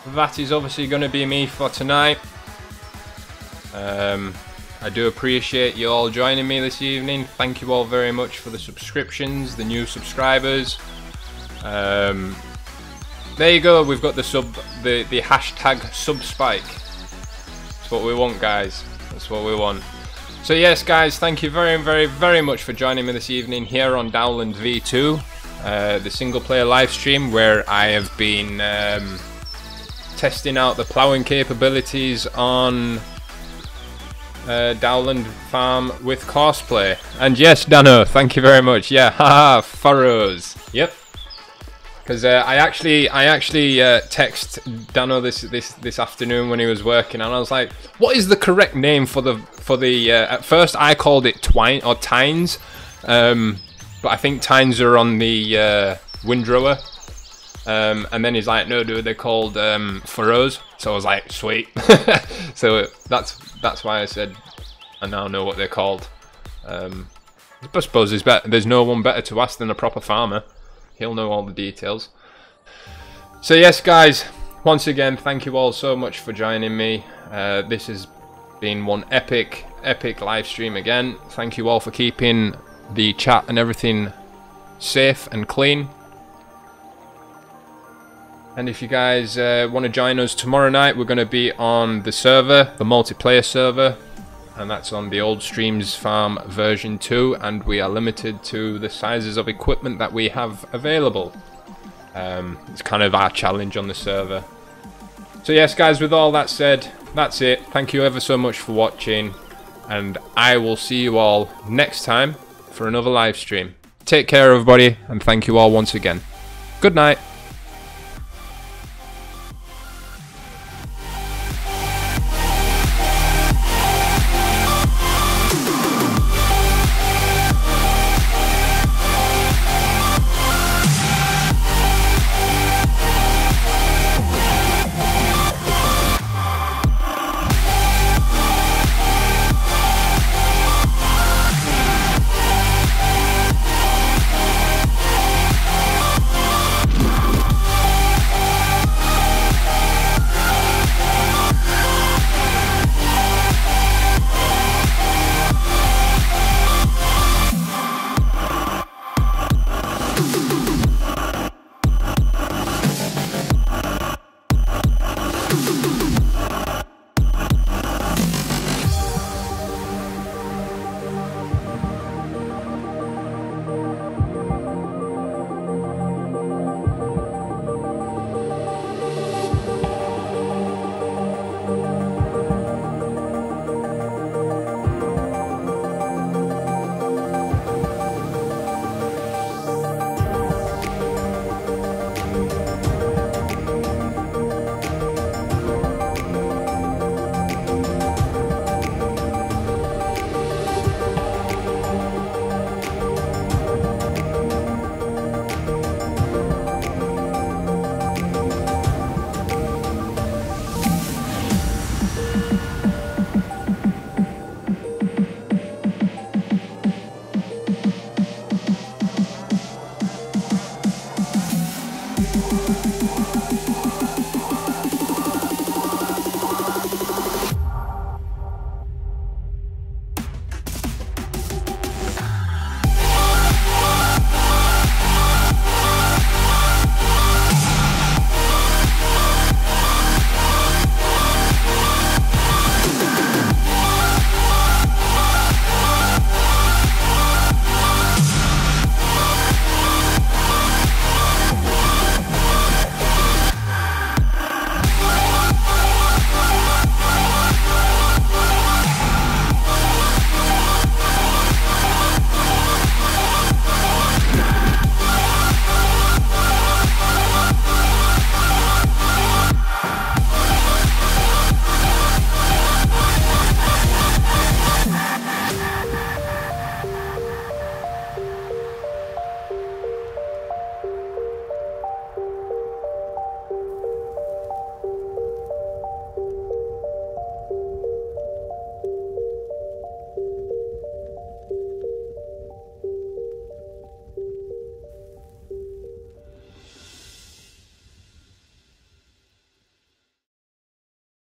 that is obviously going to be me for tonight. I do appreciate you all joining me this evening. Thank you all very much for the subscriptions, the new subscribers. There you go. We've got the hashtag subspike. That's what we want, guys. That's what we want. So yes, guys, thank you very much for joining me this evening here on Dowland V2, the single player live stream where I have been testing out the ploughing capabilities on Dowland Farm with Courseplay. And yes, Dano, thank you very much. Yeah, haha, furrows. Yep. Because I actually text Dano this afternoon when he was working, and I was like, "What is the correct name for the?" At first, I called it twine or tines, but I think tines are on the windrower. And then he's like, "No, dude, they're called furrows." So I was like, "Sweet." So that's why I said I now know what they're called. I suppose there's no one better to ask than a proper farmer. He'll know all the details. So yes, guys, once again, thank you all so much for joining me. This has been one epic live stream again. Thank you all for keeping the chat and everything safe and clean. And if you guys want to join us tomorrow night, we're going to be on the server, the multiplayer server. And that's on the old Streams Farm version 2, and we are limited to the sizes of equipment that we have available. It's kind of our challenge on the server. So yes, guys, with all that said, that's it. Thank you ever so much for watching, and I will see you all next time for another live stream. Take care, everybody, and thank you all once again. Good night.